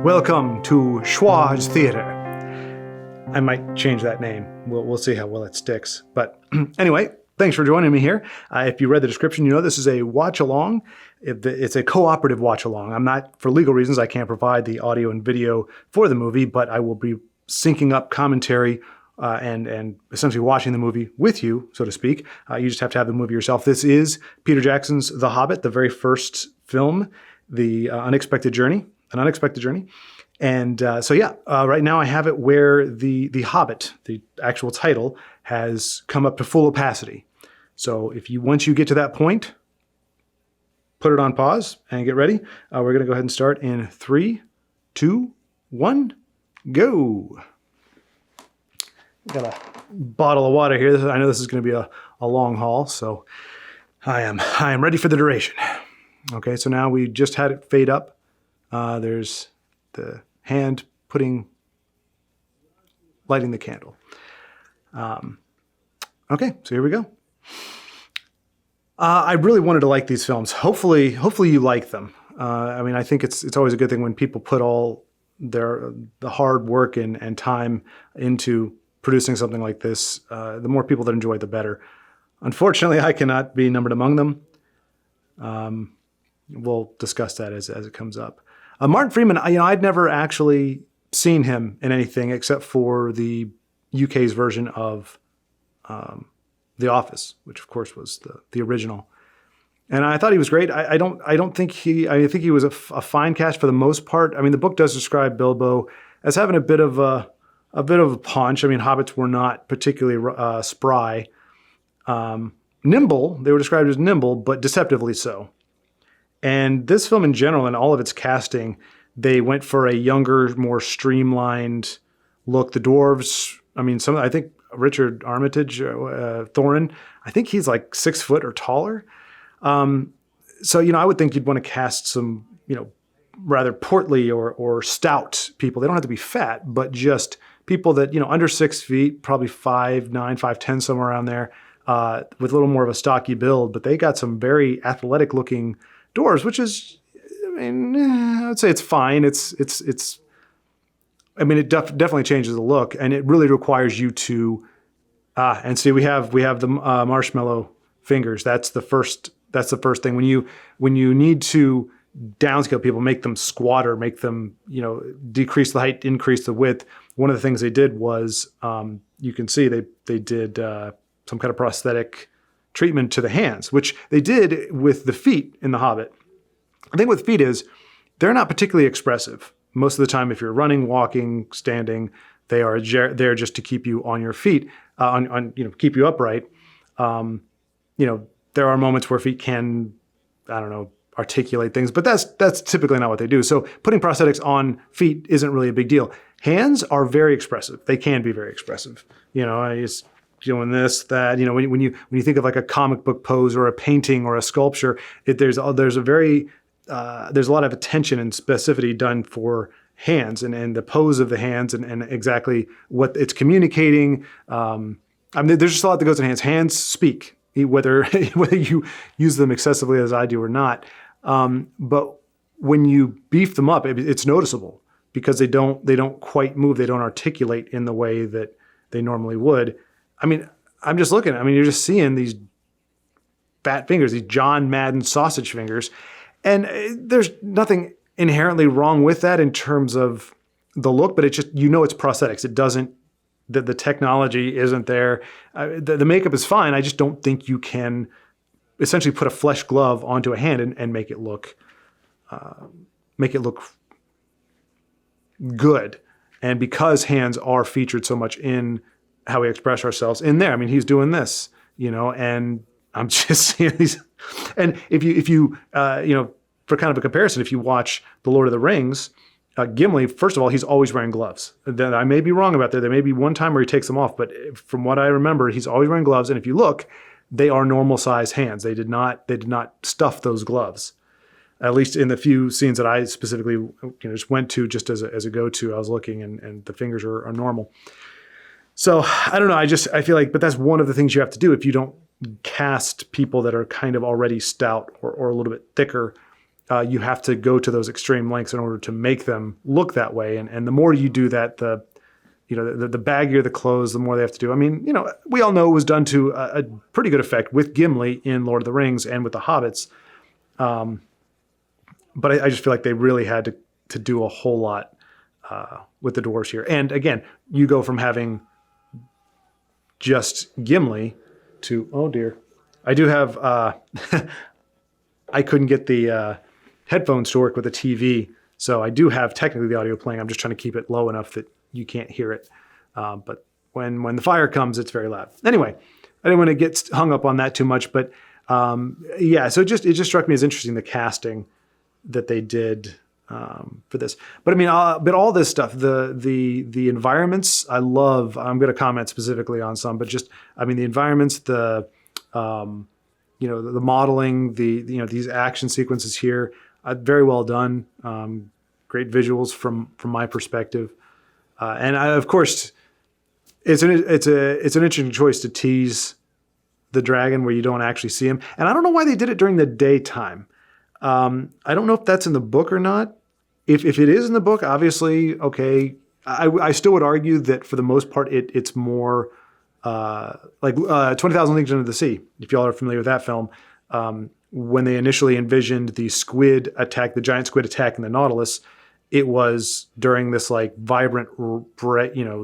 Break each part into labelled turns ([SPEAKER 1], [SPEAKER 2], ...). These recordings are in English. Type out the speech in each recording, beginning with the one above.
[SPEAKER 1] Welcome to Schwaaard's Theater. I might change that name. We'll see how well it sticks. But anyway, thanks for joining me here. If you read the description, you know this is a watch-along. It's a cooperative watch-along. I'm not, for legal reasons, I can't provide the audio and video for the movie, but I will be syncing up commentary and essentially watching the movie with you, so to speak. You just have to have the movie yourself. This is Peter Jackson's The Hobbit, the very first film, The Unexpected Journey. An Unexpected Journey. And right now I have it where the Hobbit, the actual title, has come up to full opacity. So once you get to that point, put it on pause and get ready. We're going to go ahead and start in 3, 2, 1, go. Got a bottle of water here. I know this is going to be a long haul, so I am ready for the duration. Okay, so now we just had it fade up. There's the hand lighting the candle. Okay, so here we go. I really wanted to like these films. Hopefully you like them. I think it's always a good thing when people put all the hard work and time into producing something like this. The more people that enjoy it, the better. Unfortunately, I cannot be numbered among them. We'll discuss that as it comes up. Martin Freeman, I'd never actually seen him in anything except for the UK's version of The Office, which of course was the original. And I thought he was great. I think he was a fine cast for the most part. I mean, the book does describe Bilbo as having a bit of a punch. I mean, hobbits were not particularly spry. Nimble, they were described as nimble, but deceptively so. And this film in general and all of its casting, they went for a younger, more streamlined look. The dwarves, I think Richard Armitage, Thorin, I think he's like 6 foot or taller. So I would think you'd want to cast some, rather portly or stout people. They don't have to be fat, but just people that, under 6 feet, probably 5'9", 5'10", somewhere around there, with a little more of a stocky build. But they got some very athletic looking dwarves, which is, I would say it's fine. It definitely changes the look, and it really requires you to, and see, we have the marshmallow fingers. That's the first thing. When you need to downscale people, make them squatter, make them, decrease the height, increase the width. One of the things they did was, you can see they did some kind of prosthetic treatment to the hands, which they did with the feet in The Hobbit. The thing with feet is they're not particularly expressive. Most of the time, if you're running, walking, standing, they are there just to keep you on your feet, keep you upright. There are moments where feet can, articulate things, but that's typically not what they do. So putting prosthetics on feet isn't really a big deal. Hands are very expressive. They can be very expressive. Doing this, that, when you think of like a comic book pose or a painting or a sculpture, there's a lot of attention and specificity done for hands and the pose of the hands and exactly what it's communicating. There's just a lot that goes in hands. Hands speak, whether you use them excessively as I do or not. But when you beef them up, it's noticeable because they don't quite move. They don't articulate in the way that they normally would. I'm just looking. You're just seeing these fat fingers, these John Madden sausage fingers. And there's nothing inherently wrong with that in terms of the look, but it's just, it's prosthetics. It doesn't, the technology isn't there. The makeup is fine. I just don't think you can essentially put a flesh glove onto a hand and make it look good. And because hands are featured so much in how we express ourselves in there. He's doing this, and I'm just seeing these. And if you for kind of a comparison, if you watch The Lord of the Rings, Gimli, first of all, he's always wearing gloves. Then I may be wrong about that. There may be one time where he takes them off, but from what I remember, he's always wearing gloves. And if you look, they are normal size hands. They did not stuff those gloves. At least in the few scenes that I specifically just went to just as a go-to, I was looking and the fingers are normal. So I don't know. I feel like, but that's one of the things you have to do if you don't cast people that are kind of already stout or a little bit thicker. you have to go to those extreme lengths in order to make them look that way. And the more you do that, the baggier the clothes, the more they have to do. I mean, we all know it was done to a pretty good effect with Gimli in Lord of the Rings and with the Hobbits. But I just feel like they really had to do a whole lot with the dwarves here. And again, you go from having just Gimli to, oh dear, I do have, I couldn't get the headphones to work with the TV. So I do have technically the audio playing. I'm just trying to keep it low enough that you can't hear it. But when the fire comes, it's very loud. Anyway, I didn't want to get hung up on that too much, but so it just struck me as interesting, the casting that they did for this. But I mean, but all this stuff, the environments, I love. I'm going to comment specifically on some, but just, I mean, the environments, the modeling, these action sequences here, very well done. Great visuals from my perspective. And of course, it's an interesting choice to tease the dragon where you don't actually see him. And I don't know why they did it during the daytime. I don't know if that's in the book or not. If it is in the book, obviously, okay. I still would argue that for the most part, it's more like 20,000 Leagues Under the Sea. If y'all are familiar with that film, when they initially envisioned the squid attack, the giant squid attack in the Nautilus, it was during this like vibrant,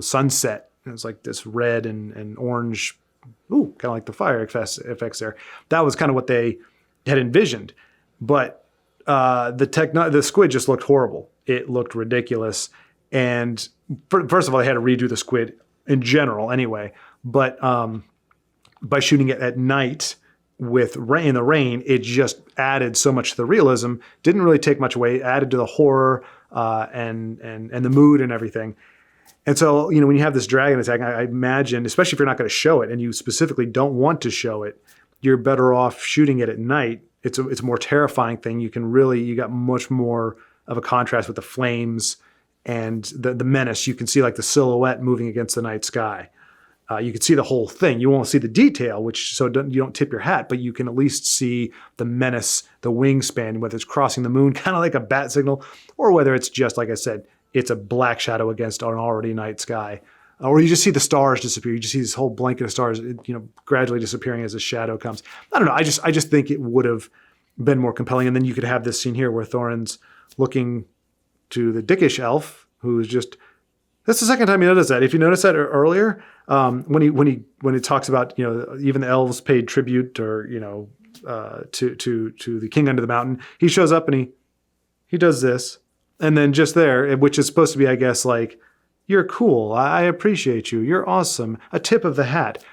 [SPEAKER 1] sunset. It was like this red and orange, kind of like the fire effects there. That was kind of what they had envisioned. But the squid just looked horrible. It looked ridiculous. And first of all, they had to redo the squid in general anyway. But by shooting it at night with rain, in the rain, it just added so much to the realism. Didn't really take much away. It added to the horror and the mood and everything. And so, when you have this dragon attack, I imagine, especially if you're not going to show it and you specifically don't want to show it, you're better off shooting it at night. It's a more terrifying thing. You got much more of a contrast with the flames and the menace. You can see like the silhouette moving against the night sky. You can see the whole thing. You won't see the detail, you don't tip your hat, but you can at least see the menace, the wingspan, whether it's crossing the moon, kind of like a bat signal, or whether it's just, like I said, it's a black shadow against an already night sky. Or you just see the stars disappear. You just see this whole blanket of stars, gradually disappearing as the shadow comes. I don't know. I just think it would have been more compelling. And then you could have this scene here where Thorin's looking to the dickish elf, who's just. That's the second time you notice that. If you noticed that earlier, when he talks about even the elves paid tribute or to the king under the mountain, he shows up and he does this, and then just there, which is supposed to be, I guess, like, you're cool, I appreciate you, you're awesome, a tip of the hat.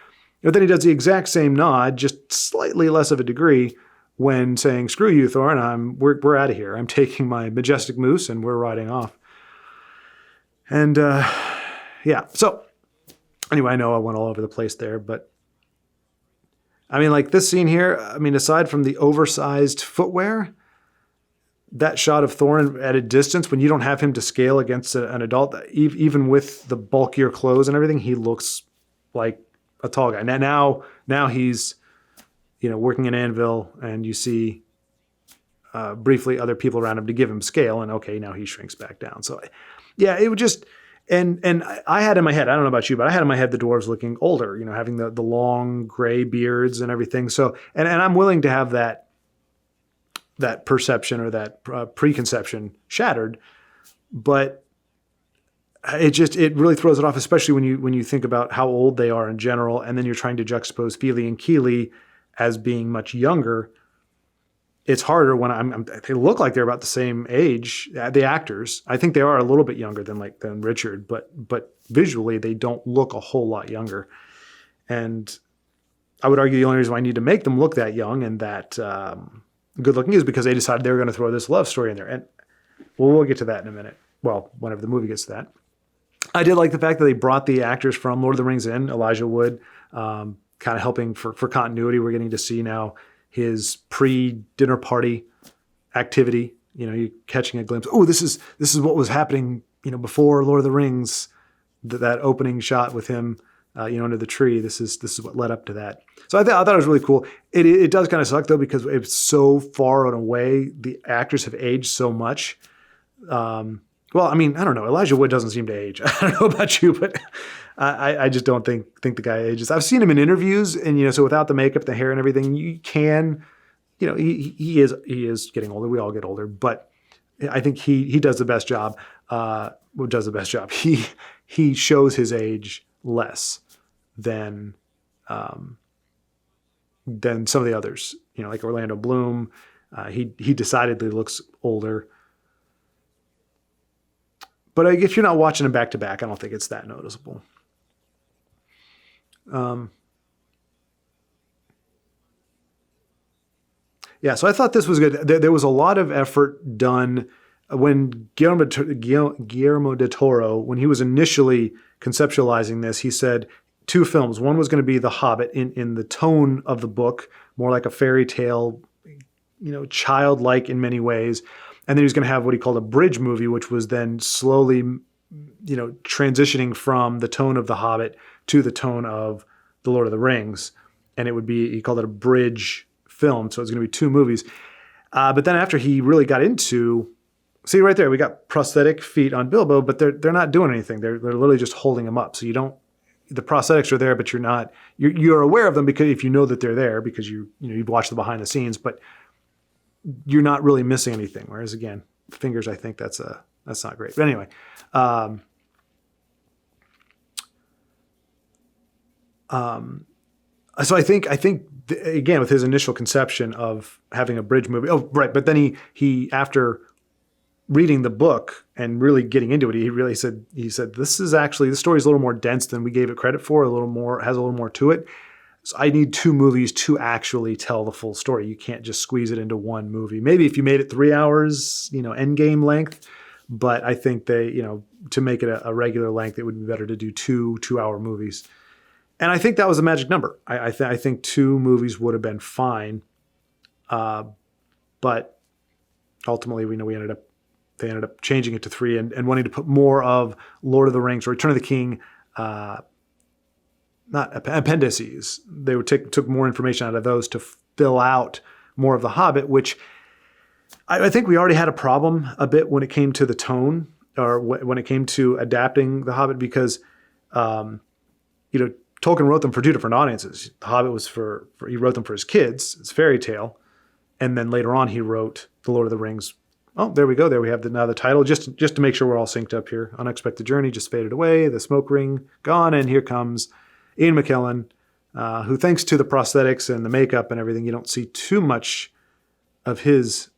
[SPEAKER 1] But then he does the exact same nod, just slightly less of a degree, when saying, "Screw you, Thorin, we're out of here. I'm taking my majestic moose and we're riding off." And so anyway, I know I went all over the place there, but I mean, like this scene here, I mean, aside from the oversized footwear, that shot of Thorin at a distance, when you don't have him to scale against an adult, even with the bulkier clothes and everything, he looks like a tall guy. Now he's, working in Anvil, and you see briefly other people around him to give him scale, and okay, now he shrinks back down. So yeah, it would just, and I had in my head, I don't know about you, but I had in my head the dwarves looking older, having the long gray beards and everything. So, and I'm willing to have that perception or that preconception shattered, but it really throws it off, especially when you think about how old they are in general, and then you're trying to juxtapose Fili and Kili as being much younger. It's harder when they look like they're about the same age. The actors, I think they are a little bit younger than Richard, but visually they don't look a whole lot younger. And I would argue the only reason why I need to make them look that young and that good looking is because they decided they were going to throw this love story in there. And we'll get to that in a minute. Well, whenever the movie gets to that. I did like the fact that they brought the actors from Lord of the Rings in, Elijah Wood, kind of helping for continuity. We're getting to see now his pre-dinner party activity. You're catching a glimpse. Oh, this is what was happening, before Lord of the Rings, that opening shot with him under the tree. This is what led up to that. So I thought it was really cool. It does kind of suck though, because it's so far and away. The actors have aged so much. Well, I mean, I don't know. Elijah Wood doesn't seem to age. I don't know about you, but I just don't think the guy ages. I've seen him in interviews, and so without the makeup, the hair, and everything, you can, he is getting older. We all get older, but I think he does the best job. Does the best job. He shows his age less than some of the others. Like Orlando Bloom, he decidedly looks older. But if you're not watching them back to back, I don't think it's that noticeable. Yeah, so I thought this was good. There was a lot of effort done when Guillermo del Toro, when he was initially conceptualizing this, he said 2 films. One was going to be The Hobbit in the tone of the book, more like a fairy tale, childlike in many ways. And then he was going to have what he called a bridge movie, which was then slowly, transitioning from the tone of The Hobbit to the tone of The Lord of the Rings. And it would be, he called it a bridge film. So it was going to be 2 movies. But then after he really got into, see right there, we got prosthetic feet on Bilbo, but they're not doing anything. They're literally just holding him up. So the prosthetics are there, but you're aware of them because if you know that they're there because you've watched the behind the scenes, but you're not really missing anything. Whereas again, fingers, I think that's not great. But anyway, so I think again, with his initial conception of having a bridge movie. Oh, right. But then he after reading the book and really getting into it, he said, the story is a little more dense than we gave it credit for, has a little more to it. So I need 2 movies to actually tell the full story. You can't just squeeze it into one movie. Maybe if you made it 3 hours, endgame length, but I think to make it a regular length, it would be better to do 2-hour movies. And I think that was the magic number. I think 2 movies would have been fine. But ultimately, they ended up changing it to 3 and wanting to put more of Lord of the Rings or Return of the King, not appendices. They would took more information out of those to fill out more of The Hobbit, which I think we already had a problem a bit when it came to the tone or when it came to adapting The Hobbit because, Tolkien wrote them for 2 different audiences. The Hobbit was he wrote them for his kids. It's fairy tale. And then later on, he wrote The Lord of the Rings. Oh, there we go. There we have the title. Just to make sure we're all synced up here. Unexpected Journey just faded away. The smoke ring gone. And here comes Ian McKellen, who thanks to the prosthetics and the makeup and everything, you don't see too much of his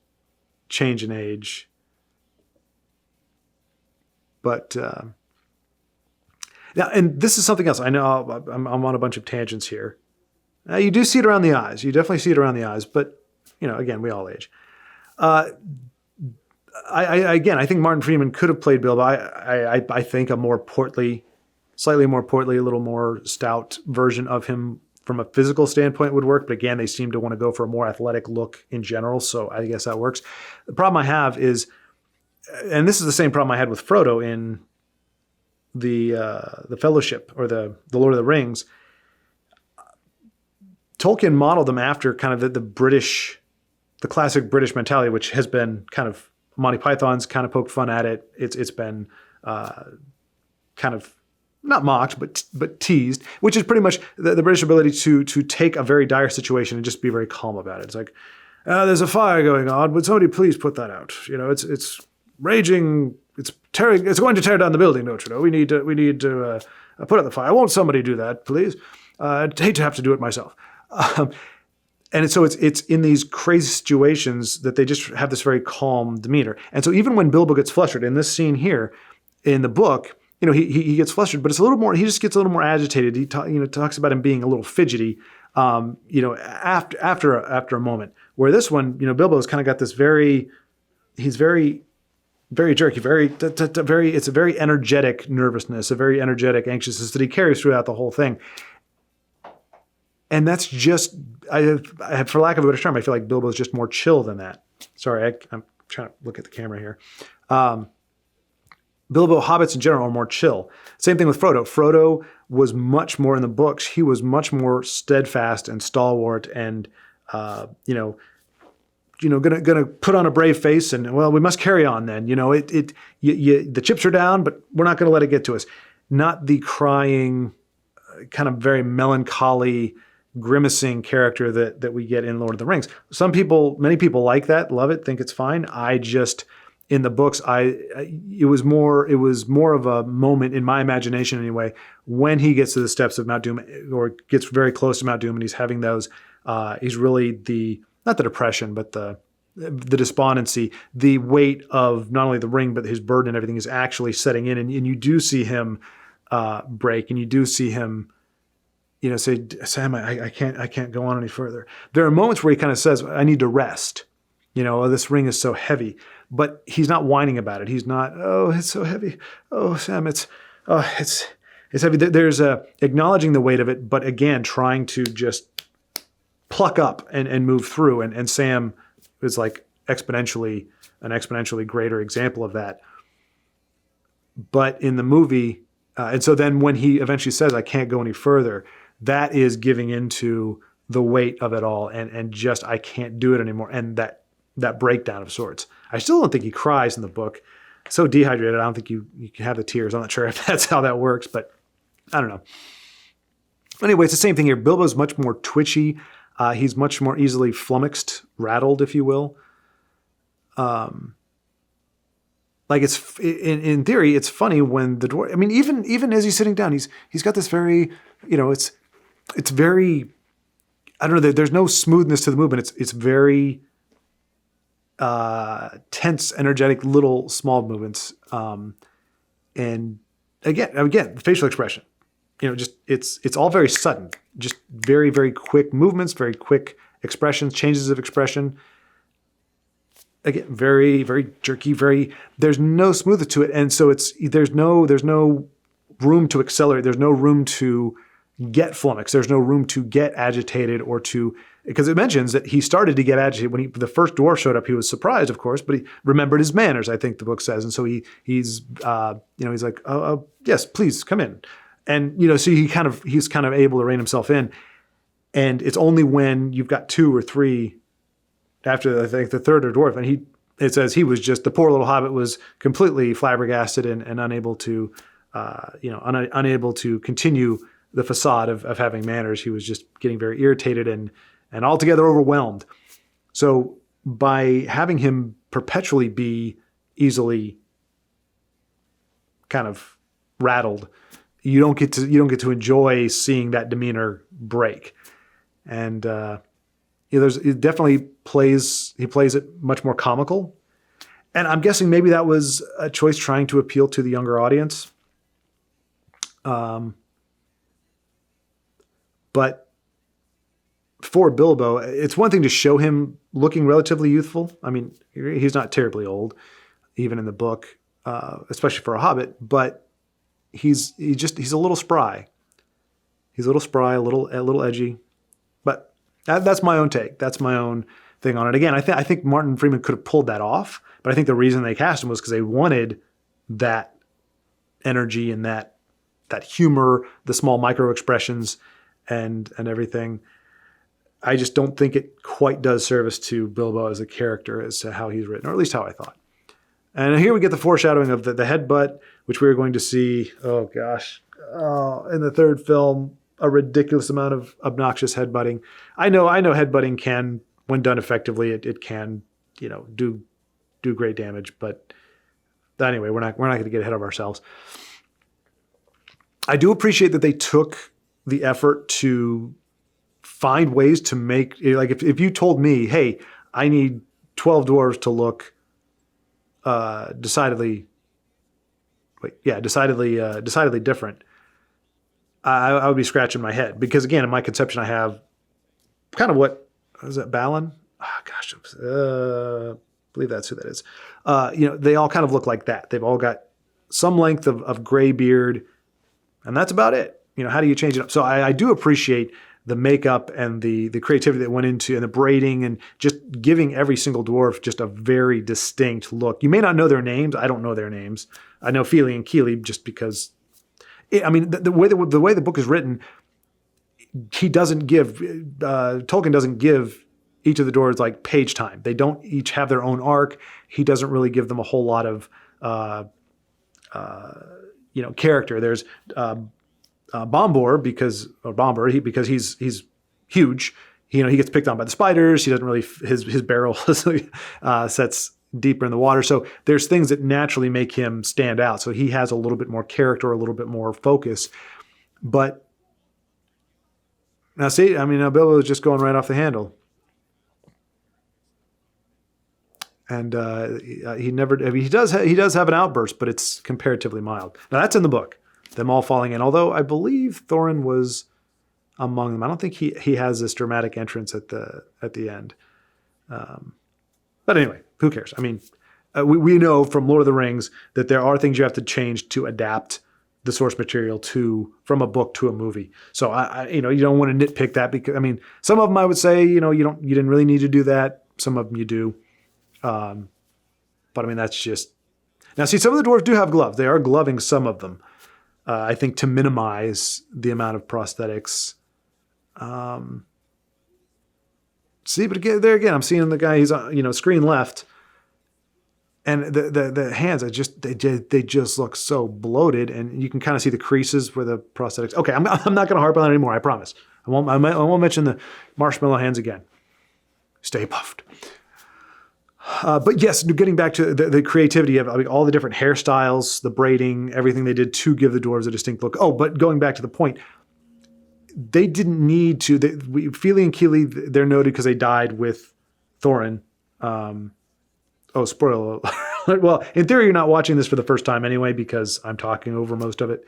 [SPEAKER 1] change in age. But now, and this is something else. I know I'm on a bunch of tangents here. You do see it around the eyes. You definitely see it around the eyes. But, again, we all age. I think Martin Freeman could have played Bilbo. I think slightly more portly, a little more stout version of him from a physical standpoint would work. But again, they seem to want to go for a more athletic look in general. So I guess that works. The problem I have is, and this is the same problem I had with Frodo in the Fellowship or the Lord of the Rings. Tolkien modeled them after kind of the classic British mentality, which has been kind of Monty Python's kind of poked fun at it. It's been kind of not mocked, but teased, which is pretty much the British ability to take a very dire situation and just be very calm about it. It's like, there's a fire going on, would somebody please put that out? It's raging, it's going to tear down the building, don't you know? We need to put out the fire. Won't somebody do that, please? I'd hate to have to do it myself. And so it's in these crazy situations that they just have this very calm demeanor. And so even when Bilbo gets flustered in this scene here in the book, he gets flustered, but it's a little more. He just gets a little more agitated. He talks about him being a little fidgety, after a moment. Where this one, Bilbo's kind of got this he's very, very jerky, it's a very energetic nervousness, a very energetic anxiousness that he carries throughout the whole thing. And that's just, for lack of a better term, I feel like Bilbo's just more chill than that. Sorry, I'm trying to look at the camera here. Bilbo, hobbits in general are more chill. Same thing with Frodo. Frodo was much more in the books. He was much more steadfast and stalwart and, gonna put on a brave face and, well, we must carry on then. The chips are down, but we're not gonna let it get to us. Not the crying, kind of very melancholy, grimacing character that we get in Lord of the Rings. Many people like that, love it, think it's fine. I just, in the books, it was more of a moment in my imagination anyway, when he gets to the steps of Mount Doom or gets very close to Mount Doom and he's having those, he's really not the depression, but the despondency, the weight of not only the ring, but his burden and everything is actually setting in. And you do see him break, and you do see him, say, Sam, I can't go on any further. There are moments where he kind of says, I need to rest. This ring is so heavy, but he's not whining about it. He's not, oh, it's so heavy. Oh, Sam, it's heavy. There's acknowledging the weight of it, but again, trying to just pluck up and move through. And Sam is like an exponentially greater example of that. But in the movie, and so then when he eventually says, I can't go any further, that is giving into the weight of it all and just, I can't do it anymore. And that breakdown of sorts. I still don't think he cries in the book. So dehydrated, I don't think you can have the tears. I'm not sure if that's how that works, but I don't know. Anyway, it's the same thing here. Bilbo's much more twitchy. He's much more easily flummoxed, rattled, if you will. Like it's in theory, it's funny when the dwarf. I mean, even as he's sitting down, he's got this very, it's very. I don't know. There's no smoothness to the movement. It's very tense, energetic, little small movements. And again, the facial expression. Just it's all very sudden. Just very, very quick movements, very quick expressions, changes of expression. Again, very, very jerky, there's no smoothness to it. And so there's no room to accelerate. There's no room to get flummoxed. There's no room to get agitated because it mentions that he started to get agitated when the first dwarf showed up. He was surprised, of course, but he remembered his manners, I think the book says. And so he's like, oh, yes, please come in. And, so he's kind of able to rein himself in. And it's only when you've got two or three after, I think, the third or dwarf, and it says he was just, the poor little hobbit was completely flabbergasted and unable to, unable to continue the facade of having manners. He was just getting very irritated and altogether overwhelmed. So by having him perpetually be easily kind of rattled, you don't get to enjoy seeing that demeanor break. And it definitely plays it much more comical. And I'm guessing maybe that was a choice trying to appeal to the younger audience. But for Bilbo, it's one thing to show him looking relatively youthful. I mean, he's not terribly old, even in the book, especially for a hobbit, but he's a little spry. He's a little spry, a little edgy. But that's my own take. That's my own thing on it. Again, I think Martin Freeman could have pulled that off, but I think the reason they cast him was because they wanted that energy and that humor, the small micro expressions and everything. I just don't think it quite does service to Bilbo as a character, as to how he's written, or at least how I thought. And here we get the foreshadowing of the headbutt, which we're going to see, in the third film, a ridiculous amount of obnoxious headbutting. I know headbutting can, when done effectively, it can, do great damage. But anyway, we're not going to get ahead of ourselves. I do appreciate that they took the effort to find ways to make, like if you told me, hey, I need 12 dwarves to look decidedly different, I would be scratching my head, because again, in my conception, I have kind of what is that, Balin? Oh, gosh, I believe that's who that is. They all kind of look like that. They've all got some length of gray beard, and that's about it. How do you change it up? So I do appreciate the makeup and the creativity that went into, and the braiding, and just giving every single dwarf just a very distinct look. You may not know their names. I don't know their names. I know Feely and Keely just because. The way the book is written, he doesn't give Tolkien doesn't give each of the dwarves like page time. They don't each have their own arc. He doesn't really give them a whole lot of character. There's Bombur because he's huge. He gets picked on by the spiders. He doesn't really his barrel sets deeper in the water. So there's things that naturally make him stand out. So he has a little bit more character, a little bit more focus. But now see, Bilbo is just going right off the handle. And he does have an outburst, but it's comparatively mild. Now that's in the book, them all falling in. Although I believe Thorin was among them. I don't think he has this dramatic entrance at the end. But anyway, who cares? We know from Lord of the Rings that there are things you have to change to adapt the source material from a book to a movie. So you don't want to nitpick that, because some of them I would say you didn't really need to do that. Some of them you do. But that's just now. See, some of the dwarves do have gloves. They are gloving some of them. I think to minimize the amount of prosthetics. See, but again, I'm seeing the guy. He's screen left, and the hands. They just look so bloated, and you can kind of see the creases where the prosthetics. Okay, I'm not going to harp on that anymore. I promise. I won't mention the marshmallow hands again. Stay puffed. But yes, getting back to the creativity of all the different hairstyles, the braiding, everything they did to give the dwarves a distinct look. Oh, but going back to the point, they didn't need to. Feely and Keely, they're noted because they died with Thorin. Spoiler alert. Well, in theory, you're not watching this for the first time anyway, because I'm talking over most of it.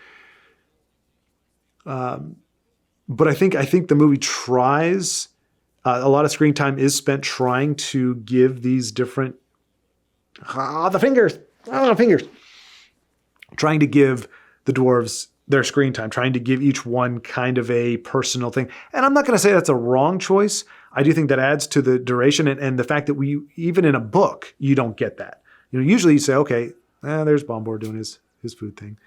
[SPEAKER 1] But I think the movie tries. A lot of screen time is spent trying to give these different fingers, trying to give the dwarves their screen time, trying to give each one kind of a personal thing. And I'm not going to say that's a wrong choice. I do think that adds to the duration and the fact that even in a book, you don't get that. Usually you say, okay, there's Bombur doing his food thing.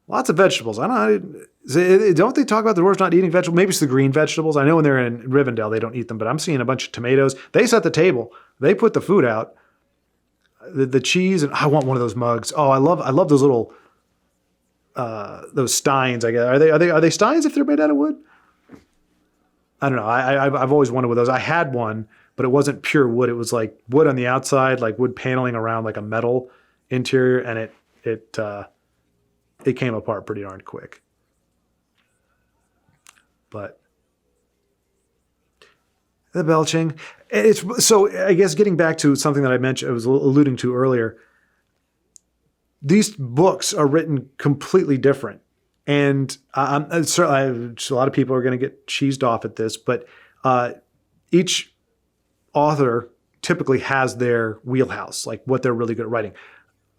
[SPEAKER 1] Lots of vegetables. I don't know. Don't they talk about the dwarves not eating vegetables? Maybe it's the green vegetables. I know when they're in Rivendell, they don't eat them, but I'm seeing a bunch of tomatoes. They set the table. They put the food out. The cheese, and I want one of those mugs. Oh, I love those little those steins. I guess are they steins if they're made out of wood? I don't know. I've always wanted one of those. I had one, but it wasn't pure wood. It was like wood on the outside, like wood paneling around like a metal interior, and it came apart pretty darn quick. But the belching, so I guess getting back to something that I was alluding to earlier, these books are written completely different. And certainly a lot of people are going to get cheesed off at this, but each author typically has their wheelhouse, like what they're really good at writing.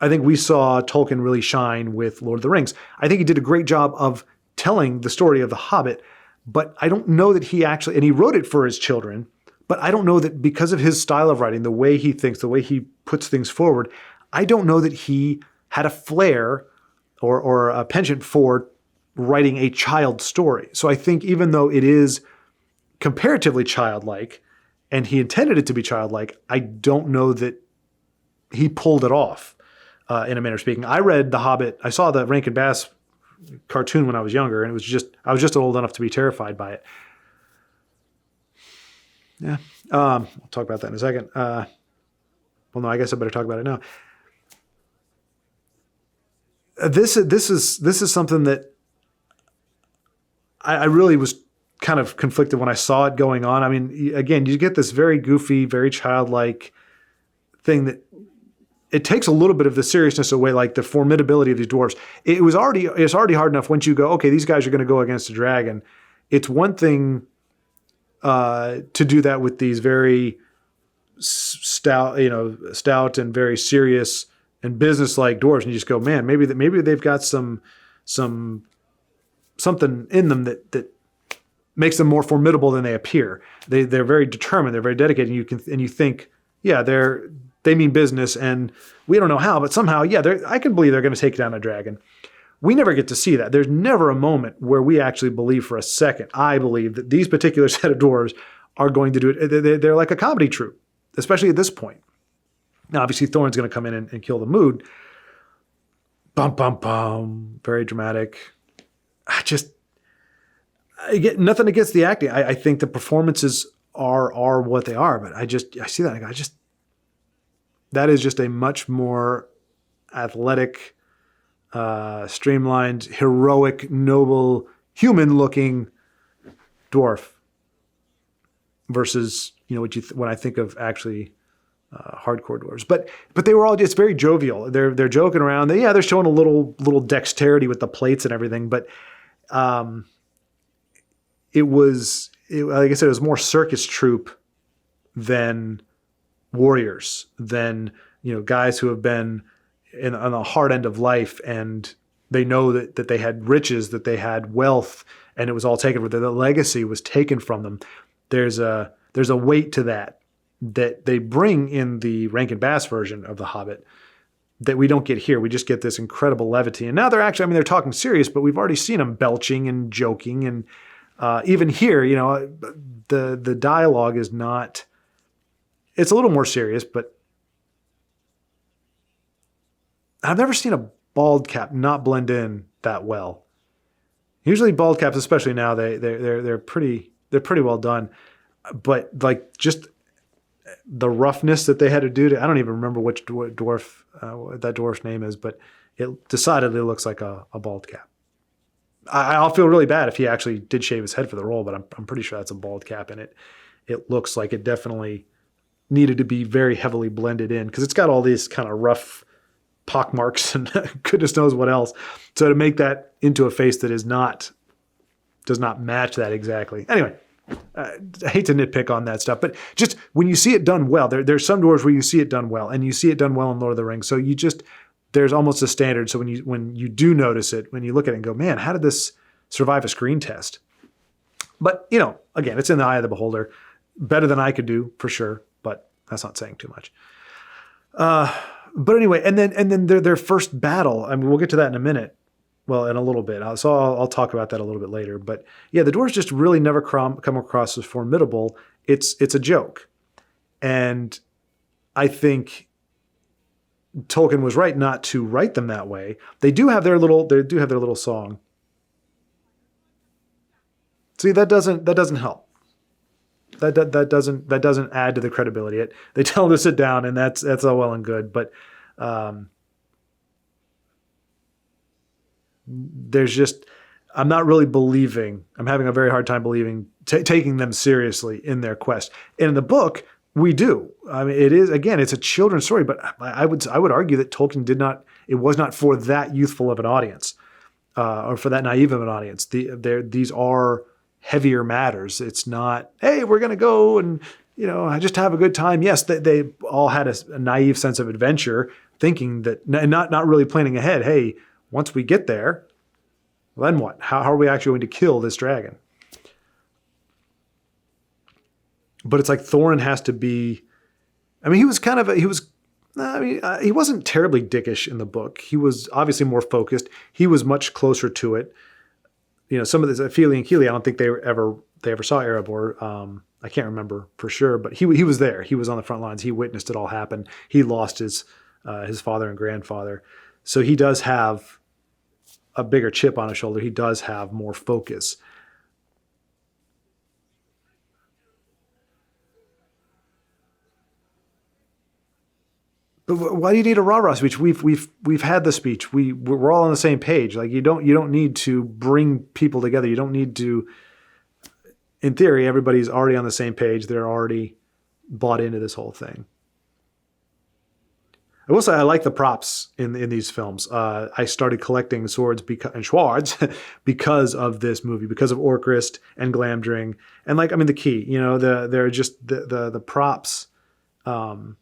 [SPEAKER 1] I think we saw Tolkien really shine with Lord of the Rings. I think he did a great job of telling the story of the Hobbit, but I don't know that he actually, and he wrote it for his children, but I don't know that because of his style of writing, the way he thinks, the way he puts things forward, I don't know that he had a flair or a penchant for writing a child story. So I think even though it is comparatively childlike, and he intended it to be childlike, I don't know that he pulled it off. In a manner of speaking, I read The Hobbit. I saw the Rankin Bass cartoon when I was younger, and I was just old enough to be terrified by it. Yeah, I'll talk about that in a second. Well, no, I guess I better talk about it now. This is something that I really was kind of conflicted when I saw it going on. Again, you get this very goofy, very childlike thing that. It takes a little bit of the seriousness away, like the formidability of these dwarves. It's already hard enough once you go, okay, these guys are going to go against a dragon. It's one thing to do that with these very stout and very serious and business-like dwarves, and you just go, man, maybe they've got something in them that makes them more formidable than they appear. They're very determined. They're very dedicated. And you think, yeah, they mean business, and we don't know how, but somehow, yeah, I can believe they're going to take down a dragon. We never get to see that. There's never a moment where we actually believe for a second, I believe, that these particular set of dwarves are going to do it. They're like a comedy troupe, especially at this point. Now, obviously, Thorin's going to come in and kill the mood. Bum, bum, bum. Very dramatic. I get nothing against the acting. I think the performances are what they are, but I see that. That is just a much more athletic, streamlined, heroic, noble, human-looking dwarf versus when I think of actually hardcore dwarves. But they were all just very jovial. They're joking around. They're showing a little dexterity with the plates and everything. But like I said, it was more circus troupe than warriors, than guys who have been on the hard end of life, and they know that they had riches, that they had wealth, and it was all taken. The legacy was taken from them. There's a weight to that they bring in the Rankin Bass version of The Hobbit that we don't get here. We just get this incredible levity. And now they're talking serious, but we've already seen them belching and joking. And even here, the dialogue is not, it's a little more serious, but I've never seen a bald cap not blend in that well. Usually bald caps, especially now, they're pretty well done. But like just the roughness that they had to do to, I don't even remember which dwarf that dwarf's name is, but it decidedly looks like a bald cap. I'll feel really bad if he actually did shave his head for the role, but I'm pretty sure that's a bald cap, and it looks like it definitely needed to be very heavily blended in because it's got all these kind of rough pock marks and goodness knows what else. So to make that into a face that does not match that exactly. Anyway, I hate to nitpick on that stuff, but just when you see it done well, there's some dwarves where you see it done well, and you see it done well in Lord of the Rings. So there's almost a standard. So when you do notice it, when you look at it and go, man, how did this survive a screen test? But again, it's in the eye of the beholder. Better than I could do for sure, but that's not saying too much. But anyway, and then their first battle. I mean, we'll get to that in a minute. Well, in a little bit. So I'll talk about that a little bit later. But yeah, the dwarves just really never come across as formidable. It's a joke, and I think Tolkien was right not to write them that way. They do have their little song. See, that doesn't help. That doesn't add to the credibility. They tell them to sit down, and that's all well and good. But there's just, I'm not really believing. I'm having a very hard time believing taking them seriously in their quest. And in the book, we do. I mean, it's a children's story, but I would argue that Tolkien it was not for that youthful of an audience, or for that naive of an audience. These are heavier matters. It's not, hey, we're going to go and, just have a good time. Yes, they all had a naive sense of adventure, thinking that, and not really planning ahead. Hey, once we get there, then what? How are we actually going to kill this dragon? But it's like Thorin has to be, I mean, he wasn't terribly dickish in the book. He was obviously more focused. He was much closer to it. Some of this, Fili and Kili, I don't think they ever saw Erebor. I can't remember for sure, but he was there. He was on the front lines. He witnessed it all happen. He lost his father and grandfather. So he does have a bigger chip on his shoulder. He does have more focus. But why do you need a rah-rah speech? We've had the speech. We're all on the same page. Like you don't need to bring people together. You don't need to. In theory, everybody's already on the same page. They're already bought into this whole thing. I will say I like the props in these films. I started collecting swords and Schwaaards because of this movie, because of Orcrist and Glamdring, and the key. They're just the props. And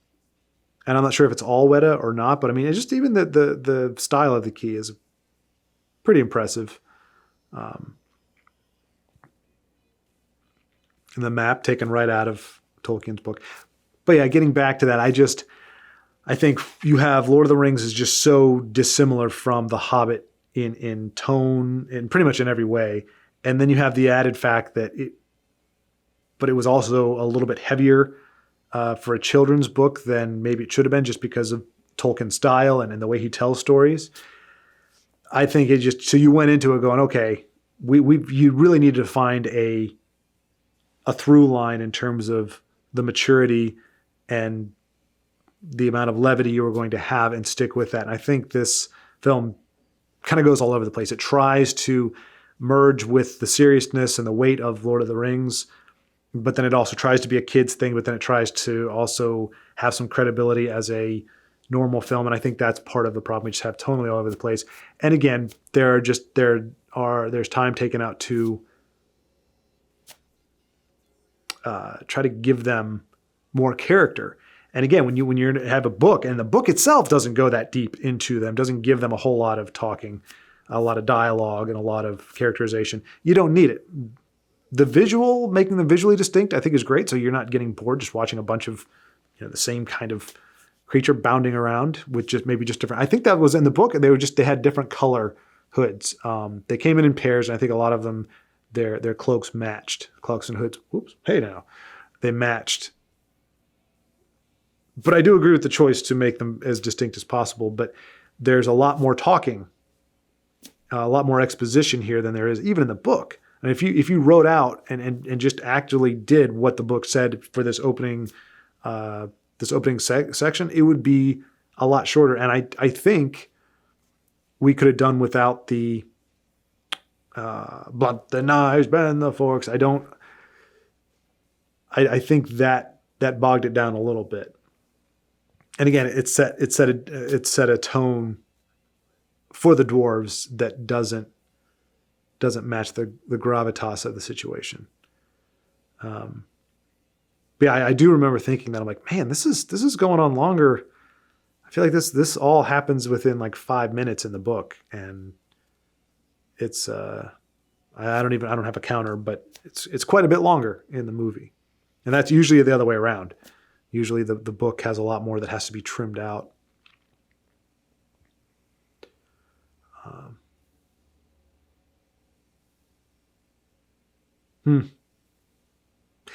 [SPEAKER 1] I'm not sure if it's all Weta or not, but I mean, it's just even the style of the key is pretty impressive. and the map taken right out of Tolkien's book. But yeah, getting back to that, I think you have Lord of the Rings is just so dissimilar from The Hobbit in tone, in pretty much in every way. And then you have the added fact that it was also a little bit heavier for a children's book than maybe it should have been, just because of Tolkien's style and the way he tells stories. I think so you went into it going, okay, you really need to find a through line in terms of the maturity and the amount of levity you were going to have, and stick with that. And I think this film kind of goes all over the place. It tries to merge with the seriousness and the weight of Lord of the Rings, but then it also tries to be a kid's thing, but then it tries to also have some credibility as a normal film. And I think that's part of the problem. We just have tonally all over the place. And again, there's time taken out to try to give them more character. And again, when you have a book, and the book itself doesn't go that deep into them, doesn't give them a whole lot of talking, a lot of dialogue, and a lot of characterization, you don't need it. Making them visually distinct, I think is great. So you're not getting bored just watching a bunch of, the same kind of creature bounding around with just different. I think that was in the book. They had different color hoods. They came in pairs, and I think a lot of them, their cloaks matched. Cloaks and hoods. Oops. Hey now, they matched. But I do agree with the choice to make them as distinct as possible. But there's a lot more talking, a lot more exposition here than there is even in the book. And if you wrote out and just actually did what the book said for this opening section, it would be a lot shorter. And I think we could have done without the blunt the knives, bend the forks. I think that bogged it down a little bit. And again, it set a tone for the dwarves that doesn't match the gravitas of the situation. But yeah, I do remember thinking that. I'm like, man, this is going on longer. I feel like this all happens within like 5 minutes in the book, and it's I don't have a counter, but it's quite a bit longer in the movie, and that's usually the other way around. Usually the book has a lot more that has to be trimmed out.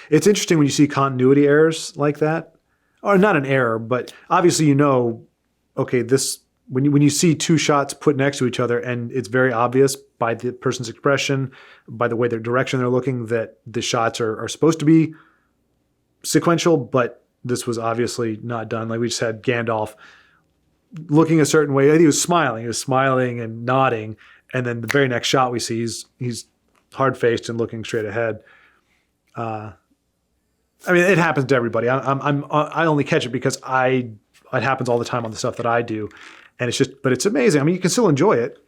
[SPEAKER 1] It's interesting when you see continuity errors like that, or not an error, but obviously okay, this when you see two shots put next to each other, and it's very obvious by the person's expression, by the way their direction they're looking, that the shots are supposed to be sequential, but this was obviously not done. Like we just had Gandalf looking a certain way. I think he was smiling and nodding. And then the very next shot we see, he's hard-faced and looking straight ahead. I mean, it happens to everybody. I only catch it because it happens all the time on the stuff that I do. And but it's amazing. I mean, you can still enjoy it.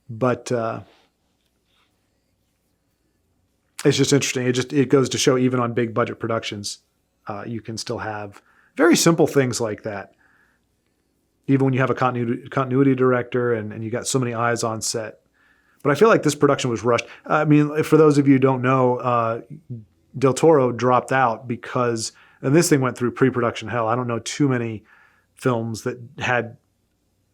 [SPEAKER 1] But, it's just interesting. It goes to show, even on big budget productions, you can still have very simple things like that. Even when you have a continuity director and you got so many eyes on set. But I feel like this production was rushed. I mean, for those of you who don't know, Del Toro dropped out because, and this thing went through pre-production hell. I don't know too many films that had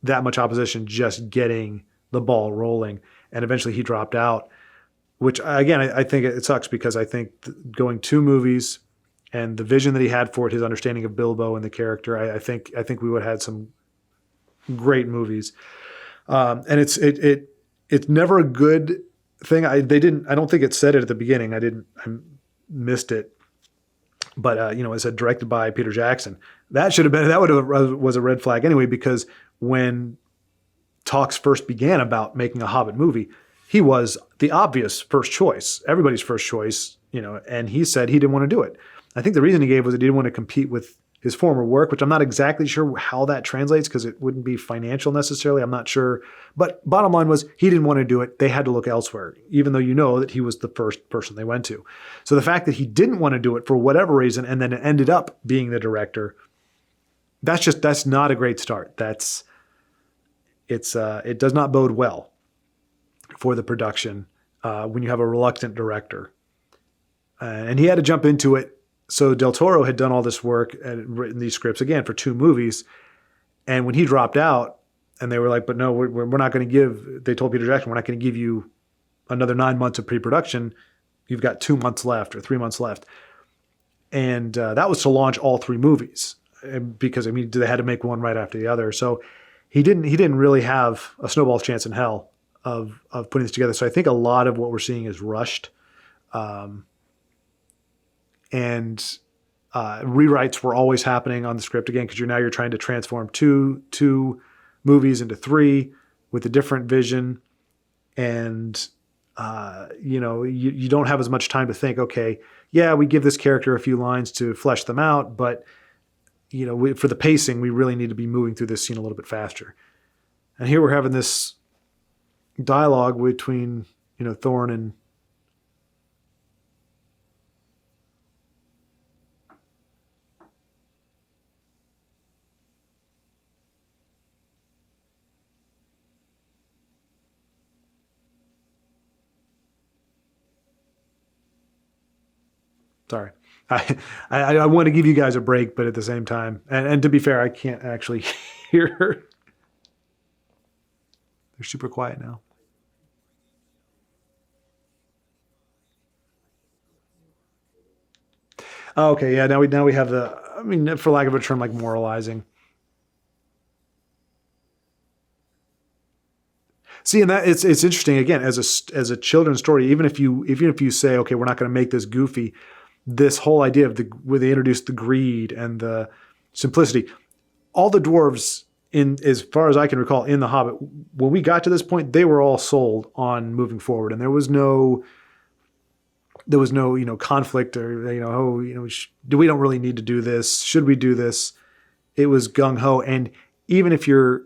[SPEAKER 1] that much opposition just getting the ball rolling. And eventually he dropped out. Which, again, I think it sucks, because I think going 2 movies and the vision that he had for it, his understanding of Bilbo and the character, I think we would have had some great movies. And it's never a good thing. I don't think it said it at the beginning. I missed it. But it said directed by Peter Jackson. That was a red flag anyway, because when talks first began about making a Hobbit movie, he was the obvious first choice, everybody's first choice, and he said he didn't want to do it. I think the reason he gave was that he didn't want to compete with his former work, which I'm not exactly sure how that translates, because it wouldn't be financial necessarily. I'm not sure. But bottom line was, he didn't want to do it. They had to look elsewhere, even though that he was the first person they went to. So the fact that he didn't want to do it for whatever reason, and then it ended up being the director, that's not a great start. It does not bode well. for the production when you have a reluctant director. And he had to jump into it. So Del Toro had done all this work and written these scripts, again, for 2 movies. And when he dropped out, and they were like, but no, we're not going to give, they told Peter Jackson, we're not going to give you another 9 months of pre-production. You've got 2 months left or 3 months left. And that was to launch all 3 movies because, I mean, they had to make one right after the other. So he didn't really have a snowball's chance in hell of putting this together. So I think a lot of what we're seeing is rushed. And rewrites were always happening on the script again, because you're trying to transform two movies into 3 with a different vision. And, you don't have as much time to think, okay, yeah, we give this character a few lines to flesh them out, but for the pacing, we really need to be moving through this scene a little bit faster. And here we're having this dialogue between, Thorne and sorry. I want to give you guys a break, but at the same time, and to be fair, I can't actually hear her. They're super quiet now. Oh, okay, yeah. Now we have for lack of a term, like moralizing. See, and that it's interesting again as a children's story. Even if you say, okay, we're not going to make this goofy, this whole idea of where they introduced the greed and the simplicity, all the dwarves, in as far as I can recall, in The Hobbit, when we got to this point, they were all sold on moving forward, and there was no conflict or we don't really need to do this. Should we do this? It was gung ho, and even if you're,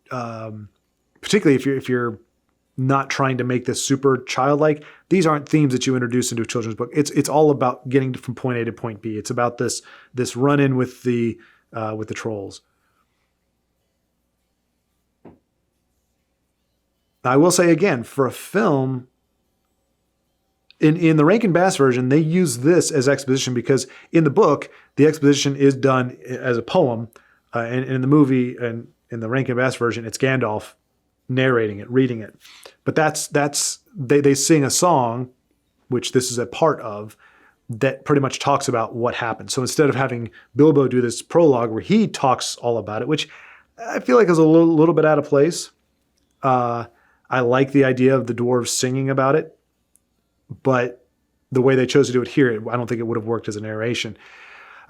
[SPEAKER 1] particularly if you're not trying to make this super childlike, these aren't themes that you introduce into a children's book. It's all about getting from point A to point B. It's about this run in with the trolls. I will say again, for a film, in the Rankin Bass version, they use this as exposition because in the book, the exposition is done as a poem. And in the movie and in the Rankin Bass version, it's Gandalf narrating it, reading it. But they sing a song, which this is a part of, that pretty much talks about what happened. So instead of having Bilbo do this prologue where he talks all about it, which I feel like is a little bit out of place. I like the idea of the dwarves singing about it, but the way they chose to do it here, I don't think it would have worked as a narration.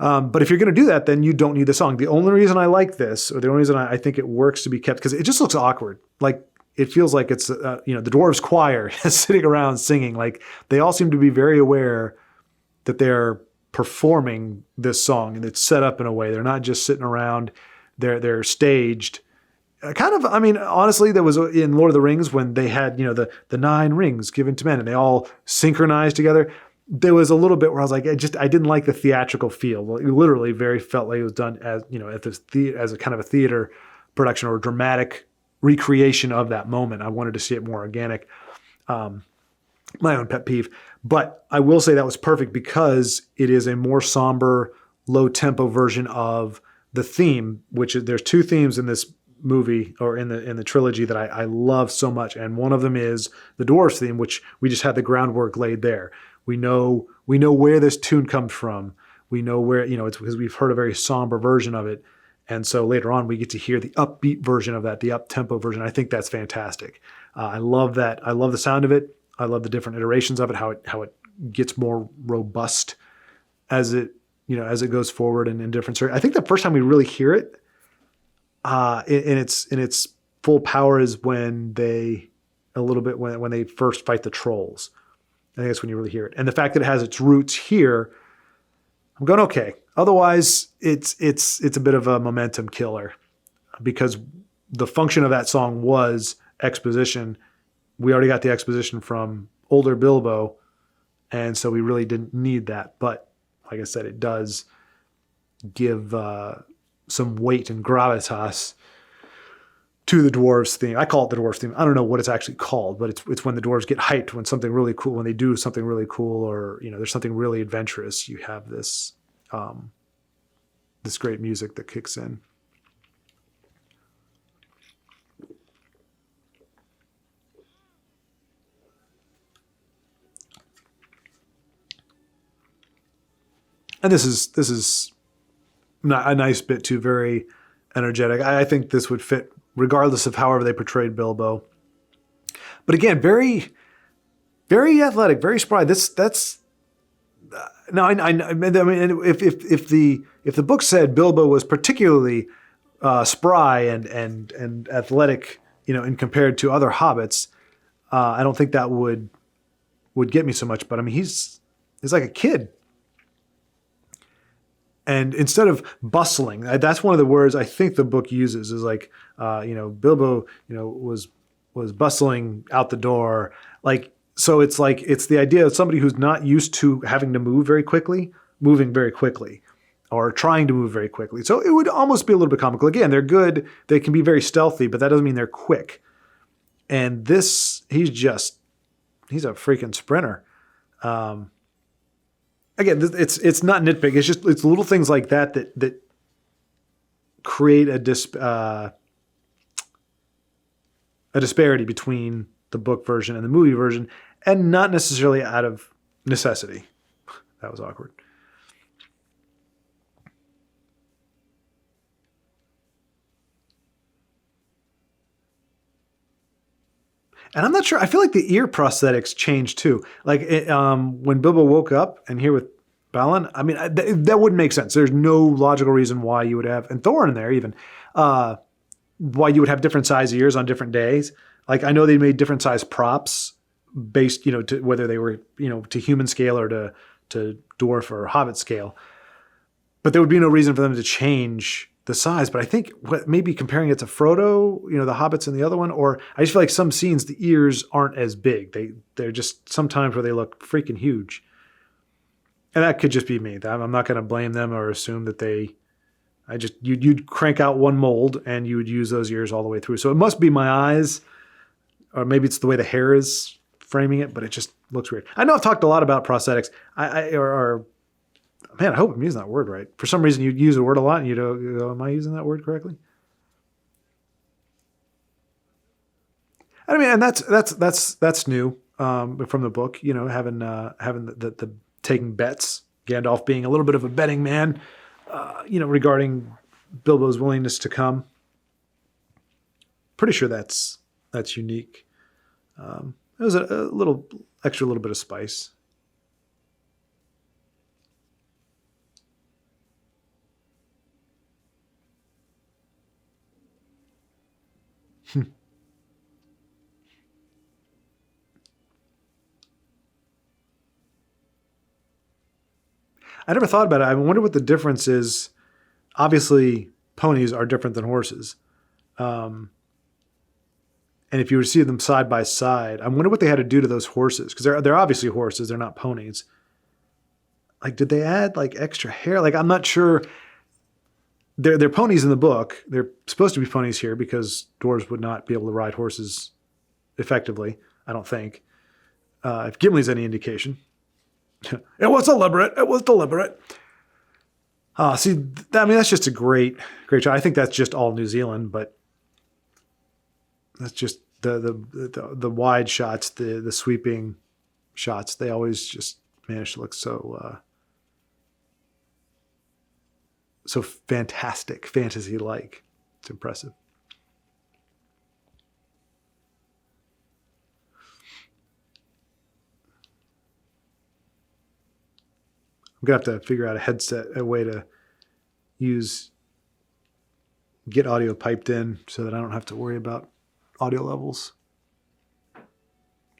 [SPEAKER 1] But if you're going to do that, then you don't need the song. The only reason I like this, or the only reason I think it works to be kept, because it just looks awkward. Like it feels like it's the dwarves choir sitting around singing. Like they all seem to be very aware that they're performing this song, and it's set up in a way. They're not just sitting around. They're staged. Honestly, there was in Lord of the Rings when they had the 9 rings given to men, and they all synchronized together. There was a little bit where I was like, I didn't like the theatrical feel. It literally very felt like it was done as as a kind of a theater production or a dramatic recreation of that moment. I wanted to see it more organic. My own pet peeve, but I will say that was perfect because it is a more somber, low tempo version of the theme. There's 2 themes in this movie or in the trilogy that I love so much, and one of them is the Dwarves theme, which we just had the groundwork laid there. We know where this tune comes from. We know where it's because we've heard a very somber version of it, and so later on we get to hear the upbeat version of that, the up tempo version. I think that's fantastic. I love that. I love the sound of it. I love the different iterations of it. How it gets more robust as it goes forward and in different. I think the first time we really hear it. In its full power is when they first fight the trolls. I think that's when you really hear it. And the fact that it has its roots here, I'm going, okay. Otherwise, it's a bit of a momentum killer because the function of that song was exposition. We already got the exposition from older Bilbo, and so we really didn't need that. But like I said, it does give some weight and gravitas to the Dwarves theme. I call it the Dwarves theme. I don't know what it's actually called, but it's when the dwarves get hyped, when something really cool, when they do something really cool, or there's something really adventurous. You have this this great music that kicks in. And this is not a nice bit too, very energetic. I think this would fit regardless of however they portrayed Bilbo. But again, very, very athletic, very spry. That's now. I mean, if the book said Bilbo was particularly spry and athletic, and compared to other hobbits, I don't think that would get me so much. But I mean, he's like a kid. And instead of bustling, that's one of the words I think the book uses is like, Bilbo, was bustling out the door. Like, so it's the idea of somebody who's not used to having to move very quickly, moving very quickly, or trying to move very quickly. So it would almost be a little bit comical. Again, they're good. They can be very stealthy, but that doesn't mean they're quick. And this, he's a freaking sprinter. Again, it's not nitpick. It's little things like that create a disparity between the book version and the movie version, and not necessarily out of necessity. That was awkward. And I'm not sure. I feel like the ear prosthetics changed too. Like when Bilbo woke up and here with Balin, I mean, that wouldn't make sense. There's no logical reason why you would have, and Thorin in there even, why you would have different size ears on different days. Like I know they made different size props based, to whether they were, to human scale or to dwarf or hobbit scale. But there would be no reason for them to change the size. But I think maybe comparing it to Frodo, the hobbits in the other one, or I just feel like some scenes, the ears aren't as big. They're just sometimes where they look freaking huge. And that could just be me. I'm not going to blame them or assume that you'd crank out one mold and you would use those ears all the way through. So it must be my eyes, or maybe it's the way the hair is framing it, but it just looks weird. I know I've talked a lot about prosthetics. Man, I hope I'm using that word right. For some reason, you use a word a lot, and you go, "Am I using that word correctly?" I mean, and that's new from the book. Having the taking bets, Gandalf being a little bit of a betting man, regarding Bilbo's willingness to come. Pretty sure that's unique. It was a little bit of spice. I never thought about it. I wonder what the difference is. Obviously, ponies are different than horses. And if you were to see them side by side, I wonder what they had to do to those horses. Because they're obviously horses. They're not ponies. Like, did they add like extra hair? Like, I'm not sure. They're ponies in the book. They're supposed to be ponies here because dwarves would not be able to ride horses effectively, I don't think. If Gimli's any indication. It was deliberate. That's just a great shot. I think that's just all New Zealand, but that's just the wide shots, the sweeping shots. They always just manage to look so fantastic, fantasy-like. It's impressive. I'm going to have to figure out a way to get audio piped in so that I don't have to worry about audio levels.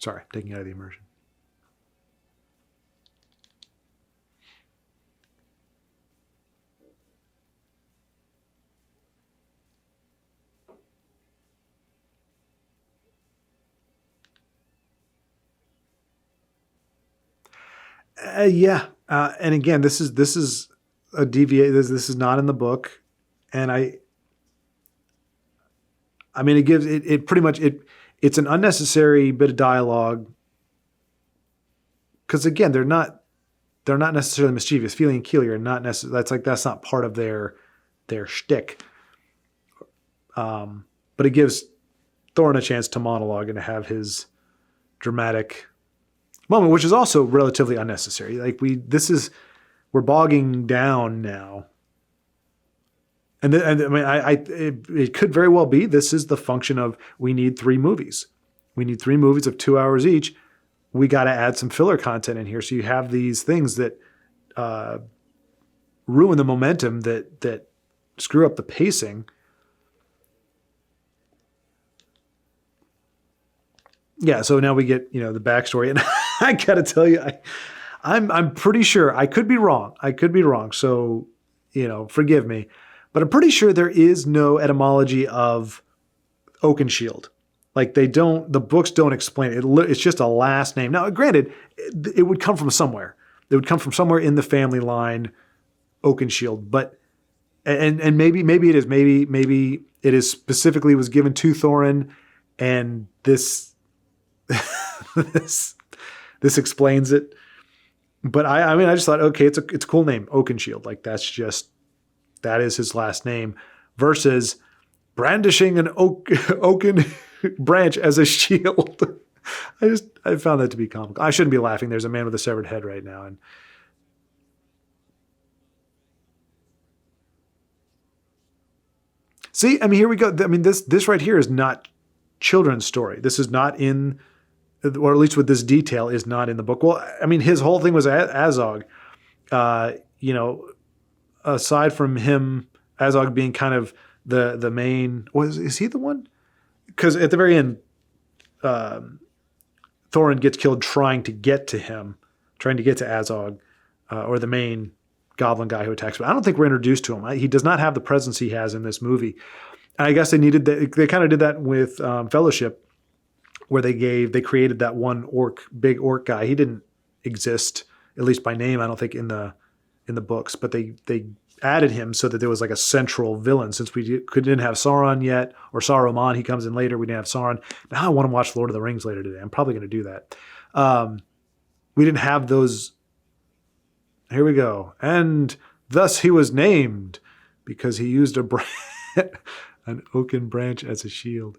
[SPEAKER 1] Sorry, taking out of the immersion. Yeah. And again, this is a deviate. This is not in the book. And I mean, it pretty much it's an unnecessary bit of dialogue because again, they're not necessarily mischievous. Feely and Keely are not necessarily. That's not part of their shtick. But it gives Thorin a chance to monologue and to have his dramatic moment, which is also relatively unnecessary. Like we're bogging down now. And I mean, it could very well be this is the function of we need 3 movies. We need 3 movies of 2 hours each. We got to add some filler content in here. So you have these things that ruin the momentum, that screw up the pacing. Yeah, so now we get, the backstory. And I got to tell you, I'm pretty sure, I could be wrong. So, forgive me. But I'm pretty sure there is no etymology of Oakenshield. Like the books don't explain it. It's just a last name. Now, granted, it would come from somewhere. It would come from somewhere in the family line, Oakenshield. But, and maybe it is. Maybe it is specifically was given to Thorin, and this this explains it. But I mean, I just thought, okay, it's a cool name, Oakenshield. Like that is his last name, versus brandishing an oaken branch as a shield. I found that to be comical. I shouldn't be laughing. There's a man with a severed head right now. And see, I mean, here we go. I mean, this right here is not children's story. This is not in, or at least with this detail, is not in the book. Well, I mean, his whole thing was Azog. Aside from him, Azog being kind of the main, is he the one? Because at the very end, Thorin gets killed trying to get to Azog, or the main goblin guy who attacks. But I don't think we're introduced to him. He does not have the presence he has in this movie. And I guess they kind of did that with Fellowship, where they created that one big orc guy. He didn't exist, at least by name, I don't think, in the books, but they added him so that there was like a central villain, since we didn't have Sauron yet, or Saruman. He comes in later. We didn't have Sauron. Now I want to watch Lord of the Rings later today. I'm probably going to do that. We didn't have those. Here we go. And thus he was named because he used an oaken branch as a shield.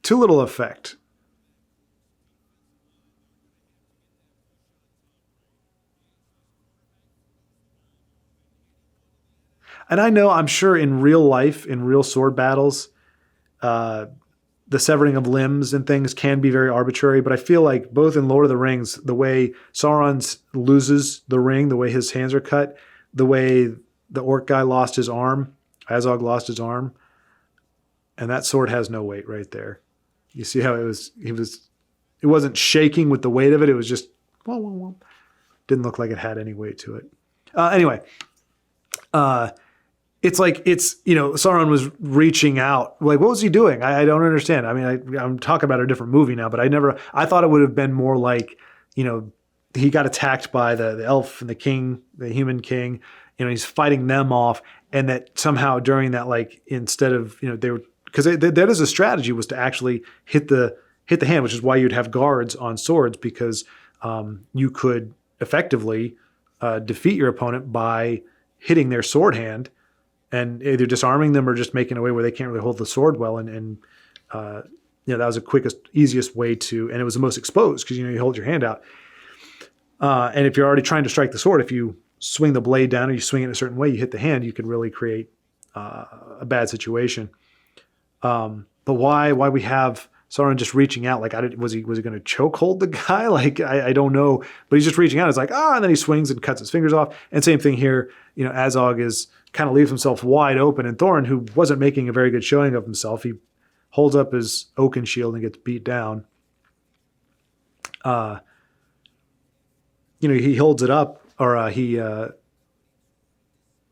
[SPEAKER 1] Too little effect. And I'm sure in real life, in real sword battles, the severing of limbs and things can be very arbitrary. But I feel like both in Lord of the Rings, the way Sauron loses the ring, the way his hands are cut, the way the orc guy lost his arm, Azog lost his arm, and that sword has no weight right there. You see how it wasn't shaking with the weight of it. It was just, didn't look like it had any weight to it. Anyway, it's like Sauron was reaching out. Like, what was he doing? I don't understand. I mean, I'm talking about a different movie now, but I thought it would have been more like, he got attacked by the elf and the king, the human king. He's fighting them off, and that somehow during that, like, instead of, they were, because that is a strategy, was to actually hit the hand, which is why you'd have guards on swords, because you could effectively defeat your opponent by hitting their sword hand and either disarming them or just making a way where they can't really hold the sword well. And that was the quickest, easiest way to, and it was the most exposed, because, you hold your hand out. And if you're already trying to strike the sword, if you swing the blade down or you swing it in a certain way, you hit the hand, you could really create a bad situation. But why we have Sauron just reaching out? Like, was he going to chokehold the guy? Like, I don't know, but he's just reaching out. It's like, and then he swings and cuts his fingers off. And same thing here. Azog kind of leaves himself wide open, and Thorin, who wasn't making a very good showing of himself, he holds up his oaken shield and gets beat down. He holds it up, or he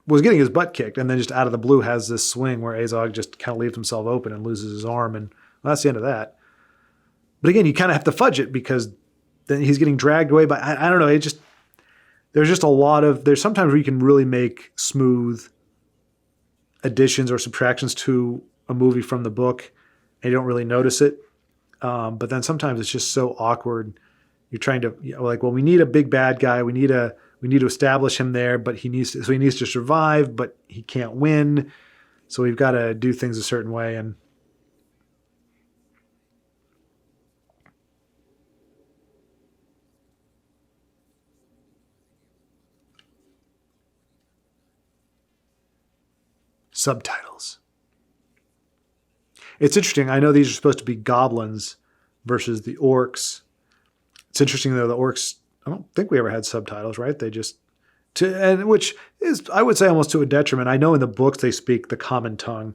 [SPEAKER 1] was getting his butt kicked, and then just out of the blue has this swing where Azog just kind of leaves himself open and loses his arm, and that's the end of that. But again, you kind of have to fudge it, because then he's getting dragged away by, I don't know, there's just a lot of, there's sometimes where you can really make smooth additions or subtractions to a movie from the book, and you don't really notice it. But then sometimes it's just so awkward. You're trying to well, we need a big bad guy. We need to establish him there, but he needs to survive, but he can't win. So we've got to do things a certain way. And subtitles. It's interesting. I know these are supposed to be goblins versus the orcs. It's interesting though, the orcs, I don't think we ever had subtitles, right? They just, which is, I would say, almost to a detriment. I know in the books they speak the common tongue,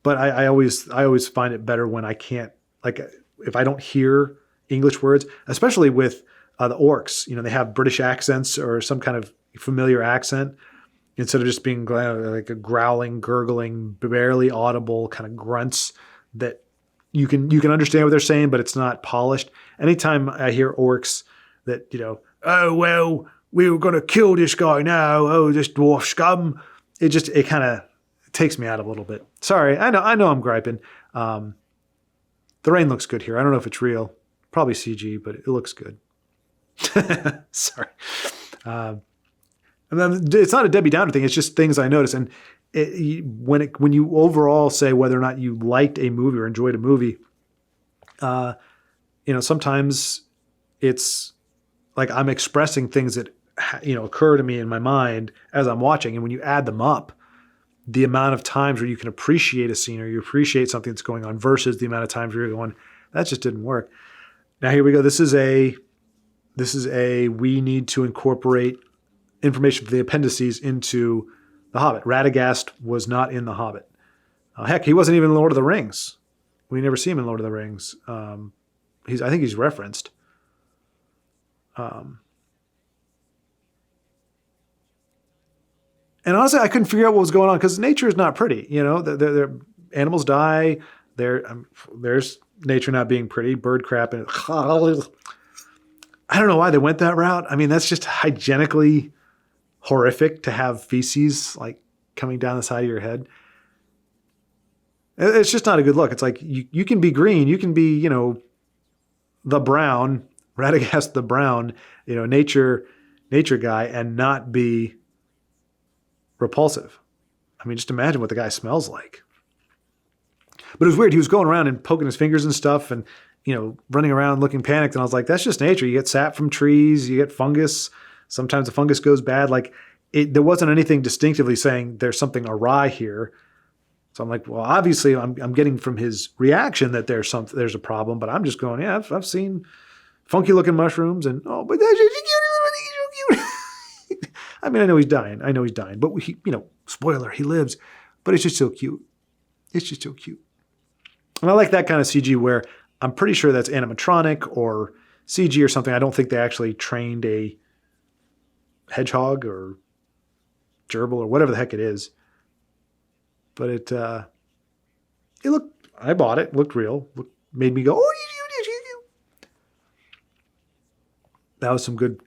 [SPEAKER 1] but I always find it better when I can't, like, if I don't hear English words, especially with the orcs. They have British accents or some kind of familiar accent, instead of just being like a growling, gurgling, barely audible kind of grunts that you can understand what they're saying, but it's not polished. Anytime I hear orcs that, oh, well, we were going to kill this guy now. Oh, this dwarf scum. It kind of takes me out a little bit. Sorry. I know I'm griping. The rain looks good here. I don't know if it's real. Probably CG, but it looks good. Sorry. And then it's not a Debbie Downer thing. It's just things I notice. And when you overall say whether or not you liked a movie or enjoyed a movie, sometimes it's like I'm expressing things that occur to me in my mind as I'm watching. And when you add them up, the amount of times where you can appreciate a scene or you appreciate something that's going on versus the amount of times where you're going, that just didn't work. Now here we go. This is a we need to incorporate information for the appendices into The Hobbit. Radagast was not in The Hobbit. Heck, he wasn't even in Lord of the Rings. We never see him in Lord of the Rings. I think he's referenced. And honestly, I couldn't figure out what was going on because nature is not pretty. The animals die. There's nature not being pretty. Bird crap. And I don't know why they went that route. I mean, that's just hygienically horrific to have feces like coming down the side of your head. It's just not a good look. It's like you can be green, you can be, the brown, Radagast the brown, nature guy, and not be repulsive. I mean, just imagine what the guy smells like. But it was weird. He was going around and poking his fingers and stuff and, running around looking panicked. And I was like, that's just nature. You get sap from trees, you get fungus. Sometimes the fungus goes bad. Like there wasn't anything distinctively saying there's something awry here. So I'm like, well, obviously I'm getting from his reaction that there's a problem, but I'm just going, yeah, I've seen funky looking mushrooms but that's just cute. I mean, I know he's dying, but he, spoiler, he lives, but it's just so cute. It's just so cute. And I like that kind of CG where I'm pretty sure that's animatronic or CG or something. I don't think they actually trained a hedgehog or gerbil or whatever the heck it is. But it looked, I bought it, looked real, made me go, oh, that was some good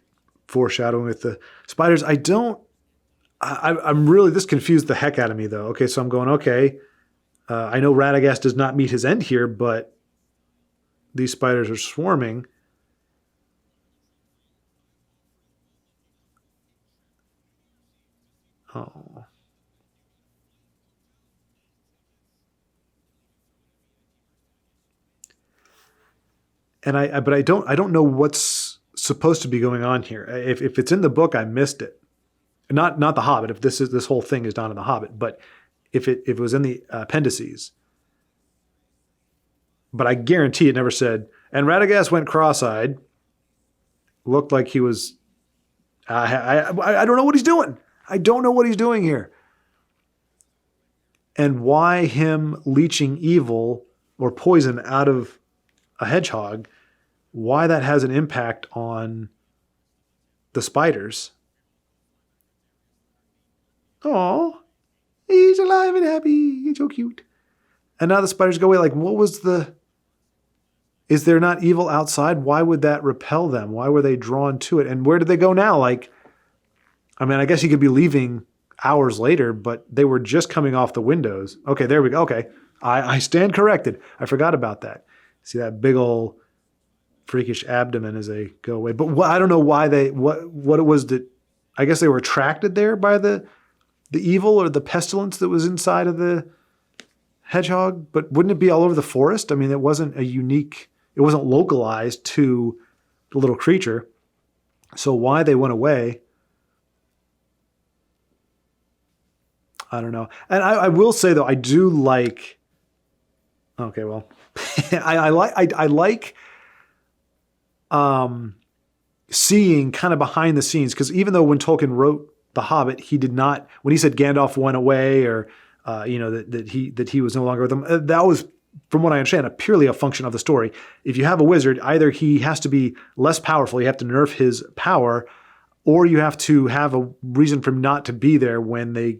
[SPEAKER 1] foreshadowing with the spiders. I'm really, this confused the heck out of me though. Okay, so I'm going, okay, I know Radagast does not meet his end here, but these spiders are swarming. Oh. But I don't know what's supposed to be going on here. If it's in the book, I missed it. Not The Hobbit. If this whole thing is not in The Hobbit, but if it was in the appendices. But I guarantee it never said. And Radagast went cross-eyed. Looked like he was. I don't know what he's doing. I don't know what he's doing here. And why him leeching evil or poison out of a hedgehog, why that has an impact on the spiders. Oh, he's alive and happy. He's so cute. And now the spiders go away. Like, is there not evil outside? Why would that repel them? Why were they drawn to it? And where did they go now? Like, I mean, I guess he could be leaving hours later, but they were just coming off the windows. Okay, there we go. Okay, I stand corrected. I forgot about that. See that big old freakish abdomen as they go away. But I don't know why what it was that, I guess they were attracted there by the evil or the pestilence that was inside of the hedgehog. But wouldn't it be all over the forest? I mean, it wasn't localized to the little creature. So why they went away, I don't know. And I will say though, I do like. Okay, well, I like seeing kind of behind the scenes, because even though when Tolkien wrote The Hobbit, he did not, when he said Gandalf went away, or that he was no longer with them, that was, from what I understand, purely a function of the story. If you have a wizard, either he has to be less powerful, you have to nerf his power, or you have to have a reason for him not to be there when they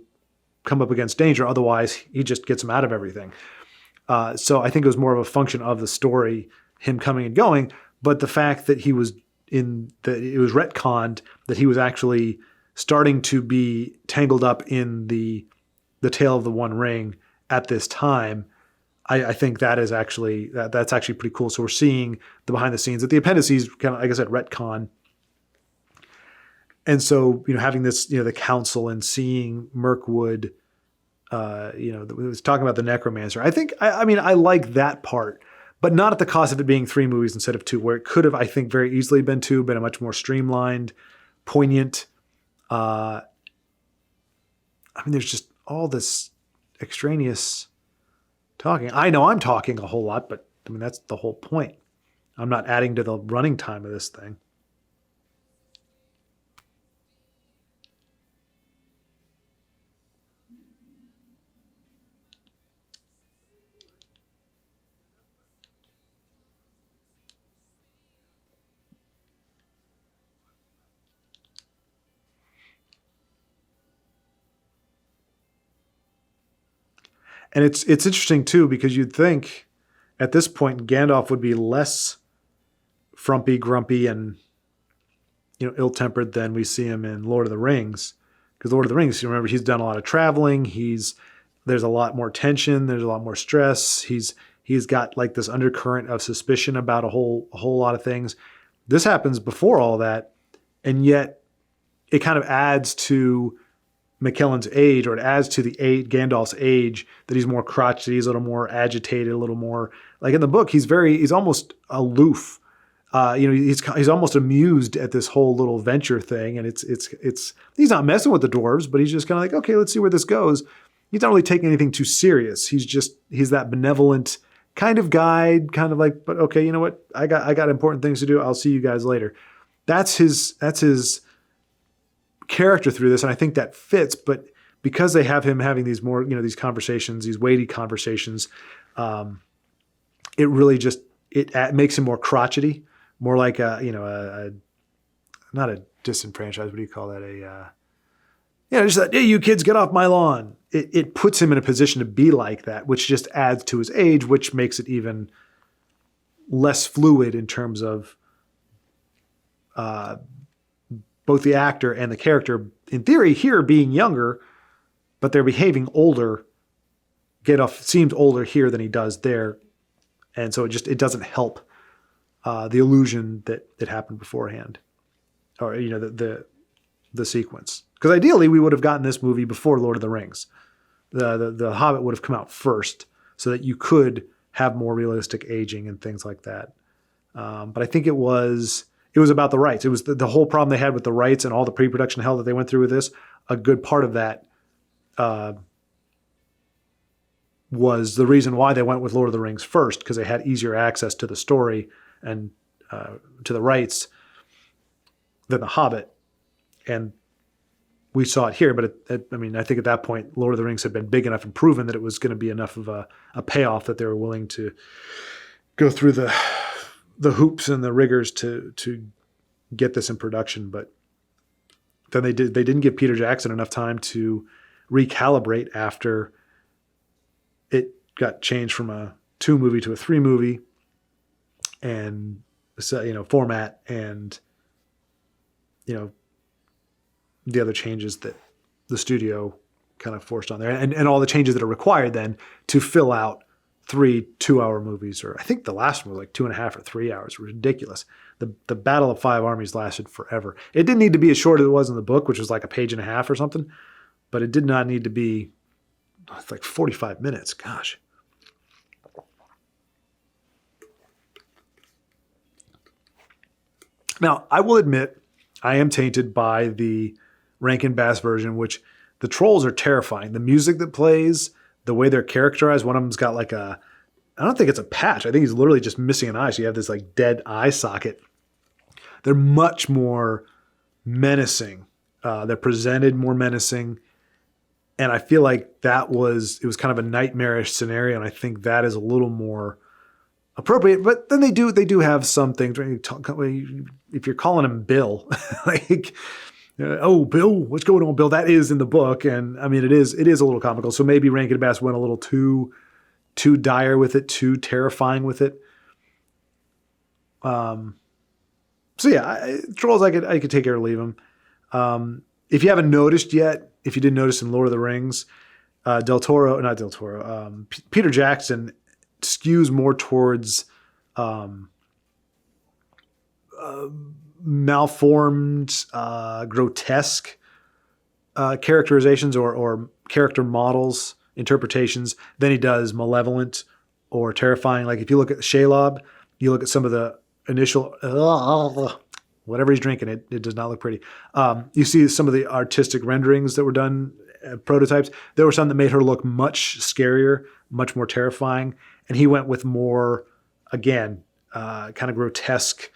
[SPEAKER 1] come up against danger. Otherwise, he just gets them out of everything. So I think it was more of a function of the story, him coming and going. But the fact that it was retconned that he was actually starting to be tangled up in the Tale of the One Ring at this time, I think that is actually that's actually pretty cool. So we're seeing the behind the scenes that the appendices kind of, like I said, retcon. And so, having this, the council and seeing Mirkwood, it was talking about the necromancer. I like that part, but not at the cost of it being 3 movies instead of 2, where it could have, I think, very easily been 2, been a much more streamlined, poignant. There's just all this extraneous talking. I know I'm talking a whole lot, but that's the whole point. I'm not adding to the running time of this thing. And it's interesting too, because you'd think at this point Gandalf would be less frumpy, grumpy, and ill-tempered than we see him in Lord of the Rings. Because Lord of the Rings, you remember, he's done a lot of traveling. There's a lot more tension. There's a lot more stress. He's got like this undercurrent of suspicion about a whole lot of things. This happens before all that, and yet it kind of adds to McKellen's age, or it adds to Gandalf's age, that he's more crotchety, he's a little more agitated, a little more, like in the book, he's almost aloof. He's almost amused at this whole little venture thing, and it's he's not messing with the dwarves, but he's just kind of like, okay, let's see where this goes. He's not really taking anything too serious. He's that benevolent kind of guy, kind of like, but okay, you know what? I got important things to do. I'll see you guys later. That's his character through this, and I think that fits. But because they have him having these more, these conversations, these weighty conversations, it really just it makes him more crotchety, more like a not a disenfranchised. What do you call that? Just that, hey, you kids, get off my lawn. It puts him in a position to be like that, which just adds to his age, which makes it even less fluid in terms of both the actor and the character, in theory, here being younger, but they're behaving older. Gandalf seems older here than he does there. And so it doesn't help the illusion that it happened beforehand, or, the sequence. Because ideally, we would have gotten this movie before Lord of the Rings. The Hobbit would have come out first, so that you could have more realistic aging and things like that. But I think it was about the rights. It was the whole problem they had with the rights and all the pre-production hell that they went through with this. A good part of that was the reason why they went with Lord of the Rings first, because they had easier access to the story and to the rights than the Hobbit. And we saw it here, but I think at that point, Lord of the Rings had been big enough and proven that it was going to be enough of a payoff that they were willing to go through the hoops and the rigors to get this in production. But then they didn't give Peter Jackson enough time to recalibrate after it got changed from a 2-movie to a 3-movie, and format, and the other changes that the studio kind of forced on there, and all the changes that are required then to fill out 3 2-hour movies, or I think the last one was like 2.5 or 3 hours. Ridiculous. The Battle of Five Armies lasted forever. It didn't need to be as short as it was in the book, which was like a page and a half or something, but it did not need to be like 45 minutes. Gosh. Now, I will admit, I am tainted by the Rankin Bass version, which the trolls are terrifying. The music that plays, the way they're characterized, one of them's got like I don't think it's a patch. I think he's literally just missing an eye. So you have this like dead eye socket. They're much more menacing. They're presented more menacing. And I feel like it was kind of a nightmarish scenario. And I think that is a little more appropriate. But then they do have some things. If you're calling him Bill, like, oh, Bill, what's going on, Bill? That is in the book. And I mean, it is a little comical. So maybe Rankin Bass went a little too dire with it, too terrifying with it. So yeah, trolls, I could take care or leave them. If you haven't noticed yet, if you didn't notice in Lord of the Rings, Peter Jackson skews more towards malformed, grotesque characterizations or character models, interpretations than he does malevolent or terrifying. Like if you look at Shelob, you look at some of the initial whatever he's drinking, it does not look pretty. You see some of the artistic renderings that were done, prototypes. There were some that made her look much scarier, much more terrifying, and he went with more, again, kind of grotesque,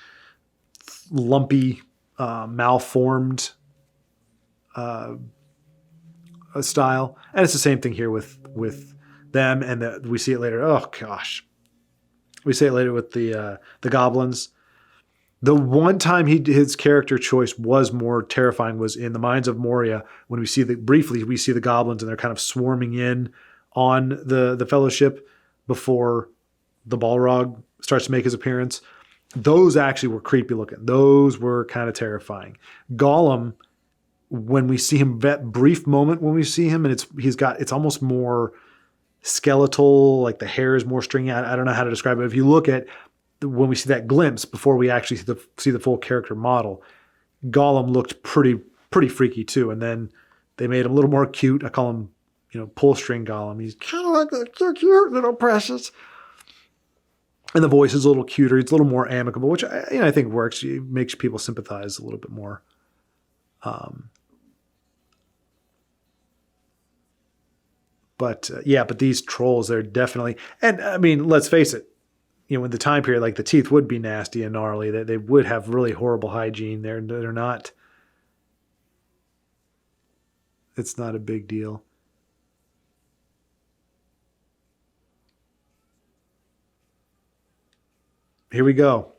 [SPEAKER 1] lumpy, malformed style. And it's the same thing here with them, and we see it later. Oh gosh, we see it later with the goblins. The one time his character choice was more terrifying was in the Mines of Moria, when we see the goblins and they're kind of swarming in on the Fellowship before the Balrog starts to make his appearance. Those actually were creepy looking. Those were kind of terrifying. Gollum, when we see him, that brief moment when we see him, and it's almost more skeletal, like the hair is more stringy. I don't know how to describe it. If you look at when we see that glimpse before we actually see the full character model, Gollum looked pretty freaky too. And then they made him a little more cute. I call him, pull string Gollum. He's kind of like that cute little precious. And the voice is a little cuter. It's a little more amicable, which I think works. It makes people sympathize a little bit more. But these trolls, they're definitely, and I mean, let's face it, in the time period, like the teeth would be nasty and gnarly. They would have really horrible hygiene. They're not. It's not a big deal. Here we go.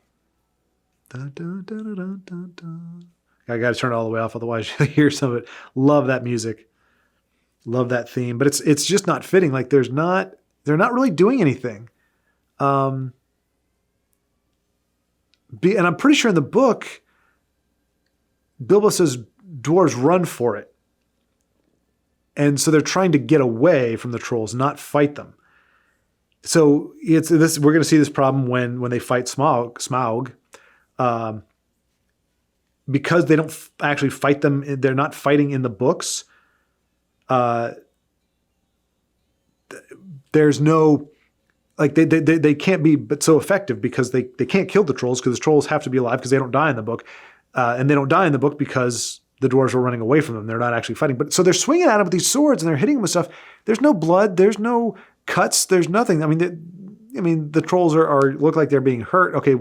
[SPEAKER 1] Dun, dun, dun, dun, dun, dun. I got to turn it all the way off, otherwise you'll hear some of it. Love that music. Love that theme, but it's just not fitting. Like they're not really doing anything. And I'm pretty sure in the book, Bilbo says dwarves run for it. And so they're trying to get away from the trolls, not fight them. So we're going to see this problem when they fight Smaug. Because they don't actually fight them. They're not fighting in the books. There's no, like they can't be but so effective because they can't kill the trolls, because the trolls have to be alive because they don't die in the book. And they don't die in the book because the dwarves are running away from them. They're not actually fighting. But so they're swinging at them with these swords and they're hitting them with stuff. There's no blood. There's no cuts. There's nothing. I mean, the trolls are look like they're being hurt. Okay,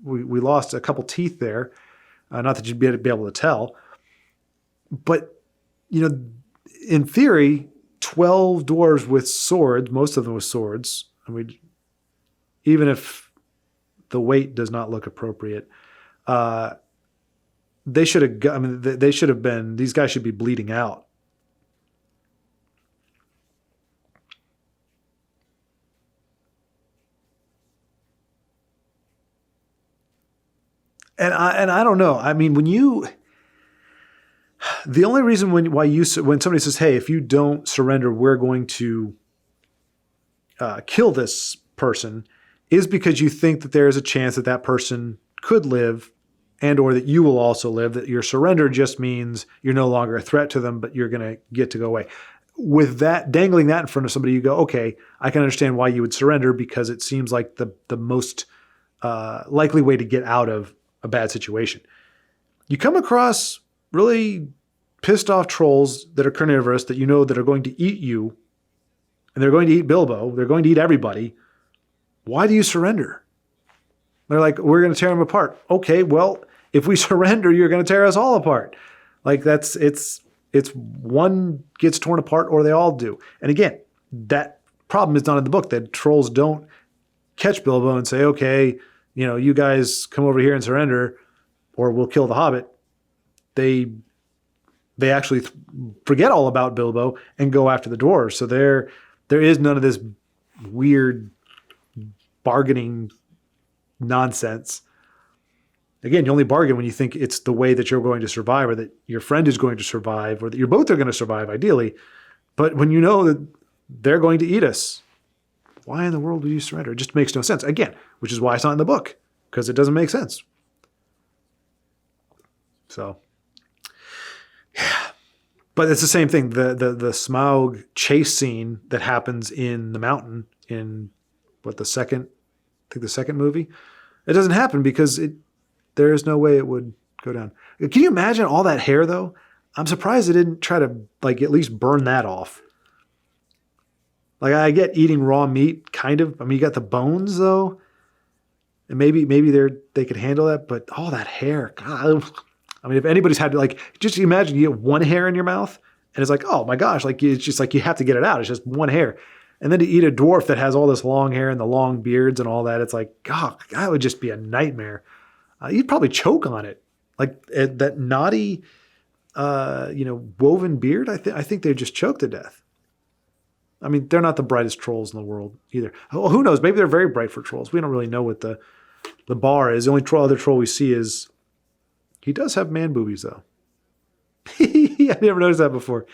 [SPEAKER 1] we lost a couple teeth there. Not that you'd be able to tell. But, in theory, 12 dwarves with swords, most of them with swords. I mean, even if the weight does not look appropriate, they should have, they should have been, these guys should be bleeding out. And I don't know. I mean, when you The only reason when somebody says, "Hey, if you don't surrender, we're going to kill this person," is because you think that there is a chance that that person could live, and or that you will also live. That your surrender just means you're no longer a threat to them, but you're going to get to go away. With that, dangling that in front of somebody, you go, "Okay, I can understand why you would surrender, because it seems like the most likely way to get out of a bad situation." You come across really pissed off trolls that are carnivorous, that you know that are going to eat you, and they're going to eat Bilbo. They're going to eat everybody. Why do you surrender? They're like, "We're going to tear them apart." Okay, well, if we surrender, you're going to tear us all apart. Like it's one gets torn apart or they all do. And again, that problem is not in the book. That trolls don't catch Bilbo and say, "Okay, you guys come over here and surrender, or we'll kill the Hobbit." They actually forget all about Bilbo and go after the dwarves. So there is none of this weird bargaining nonsense. Again, you only bargain when you think it's the way that you're going to survive, or that your friend is going to survive, or that you're both are going to survive, ideally. But when you know that they're going to eat us, why in the world would you surrender? It just makes no sense. Again, which is why it's not in the book, because it doesn't make sense. So, yeah. But it's the same thing. The Smaug chase scene that happens in the mountain in the second movie, it doesn't happen because there is no way it would go down. Can you imagine all that hair though? I'm surprised they didn't try to at least burn that off. Like, I get eating raw meat, kind of. I mean, you got the bones though, and maybe they could handle that, but all that hair, God. I mean, if anybody's had to just imagine you get one hair in your mouth and it's like, oh my gosh, it's just like you have to get it out. It's just one hair. And then to eat a dwarf that has all this long hair and the long beards and all that, it's like, God, that would just be a nightmare. You'd probably choke on it. Like that knotty, woven beard, I think they'd just choke to death. I mean, they're not the brightest trolls in the world either. Oh, who knows? Maybe they're very bright for trolls. We don't really know what the bar is. The only other troll we see is, he does have man boobies though. I never noticed that before.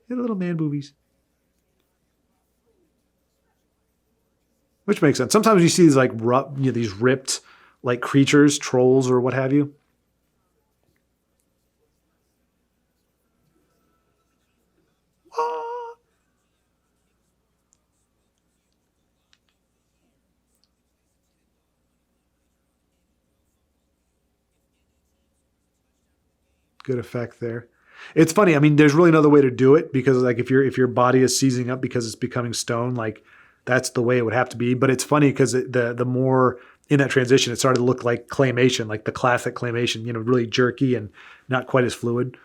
[SPEAKER 1] He had little man boobies. Which makes sense. Sometimes you see these these ripped creatures, trolls or what have you. Good effect there. It's funny. I mean, there's really no other way to do it, because if your body is seizing up because it's becoming stone, that's the way it would have to be. But it's funny because the more in that transition, it started to look like claymation, like the classic claymation, really jerky and not quite as fluid.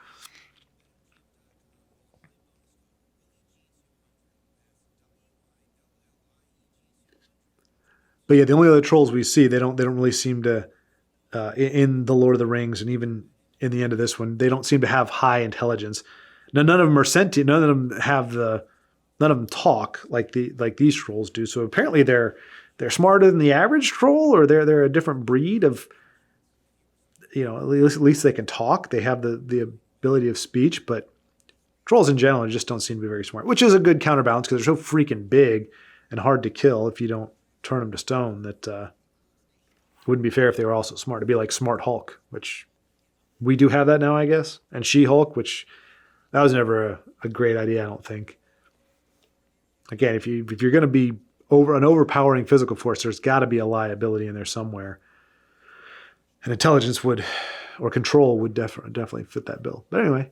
[SPEAKER 1] But yeah, the only other trolls we see, they don't really seem to, in the Lord of the Rings and even in the end of this one, they don't seem to have high intelligence. Now, none of them are sentient. None of them none of them talk like these trolls do. So apparently they're smarter than the average troll, or they're a different breed of, at least they can talk. They have the ability of speech, but trolls in general just don't seem to be very smart, which is a good counterbalance because they're so freaking big and hard to kill if you don't turn them to stone. That wouldn't be fair if they were also smart. It'd be like Smart Hulk, which we do have that now, I guess, and She-Hulk, which that was never a great idea, I don't think. Again, if you're going to be an overpowering physical force, there's got to be a liability in there somewhere. And intelligence or control would definitely fit that bill. But anyway.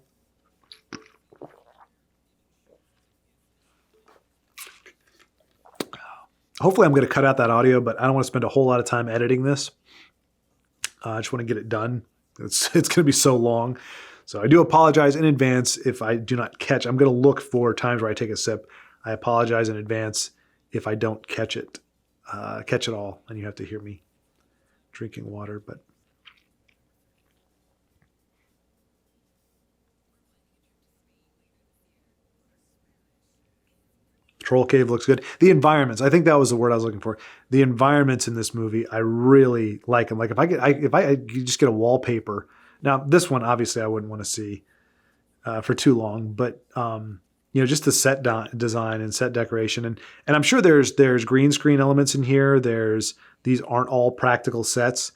[SPEAKER 1] Hopefully I'm going to cut out that audio, but I don't want to spend a whole lot of time editing this. I just want to get it done. It's going to be so long. So I do apologize in advance if I do not catch. I'm going to look for times where I take a sip. I apologize in advance if I don't catch it all, and you have to hear me drinking water. But Troll Cave looks good. The environments, I think that was the word I was looking for. The environments in this movie, I really like them. Like if I could just get a wallpaper. Now this one, obviously, I wouldn't want to see. for too long. But just the set design and set decoration, and I'm sure there's green screen elements in here. These aren't all practical sets,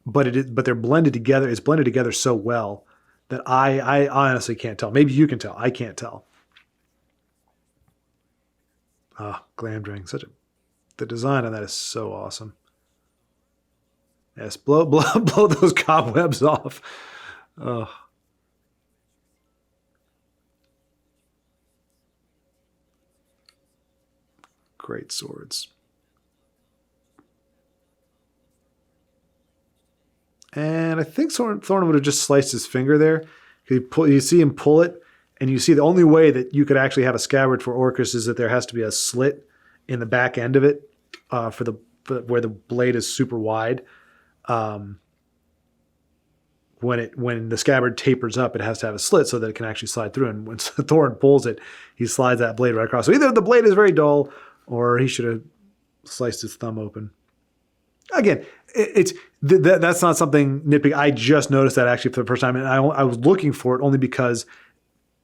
[SPEAKER 1] but they're blended together. It's blended together so well that I honestly can't tell. Maybe you can tell. I can't tell. Glamdring, the design on that is so awesome. Yes, blow those cobwebs off. Oh. Great swords. And I think Thorn would have just sliced his finger there. You see him pull it, and you see the only way that you could actually have a scabbard for Orcus is that there has to be a slit in the back end of it where the blade is super wide. When the scabbard tapers up, it has to have a slit so that it can actually slide through. And when Thorn pulls it, he slides that blade right across. So either the blade is very dull, or he should have sliced his thumb open. Again, that's not something nitpicky. I just noticed that actually for the first time, and I was looking for it only because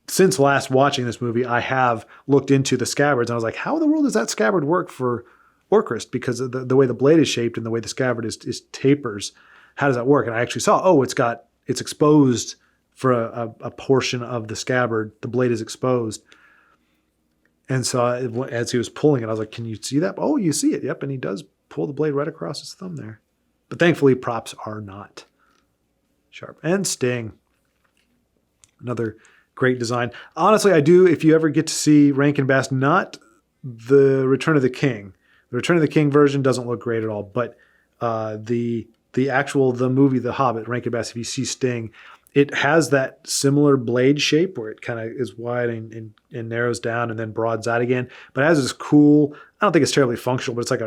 [SPEAKER 1] since last watching this movie, I have looked into the scabbards, and I was like, how in the world does that scabbard work for Orcus? Because of the way the blade is shaped and the way the scabbard is tapers, how does that work? And I actually saw, it's exposed for a portion of the scabbard. The blade is exposed. And so as he was pulling it, I was like, can you see that? Oh, you see it. Yep. And he does pull the blade right across his thumb there. But thankfully, props are not sharp. And Sting. Another great design. Honestly, I do, if you ever get to see Rankin Bass, not the Return of the King. The Return of the King version doesn't look great at all, but the movie, The Hobbit, Rankin Bass, if you see Sting, it has that similar blade shape where it kind of is wide and narrows down and then broadens out again. But it has this cool, I don't think it's terribly functional, but it's like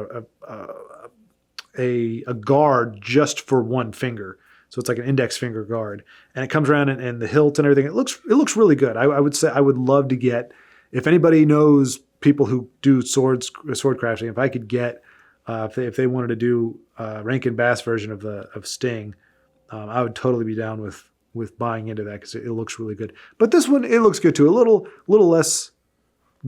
[SPEAKER 1] a guard just for one finger. So it's like an index finger guard. And it comes around and the hilt and everything. It looks really good. I would say I would love to get, if anybody knows people who do sword crafting, if I could get, if they wanted to do a Rankin Bass version of Sting, I would totally be down with buying into that because it looks really good. But this one, it looks good too. A little less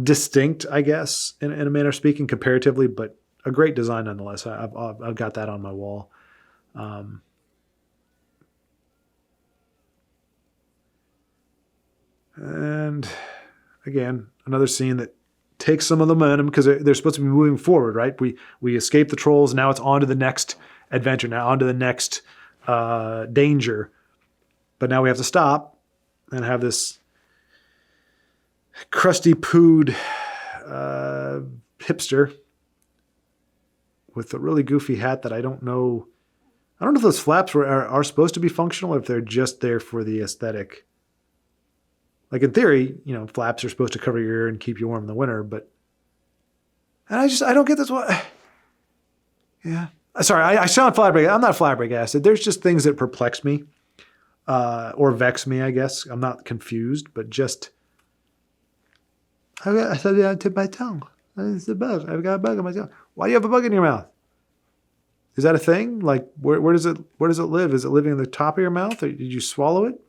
[SPEAKER 1] distinct, I guess, in a manner of speaking, comparatively, but a great design nonetheless. I've got that on my wall. And again, another scene that takes some of the momentum because they're supposed to be moving forward, right? We escape the trolls. Now it's on to the next adventure. Now on to the next danger. But now we have to stop and have this crusty pooed hipster with a really goofy hat that I don't know. I don't know if those flaps are supposed to be functional or if they're just there for the aesthetic. Like in theory, flaps are supposed to cover your ear and keep you warm in the winter, but I don't get this one. Yeah. Sorry, I sound flabbergasted. I'm not flabbergasted. There's just things that perplex me or vex me, I guess. I'm not confused, but just I said I tip my tongue. It's a bug. I've got a bug in my tongue. Why do you have a bug in your mouth? Is that a thing? Like where does it live? Is it living in the top of your mouth, or did you swallow it?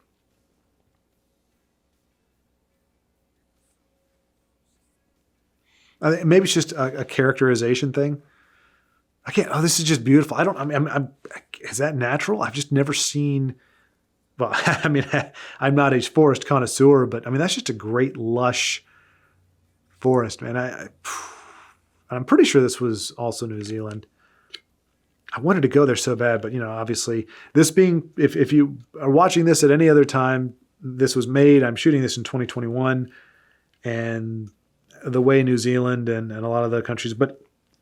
[SPEAKER 1] Maybe it's just a characterization thing. I can't. Oh, this is just beautiful. Is that natural? I've just never seen. Well, I mean, I'm not a forest connoisseur, but I mean that's just a great lush forest, man. I'm pretty sure this was also New Zealand. I wanted to go there so bad, but obviously, this being if you are watching this at any other time, this was made. I'm shooting this in 2021, and the way New Zealand and a lot of the countries, but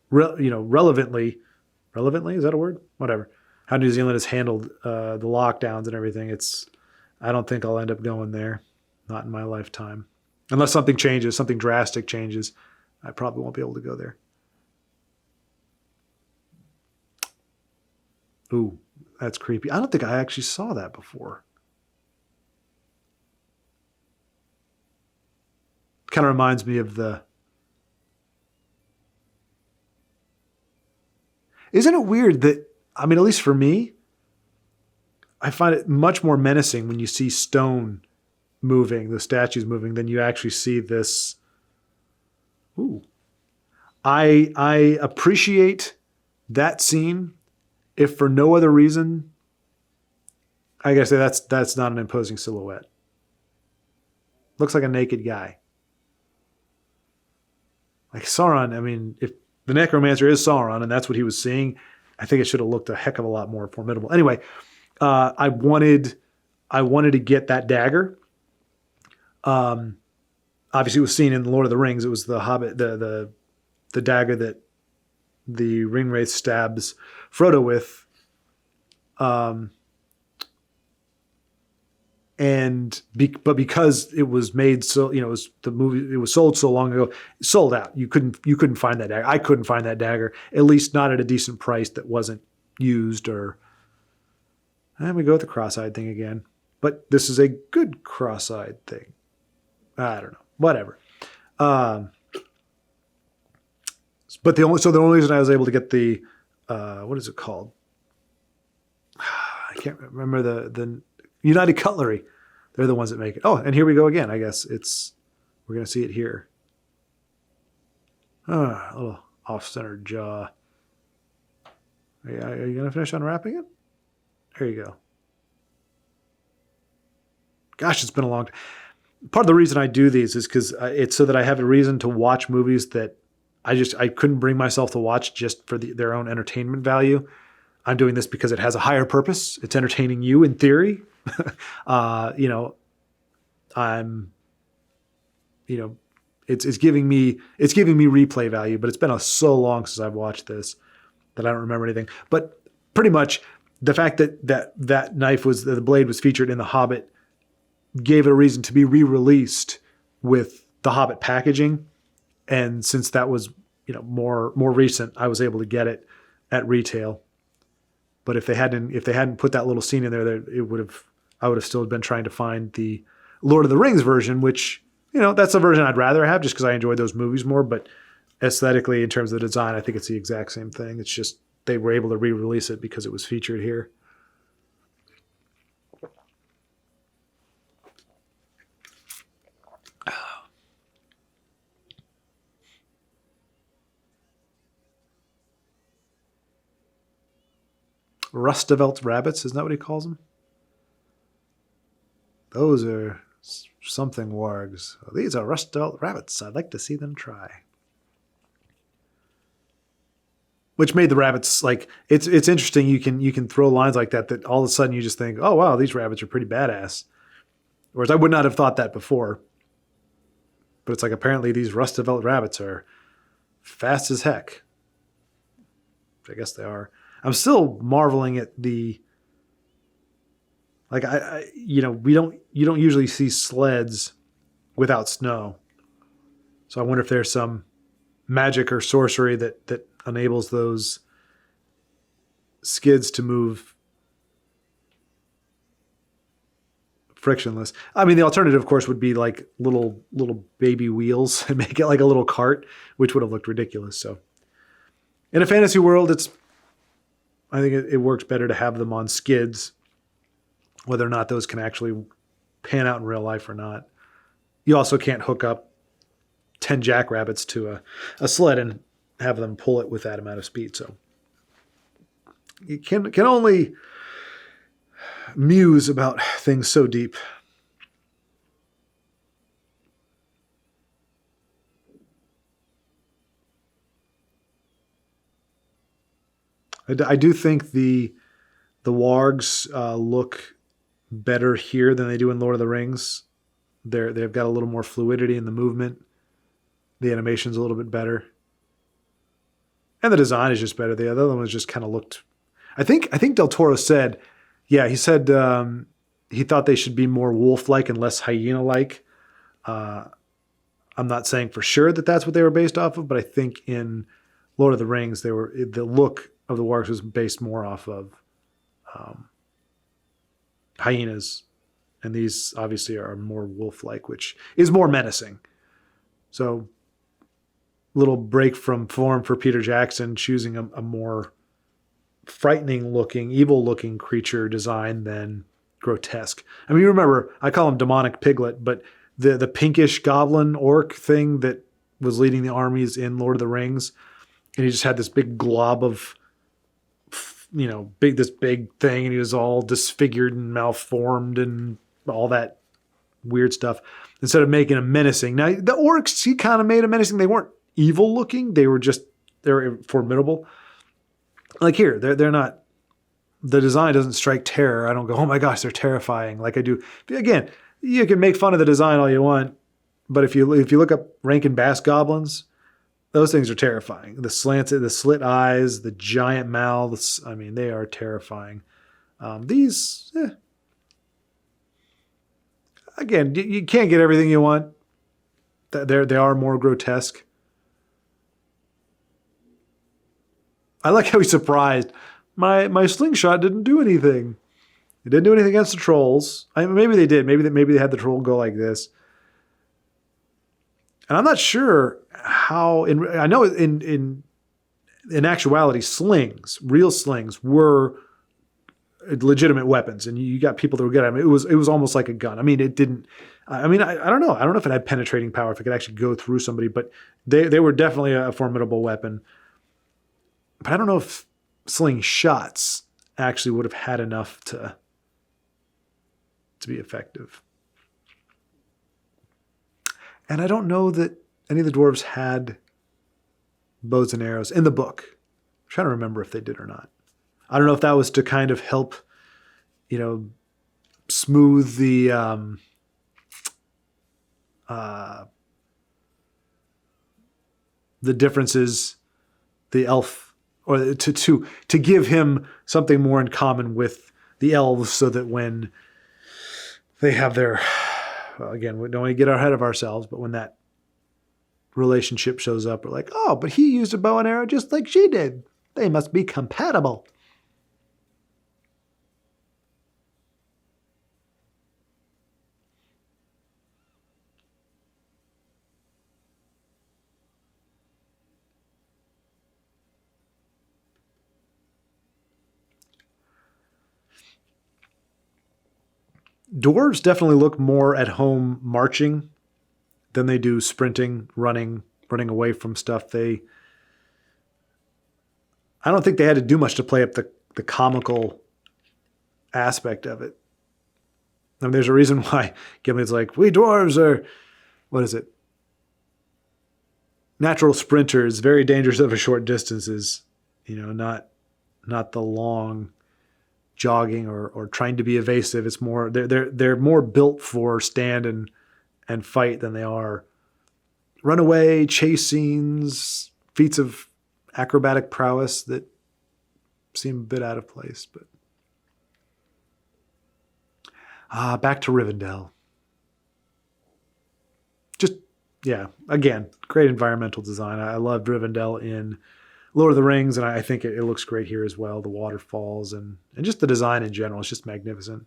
[SPEAKER 1] relevantly, is that a word? Whatever. How New Zealand has handled the lockdowns and everything. I don't think I'll end up going there. Not in my lifetime. Unless something changes, something drastic changes, I probably won't be able to go there. Ooh, that's creepy. I don't think I actually saw that before. Kind of reminds me of Isn't it weird that, at least for me, I find it much more menacing when you see stone moving, the statues moving, then you actually see this. Ooh. I appreciate that scene, if for no other reason. I gotta say that's not an imposing silhouette. Looks like a naked guy. Like Sauron, I mean, if the necromancer is Sauron and that's what he was seeing, I think it should have looked a heck of a lot more formidable. Anyway, I wanted to get that dagger. Obviously, it was seen in the Lord of the Rings. It was the Hobbit, the dagger that the Ringwraith stabs Frodo with. But because it was made so, it was the movie, it was sold so long ago, it sold out. You couldn't find that dagger. I couldn't find that dagger, at least not at a decent price that wasn't used. And we go with the cross-eyed thing again. But this is a good cross-eyed thing. I don't know. Whatever. But the only reason I was able to get the what is it called? I can't remember the United Cutlery. They're the ones that make it. Oh, and here we go again. I guess we're gonna see it here. A little off-center jaw. Are you gonna finish unwrapping it? There you go. Gosh, it's been a long time. Part of the reason I do these is because it's so that I have a reason to watch movies that I couldn't bring myself to watch just for their own entertainment value. I'm doing this because it has a higher purpose. It's entertaining you in theory. It's giving me replay value, but it's been so long since I've watched this that I don't remember anything. But pretty much the fact that knife the blade was featured in The Hobbit gave it a reason to be re-released with The Hobbit packaging. And since that was, more recent, I was able to get it at retail. But if they hadn't put that little scene in there, I would have still been trying to find the Lord of the Rings version, which, that's a version I'd rather have just because I enjoyed those movies more. But aesthetically, in terms of the design, I think it's the exact same thing. It's just they were able to re-release it because it was featured here. Rustavelt rabbits, isn't that what he calls them? Those are something wargs. Well, these are Rustavelt rabbits. I'd like to see them try. Which made the rabbits it's interesting. You can throw lines like that all of a sudden you just think, oh wow, these rabbits are pretty badass. Whereas I would not have thought that before. But it's apparently these Rustavelt rabbits are fast as heck. I guess they are. I'm still marveling at you don't usually see sleds without snow. So I wonder if there's some magic or sorcery that enables those skids to move frictionless. I mean, the alternative, of course, would be little baby wheels and make it like a little cart, which would have looked ridiculous. So in a fantasy world, I think it works better to have them on skids, whether or not those can actually pan out in real life or not. You also can't hook up 10 jackrabbits to a sled and have them pull it with that amount of speed. So you can only muse about things so deep. I do think the wargs look better here than they do in Lord of the Rings. They've got a little more fluidity in the movement. The animation's a little bit better. And the design is just better. The other one just kind of looked... I think Del Toro said, he said he thought they should be more wolf-like and less hyena-like. I'm not saying for sure that that's what they were based off of, but I think in Lord of the Rings, the look of the wargs was based more off of hyenas. And these obviously are more wolf-like, which is more menacing. So little break from form for Peter Jackson, choosing a more frightening looking, evil looking creature design than grotesque. I mean, you remember, I call him demonic piglet, but the pinkish goblin orc thing that was leading the armies in Lord of the Rings, and he just had this big glob of, this big thing, and he was all disfigured and malformed and all that weird stuff. Instead of making him menacing. Now, the orcs, he kind of made them menacing. They weren't evil looking. They were formidable. Like here, they're not, the design doesn't strike terror. I don't go, oh my gosh, they're terrifying like I do. But again, you can make fun of the design all you want, but if you look up Rankin Bass goblins, those things are terrifying. The slit eyes, the giant mouths. I mean, they are terrifying. These, again, you can't get everything you want. They are more grotesque. I like how he's surprised. My slingshot didn't do anything. It didn't do anything against the trolls. Maybe they did. Maybe they had the troll go like this. And I'm not sure how. I know in actuality, real slings, were legitimate weapons, and you got people that were good at them. It was almost like a gun. I mean, it didn't. I don't know. I don't know if it had penetrating power, if it could actually go through somebody, but they were definitely a formidable weapon. But I don't know if slingshots actually would have had enough to be effective. And I don't know that any of the dwarves had bows and arrows in the book. I'm trying to remember if they did or not. I don't know if that was to kind of help, smooth the differences, the elf, or to give him something more in common with the elves, so that when they have their, again, we don't want to get ahead of ourselves, but when that relationship shows up, we're like, oh, but he used a bow and arrow just like she did. They must be compatible. Dwarves definitely look more at home marching than they do sprinting, running away from stuff. I don't think they had to do much to play up the comical aspect of it. I mean, there's a reason why Gimli's like, we dwarves are, what is it? Natural sprinters, very dangerous over short distances. Not the long jogging or trying to be evasive. It's more they're more built for stand and fight than they are runaway, chase scenes, feats of acrobatic prowess that seem a bit out of place. But back to Rivendell. Just, yeah, again, great environmental design. I loved Rivendell in Lord of the Rings, and I think it looks great here as well. The waterfalls and just the design in general. It's just magnificent.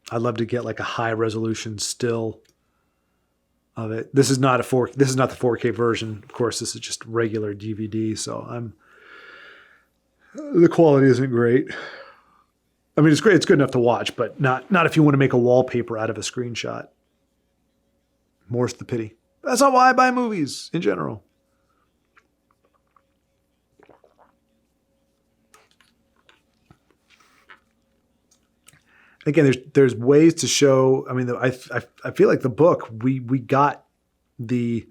[SPEAKER 1] I'd love to get like a high resolution still of it. This is not the 4K version. Of course, this is just regular DVD, so the quality isn't great. I mean, it's great. It's good enough to watch, but not if you want to make a wallpaper out of a screenshot. More's the pity. That's not why I buy movies in general. Again, there's ways to show. I mean, I feel like the book we got the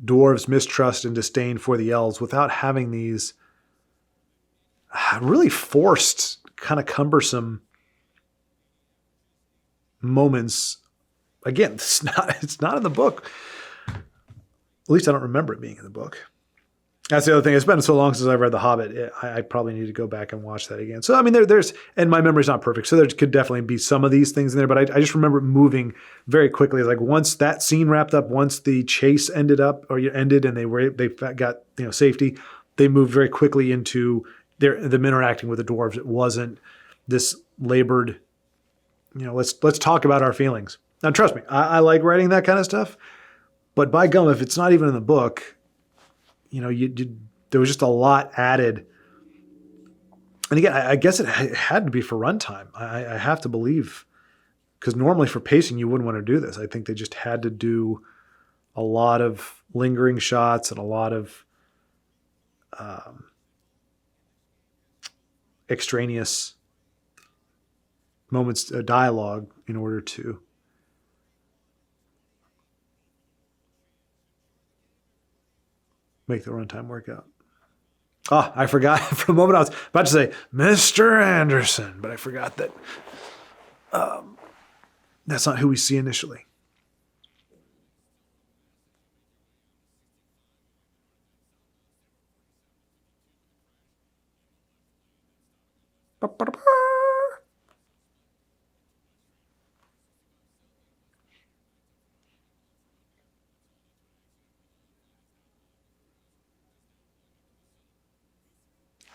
[SPEAKER 1] dwarves' mistrust and disdain for the elves without having these really forced, kind of cumbersome moments. Again, it's not in the book. At least I don't remember it being in the book. That's the other thing. It's been so long since I've read The Hobbit. I probably need to go back and watch that again. So, I mean, there's, and my memory's not perfect, so there could definitely be some of these things in there, but I just remember it moving very quickly. Like once that scene wrapped up, once the chase ended and they got, safety, they moved very quickly into them interacting with the dwarves. It wasn't this labored, let's talk about our feelings. Now, trust me, I like writing that kind of stuff, but by gum, if it's not even in the book, there was just a lot added. And again, I guess it had to be for runtime. I have to believe, because normally for pacing, you wouldn't want to do this. I think they just had to do a lot of lingering shots and a lot of extraneous moments of dialogue in order to make the runtime work out. I forgot for a moment. I was about to say Mr. Anderson, but I forgot that that's not who we see initially.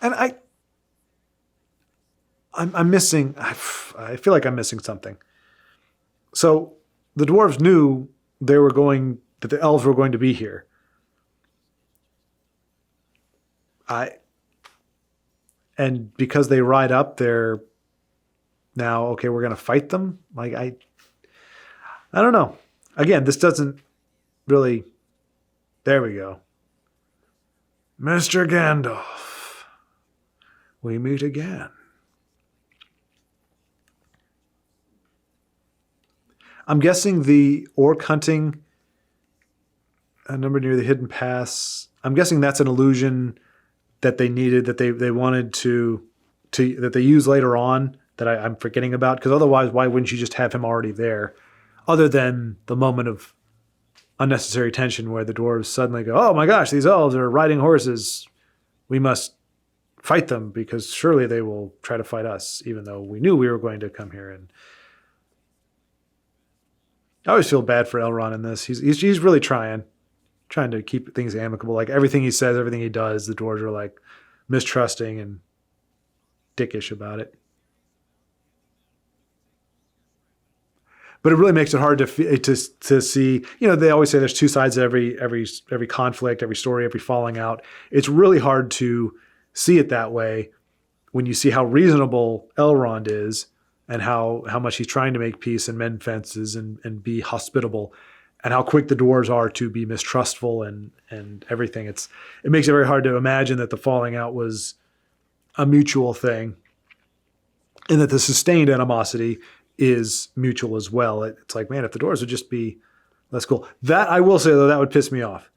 [SPEAKER 1] And I'm missing. I feel like I'm missing something. So the dwarves knew that the elves were going to be here. And because they ride up, they're now okay. We're going to fight them. Like I don't know. Again, this doesn't really. There we go, Mr. Gandalf. We meet again. I'm guessing the orc hunting, a number near the hidden pass. I'm guessing that's an illusion that they needed, that they wanted to that they use later on, that I'm forgetting about. Because otherwise, why wouldn't you just have him already there? Other than the moment of unnecessary tension where the dwarves suddenly go, "Oh my gosh, these elves are riding horses. We must fight them because surely they will try to fight us, even though we knew we were going to come here." And I always feel bad for Elrond in this. He's really trying to keep things amicable. Like everything he says, everything he does, the dwarves are like mistrusting and dickish about it. But it really makes it hard to see. You know, they always say there's two sides to every conflict, every story, every falling out. It's really hard to see it that way when you see how reasonable Elrond is and how much he's trying to make peace and mend fences and be hospitable, and how quick the dwarves are to be mistrustful and everything. It makes it very hard to imagine that the falling out was a mutual thing, and that the sustained animosity is mutual as well. It's like, man, if the dwarves would just be less cool. That I will say though, that would piss me off.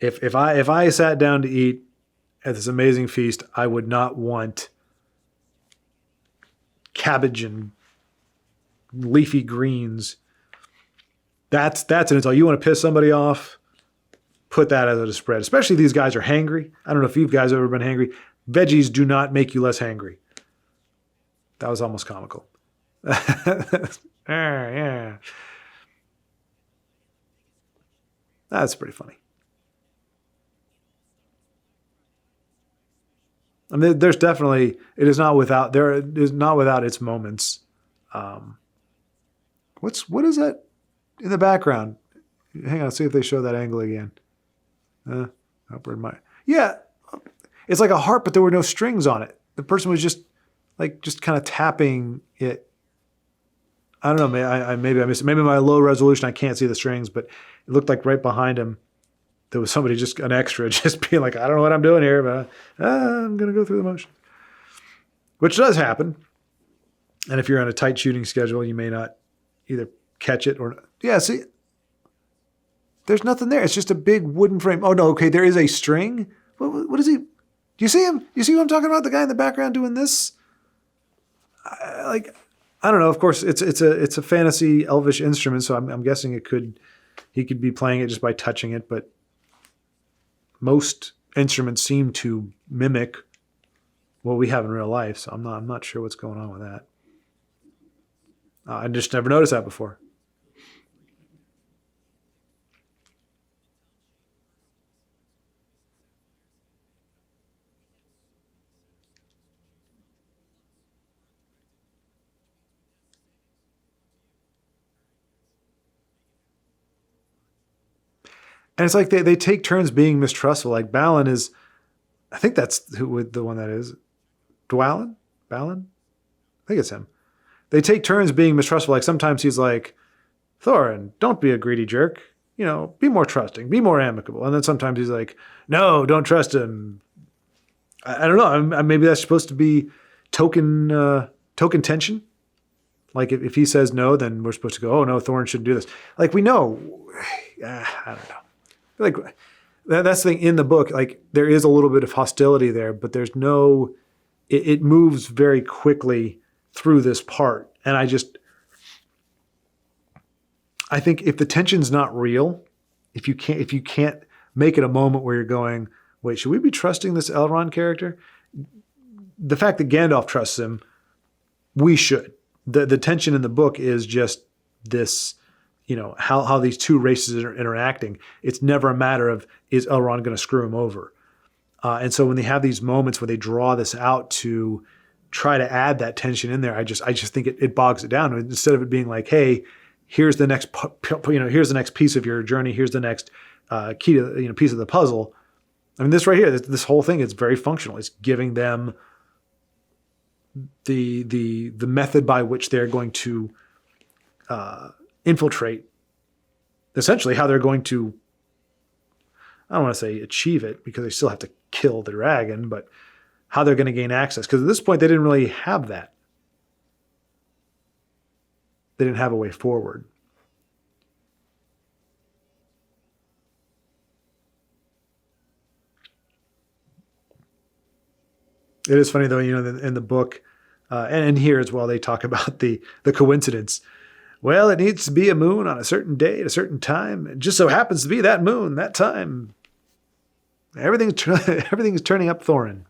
[SPEAKER 1] If I sat down to eat at this amazing feast, I would not want cabbage and leafy greens. That's an insult. You want to piss somebody off? Put that as a spread. Especially these guys are hangry. I don't know if you guys have ever been hangry. Veggies do not make you less hangry. That was almost comical. Yeah. That's pretty funny. I mean, there's definitely, it is not without its moments. What is that in the background? Hang on, see if they show that angle again. Upward mind. Yeah, it's like a harp, but there were no strings on it. The person was just kind of tapping it. I don't know. Maybe I missed it. Maybe my low resolution, I can't see the strings, but it looked like right behind him there was somebody, just an extra, just being like, I don't know what I'm doing here, but I'm going to go through the motions. Which does happen. And if you're on a tight shooting schedule, you may not either catch it or... Yeah, see, there's nothing there. It's just a big wooden frame. Oh, no, okay, there is a string. What is he... Do you see him? You see what I'm talking about? The guy in the background doing this? I don't know. Of course, it's a fantasy elvish instrument, so I'm guessing he could be playing it just by touching it, but most instruments seem to mimic what we have in real life, so I'm not sure what's going on with that. I just never noticed that before. And it's like they take turns being mistrustful. Like Balin is, I think that's the one that is. Dwalin? Balin? I think it's him. They take turns being mistrustful. Like sometimes he's like, Thorin, don't be a greedy jerk. Be more trusting, be more amicable. And then sometimes he's like, no, don't trust him. I don't know. Maybe that's supposed to be token tension. Like if he says no, then we're supposed to go, oh no, Thorin shouldn't do this. Like we know, I don't know. Like that's the thing in the book. Like there is a little bit of hostility there, but there's no. It moves very quickly through this part, and I think if the tension's not real, if you can't make it a moment where you're going, wait, should we be trusting this Elrond character? The fact that Gandalf trusts him, we should. The tension in the book is just this, how these two races are interacting. It's never a matter of, is Elrond going to screw him over? And so when they have these moments where they draw this out to try to add that tension in there, I just think it bogs it down. Instead of it being like, hey, here's the next, here's the next piece of your journey. Here's the next key to piece of the puzzle. I mean, this right here, this whole thing is very functional. It's giving them the method by which they're going to infiltrate. Essentially, how they're going to, I don't want to say achieve it because they still have to kill the dragon, but how they're going to gain access. Because at this point, they didn't really have that. They didn't have a way forward. It is funny though, in the book, and here as well, they talk about the coincidence. Well, it needs to be a moon on a certain day at a certain time. It just so happens to be that moon, that time. Everything's turning up Thorin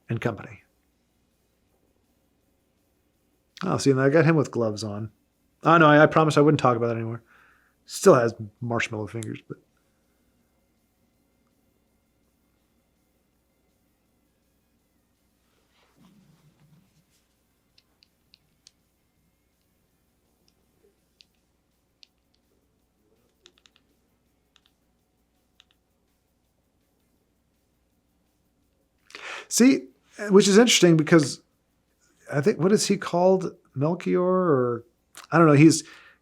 [SPEAKER 1] and company. Oh, see, I got him with gloves on. Oh, no, I promised I wouldn't talk about that anymore. Still has marshmallow fingers, but. See, which is interesting because I think, what is he called? Melchior? Or I don't know.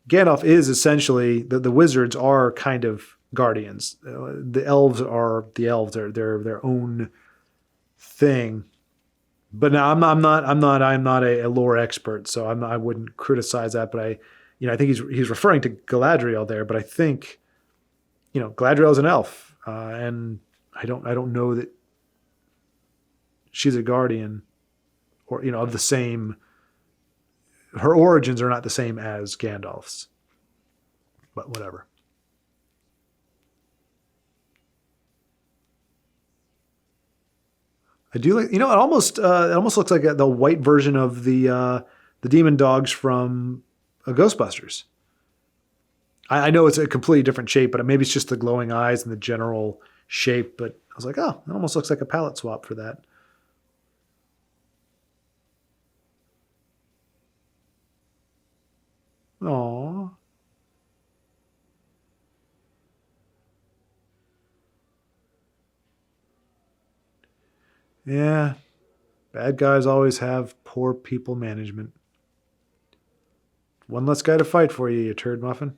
[SPEAKER 1] Gandalf is essentially, the wizards are kind of guardians. The elves are the elves. They're their own thing. But now I'm not a lore expert, so I wouldn't criticize that. But I think he's referring to Galadriel there. But I think, Galadriel is an elf, and I don't know that she's a guardian, or of the same. Her origins are not the same as Gandalf's, but whatever. I do like, it almost looks like the white version of the demon dogs from Ghostbusters. I know it's a completely different shape, but maybe it's just the glowing eyes and the general shape. But I was like, oh, it almost looks like a palette swap for that. Aww. Yeah. Bad guys always have poor people management. One less guy to fight for you, you turd muffin.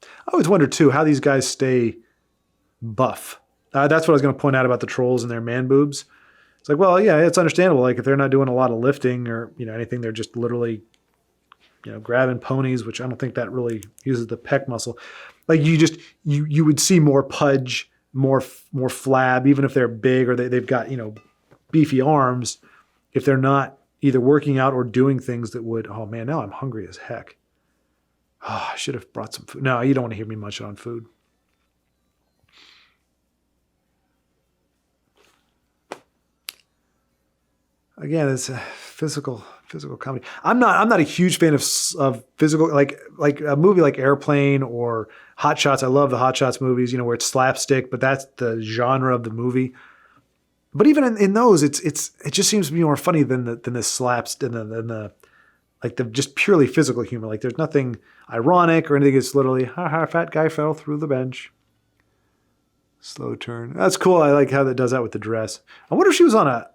[SPEAKER 1] I always wonder, too, how these guys stay buff. That's what I was going to point out about the trolls and their man boobs. It's like, well, yeah, it's understandable. Like if they're not doing a lot of lifting or, anything, they're just literally, grabbing ponies, which I don't think that really uses the pec muscle. Like you would see more pudge, more flab, even if they're big or they've got, beefy arms, if they're not either working out or doing things that would, oh man, now I'm hungry as heck. Oh, I should have brought some food. No, you don't want to hear me munch on food. Again, it's a physical comedy. I'm not a huge fan of physical, like a movie like Airplane or Hot Shots. I love the Hot Shots movies, where it's slapstick, but that's the genre of the movie. But even in those, it just seems to be more funny than the slaps than the like the just purely physical humor. Like there's nothing ironic or anything. It's literally, ha ha, fat guy fell through the bench. Slow turn. That's cool. I like how that does that with the dress. I wonder if she was on a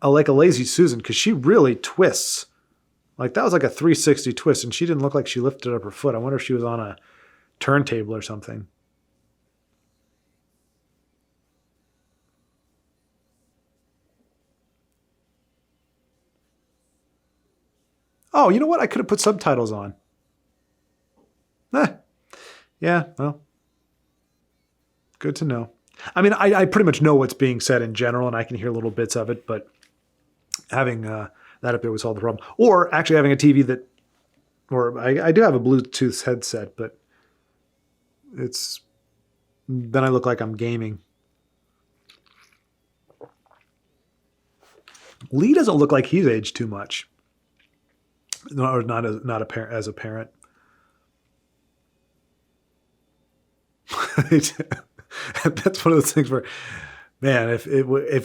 [SPEAKER 1] like a lazy Susan, because she really twists. Like that was like a 360 twist, and she didn't look like she lifted up her foot. I wonder if she was on a turntable or something. Oh, you know what? I could have put subtitles on. Yeah, well, good to know. I mean, I pretty much know what's being said in general, and I can hear little bits of it, but having that up there would solve the problem. Or actually having a TV that, or I do have a Bluetooth headset, but then I look like I'm gaming. Lee doesn't look like he's aged too much. Or not as a parent. That's one of those things where, man, if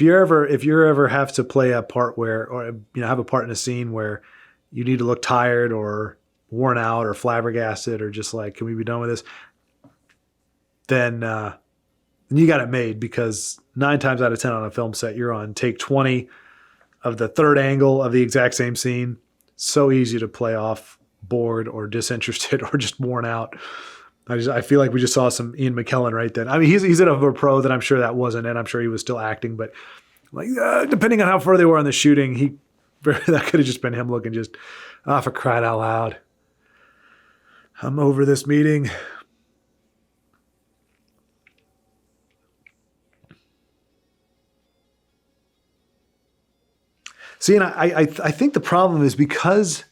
[SPEAKER 1] you ever have to play a part where, or have a part in a scene where you need to look tired or worn out or flabbergasted or just like, can we be done with this? Then you got it made, because 9 times out of 10 on a film set, you're on take 20 of the third angle of the exact same scene. So easy to play off bored or disinterested or just worn out. I feel like we just saw some Ian McKellen right then. I mean, he's a pro that I'm sure that wasn't, and I'm sure he was still acting, but like depending on how far they were on the shooting, that could have just been him looking just, for crying out loud. I'm over this meeting. See, and I think the problem is because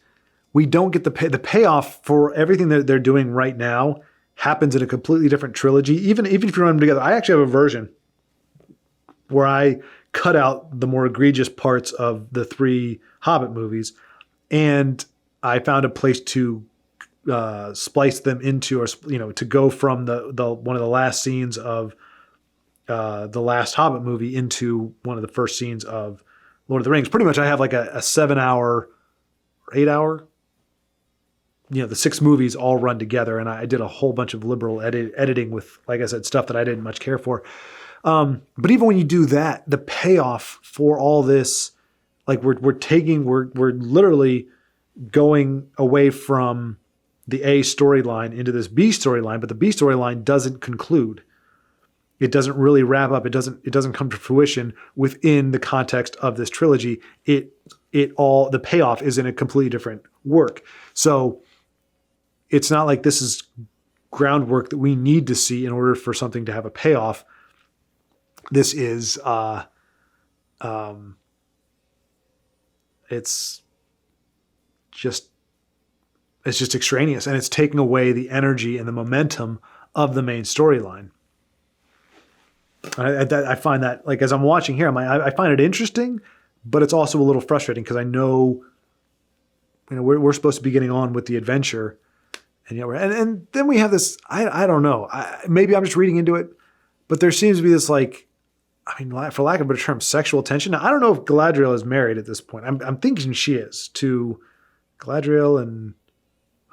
[SPEAKER 1] we don't get the payoff for everything that they're doing right now happens in a completely different trilogy. Even if you run them together, I actually have a version where I cut out the more egregious parts of the 3 Hobbit movies, and I found a place to splice them into, or to go from the one of the last scenes of the last Hobbit movie into one of the first scenes of Lord of the Rings. Pretty much I have like a 7-hour, 8-hour, the 6 movies all run together. And I did a whole bunch of liberal editing with, like I said, stuff that I didn't much care for. But even when you do that, the payoff for all this, like we're literally going away from the A storyline into this B storyline, but the B storyline doesn't conclude. It doesn't really wrap up. It doesn't come to fruition within the context of this trilogy. The payoff is in a completely different work. So it's not like this is groundwork that we need to see in order for something to have a payoff. This is it's just extraneous, and it's taking away the energy and the momentum of the main storyline. I find that, like, as I'm watching here, I find it interesting, but it's also a little frustrating because I know, we're supposed to be getting on with the adventure, and and then we have this. I don't know. Maybe I'm just reading into it, but there seems to be this, like, for lack of a better term, sexual tension. Now, I don't know if Galadriel is married at this point. I'm thinking she is to Galadriel and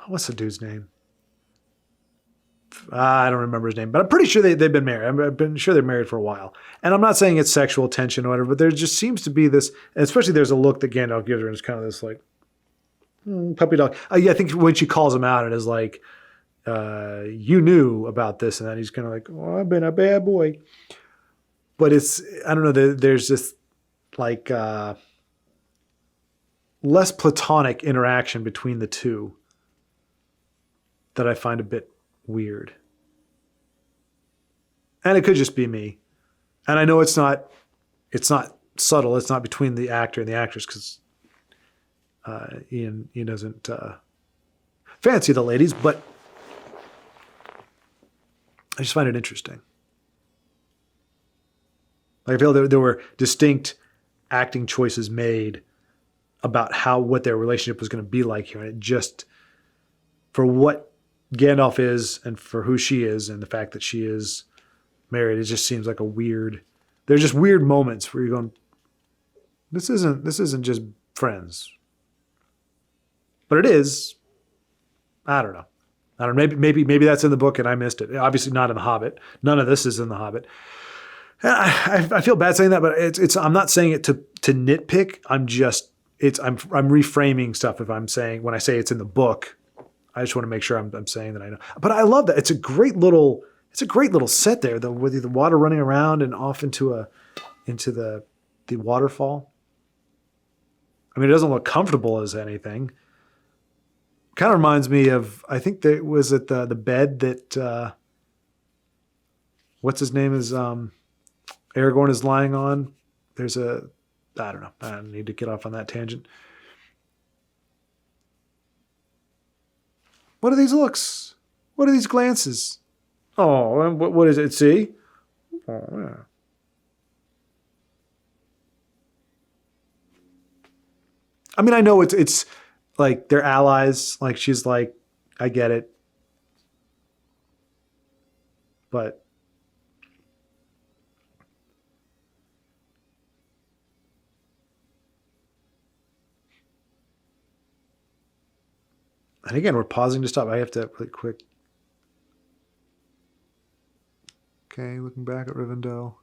[SPEAKER 1] what's the dude's name? I don't remember his name, but I'm pretty sure they've been married. I've been sure they're married for a while. And I'm not saying it's sexual tension or whatever, but there just seems to be this, and especially there's a look that Gandalf gives her, and it's kind of this like puppy dog. I think when she calls him out, it is like, you knew about this, and then he's kind of like, oh, I've been a bad boy. But I don't know, there's this like less platonic interaction between the two that I find a bit weird. And it could just be me. And I know it's not subtle. It's not between the actor and the actress, because Ian doesn't fancy the ladies, but I just find it interesting. Like, I feel there were distinct acting choices made about what their relationship was going to be like here. And it just, for what Gandalf is and for who she is and the fact that she is married, it just seems like there's just weird moments where you're going, this isn't just friends. But it is. I don't know. I don't know. Maybe that's in the book and I missed it. Obviously not in the Hobbit. None of this is in the Hobbit. I feel bad saying that, but it's. I'm not saying it to nitpick. I'm reframing stuff. If I'm saying when I say it's in the book, I just want to make sure I'm saying that I know. But I love that. It's a great little set there. With the water running around and off into the waterfall. I mean, it doesn't look comfortable as anything. Kind of reminds me of, I think that was at the bed that what's his name is Aragorn is lying on. I don't know. I don't need to get off on that tangent. What are these looks? What are these glances? Oh, what is it? See? Oh, yeah. I mean, I know it's like they're allies. Like she's like, I get it. But and again, we're pausing to stop. I have to really quick. Okay, looking back at Rivendell.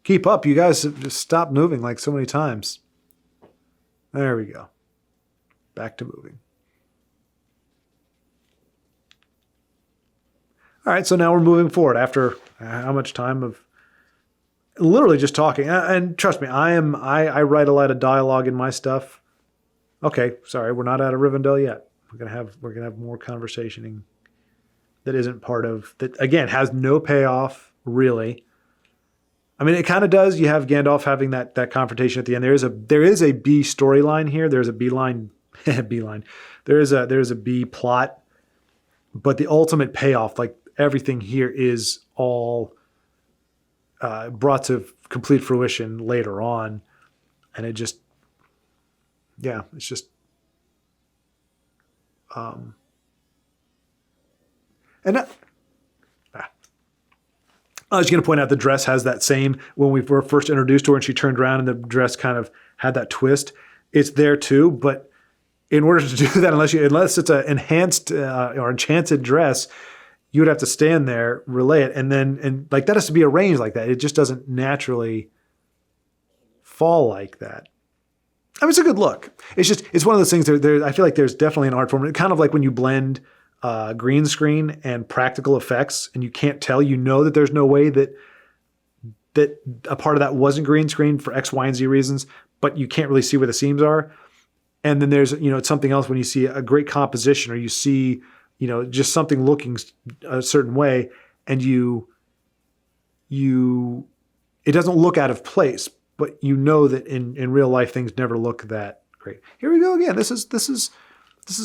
[SPEAKER 1] Keep up. You guys have just stopped moving like so many times. There we go. Back to moving. All right, so now we're moving forward after how much time of literally just talking. And trust me, I write a lot of dialogue in my stuff. Okay, sorry, we're not out of Rivendell yet. We're gonna have more conversationing that isn't part of that. Again, has no payoff really. I mean, it kind of does. You have Gandalf having that confrontation at the end. There is a B storyline here. There's a B line, beeline. There is a B plot, but the ultimate payoff, like everything here, is all brought to complete fruition later on, and it just, yeah, it's just, and that. I was going to point out the dress has that same, when we were first introduced to her and she turned around and the dress kind of had that twist. It's there too, but in order to do that, unless it's an enhanced or enchanted dress, you would have to stand there, relay it, and like that has to be arranged like that. It just doesn't naturally fall like that. I mean, it's a good look. It's one of those things. I feel like there's definitely an art form. It's kind of like when you blend green screen and practical effects, and you can't tell. You know that there's no way that a part of that wasn't green screen for X, Y, and Z reasons, but you can't really see where the seams are. And then there's it's something else when you see a great composition, or you see just something looking a certain way, and it doesn't look out of place, but you know that in real life things never look that great. Here we go again. This is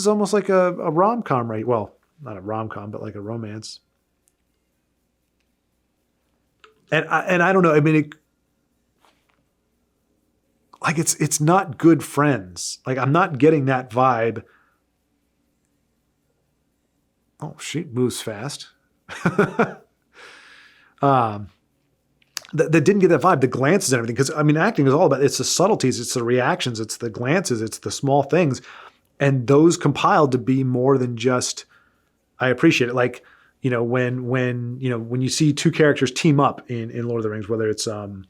[SPEAKER 1] almost like a rom-com, right? Well, not a rom-com, but like a romance. And I don't know. I mean, it's not good friends. Like, I'm not getting that vibe. Oh, she moves fast. That didn't get that vibe. The glances and everything, because I mean, acting is all about. It's the subtleties, it's the reactions, it's the glances, it's the small things. And those compiled to be more than just, I appreciate it. Like, when you see two characters team up in Lord of the Rings, whether it's Theoden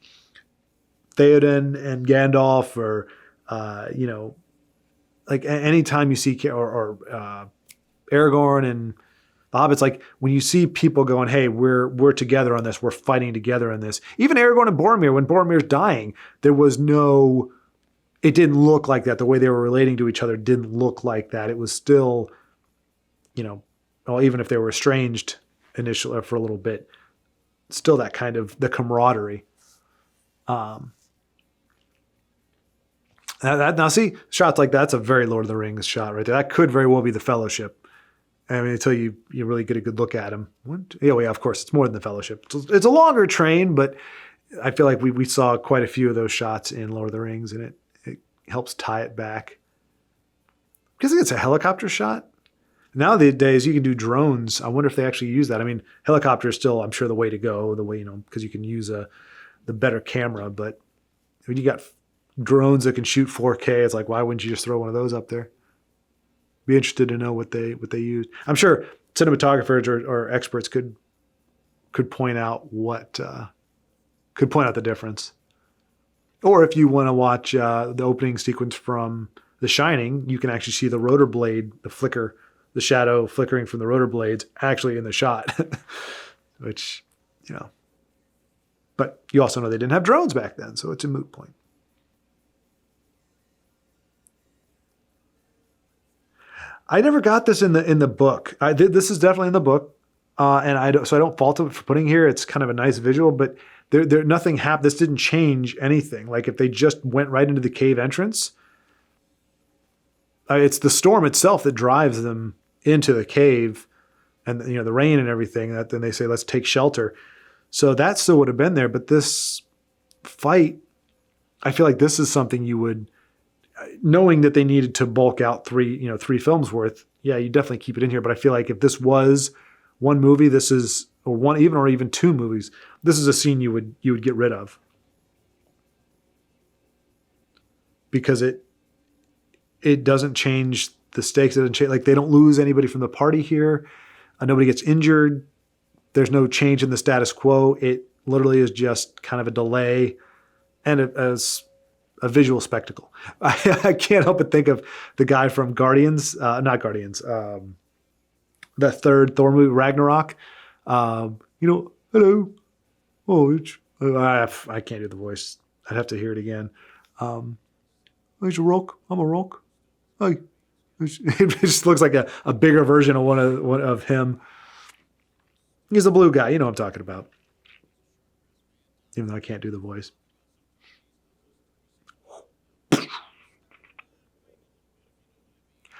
[SPEAKER 1] and Gandalf, or like anytime you see or Aragorn and the Hobbits, like when you see people going, hey, we're together on this, we're fighting together on this. Even Aragorn and Boromir, when Boromir's dying, there was no. It didn't look like that. The way they were relating to each other didn't look like that. It was still, well, even if they were estranged initially for a little bit, still that kind of the camaraderie. Now see, shots like that's a very Lord of the Rings shot right there. That could very well be the Fellowship. I mean, until you really get a good look at him. Yeah, of course, it's more than the Fellowship. It's a longer train, but I feel like we saw quite a few of those shots in Lord of the Rings, and it helps tie it back. Because I think it's a helicopter shot. Nowadays, you can do drones. I wonder if they actually use that. I mean, helicopter is still, I'm sure, the way to go, because you can use the better camera. But when you got drones that can shoot 4K. It's like, why wouldn't you just throw one of those up there? Be interested to know what they used. I'm sure cinematographers or experts could point out the difference. Or if you want to watch the opening sequence from The Shining, you can actually see the rotor blade, the shadow flickering from the rotor blades actually in the shot, which, but you also know they didn't have drones back then, so it's a moot point. I never got this in the book. This is definitely in the book, and I don't fault it for putting here. It's kind of a nice visual, but there nothing happened. This didn't change anything. Like if they just went right into the cave entrance, it's the storm itself that drives them into the cave, and the rain and everything. That then they say, let's take shelter. So that still would have been there. But this fight, I feel like this is something you would, knowing that they needed to bulk out three films worth. Yeah, you definitely keep it in here. But I feel like if this was one movie, or even two movies, this is a scene you would get rid of, because it doesn't change the stakes. It doesn't change, like they don't lose anybody from the party here. Nobody gets injured. There's no change in the status quo. It literally is just kind of a delay and as a visual spectacle. I can't help but think of the guy from not Guardians, the third Thor movie, Ragnarok. Hello. Oh, I can't do the voice. I'd have to hear it again. He's a rock. I'm a rock. Hey. It just looks like a bigger version of one of him. He's a blue guy. You know what I'm talking about. Even though I can't do the voice.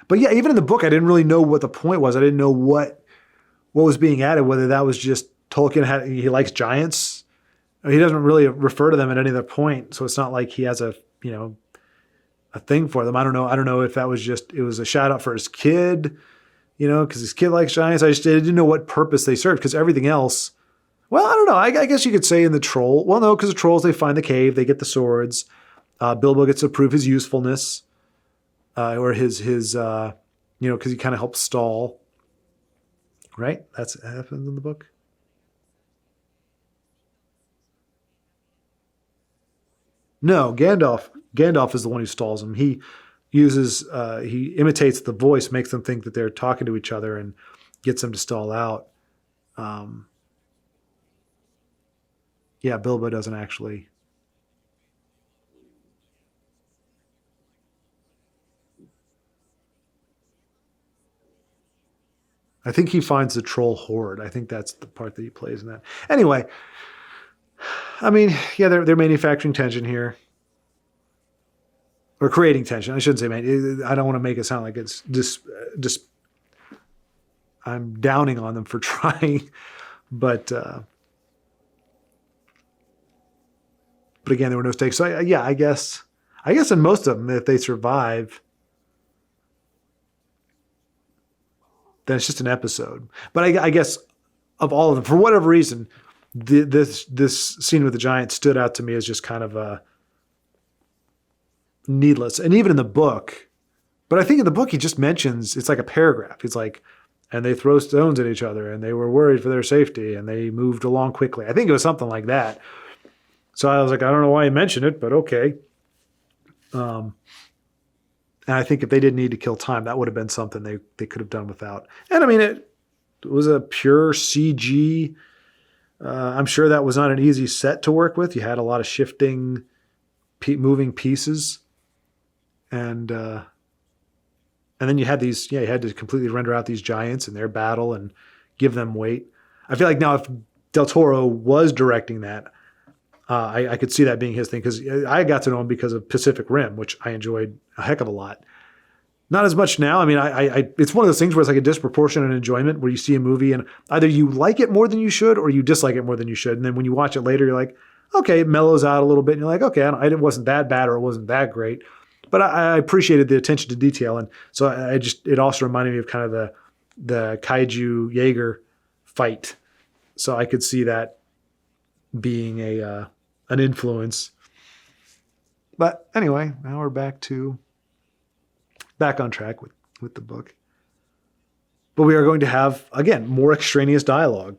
[SPEAKER 1] But yeah, even in the book, I didn't really know what the point was. I didn't know what was being added, whether that was just Tolkien he likes giants. He doesn't really refer to them at any other point. So it's not like he has a thing for them. I don't know if that was just, it was a shout out for his kid, because his kid likes giants. I didn't know what purpose they served, because everything else, well, I don't know. I guess you could say in the troll, well, no, because the trolls, they find the cave, they get the swords. Bilbo gets to prove his usefulness, or his because he kind of helps stall. Right? That happens in the book. No, Gandalf is the one who stalls him. He imitates the voice, makes them think that they're talking to each other, and gets them to stall out. Bilbo doesn't actually. I think he finds the troll horde. I think that's the part that he plays in that. Anyway, I mean, yeah, they're manufacturing tension here. Or creating tension. I shouldn't say I don't want to make it sound like it's just I'm downing on them for trying. But again, there were no stakes. So I guess in most of them, if they survive, then it's just an episode. But I guess of all of them, for whatever reason, this scene with the giant stood out to me as just kind of a needless. And even in the book, but I think in the book he just mentions, it's like a paragraph. He's like, and they throw stones at each other, and they were worried for their safety, and they moved along quickly. I think it was something like that. So I was like, I don't know why he mentioned it, but okay. And I think if they didn't need to kill time, that would have been something they could have done without. And I mean, it was a pure CG. I'm sure that was not an easy set to work with. You had a lot of shifting, moving pieces. And then you had these, you had to completely render out these giants and their battle and give them weight. I feel like now if Del Toro was directing that, I could see that being his thing, because I got to know him because of Pacific Rim, which I enjoyed a heck of a lot. Not as much now. I mean, it's one of those things where it's like a disproportionate enjoyment, where you see a movie and either you like it more than you should or you dislike it more than you should. And then when you watch it later, you're like, okay, it mellows out a little bit. And you're like, okay, it wasn't that bad or it wasn't that great. But I appreciated the attention to detail. And so it also reminded me of kind of the Kaiju Jaeger fight. So I could see that being an influence. But anyway, now we're back on track with the book. But we are going to have, again, more extraneous dialogue.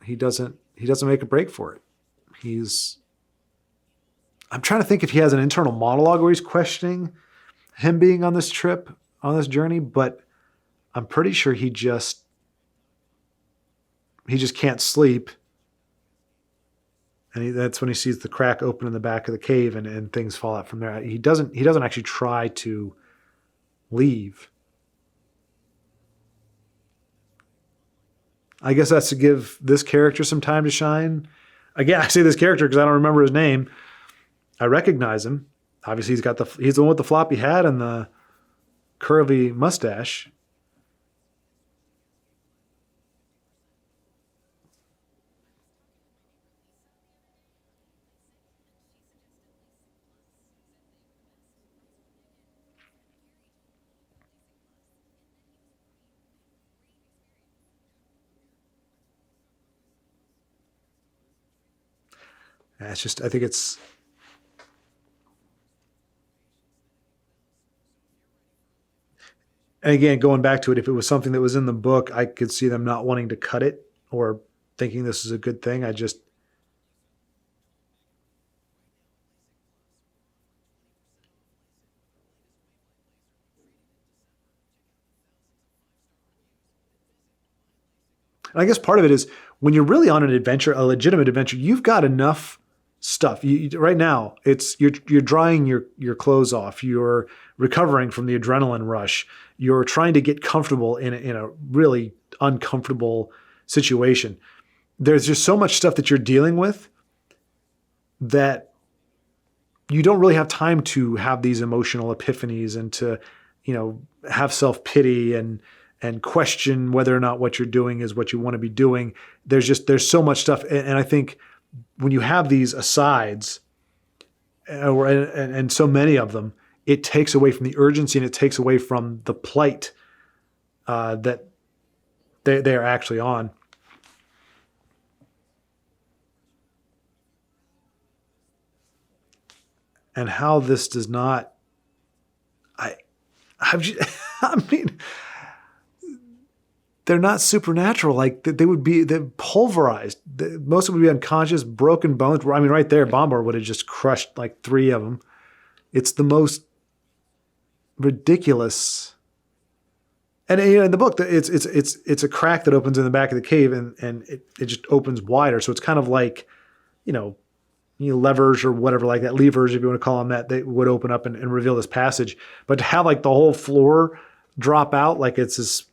[SPEAKER 1] He doesn't make a break for it. I'm trying to think if he has an internal monologue where he's questioning him being on this trip, on this journey, but I'm pretty sure he just can't sleep. And that's when he sees the crack open in the back of the cave and things fall out from there. He doesn't actually try to leave. I guess that's to give this character some time to shine. Again, I say this character because I don't remember his name. I recognize him. Obviously, he's the one with the floppy hat and the curly mustache. I think it's. And again, going back to it, if it was something that was in the book, I could see them not wanting to cut it or thinking this is a good thing. And I guess part of it is when you're really on an adventure, a legitimate adventure, you've got enough stuff. Right now, you're drying your clothes off. You're recovering from the adrenaline rush. You're trying to get comfortable in a really uncomfortable situation. There's just so much stuff that you're dealing with that you don't really have time to have these emotional epiphanies and to, have self-pity and question whether or not what you're doing is what you want to be doing. There's so much stuff. And I think when you have these asides and so many of them, it takes away from the urgency and it takes away from the plight that they are actually on. And how this does not, I mean, they're not supernatural. Like they're pulverized. Most of them would be unconscious, broken bones. I mean, right there, Bombard would have just crushed like 3 of them. It's the most ridiculous. And in the book, it's a crack that opens in the back of the cave, and it just opens wider. So it's kind of like, levers or whatever like that, levers, if you want to call them that, they would open up and reveal this passage. But to have like the whole floor drop out, like it's this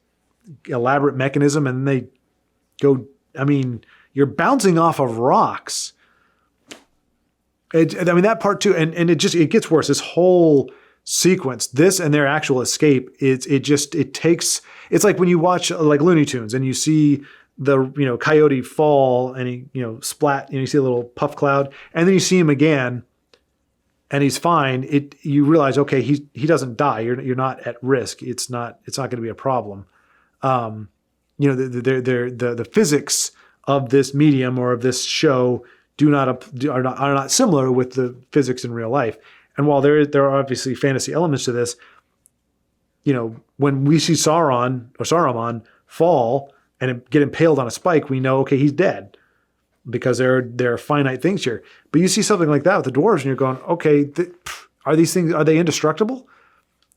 [SPEAKER 1] elaborate mechanism, and they go, I mean, you're bouncing off of rocks. That part too, and it gets worse. This whole sequence, this and their actual escape, it's like when you watch like Looney Tunes and you see the coyote fall and he splat and you see a little puff cloud and then you see him again and he's fine. You realize, okay, he doesn't die. You're not at risk. It's not going to be a problem. The physics of this medium or of this show are not similar with the physics in real life. And while there are obviously fantasy elements to this, when we see Saruman fall and get impaled on a spike, we know, okay, he's dead because there are finite things here. But you see something like that with the dwarves and you're going, okay, are they indestructible?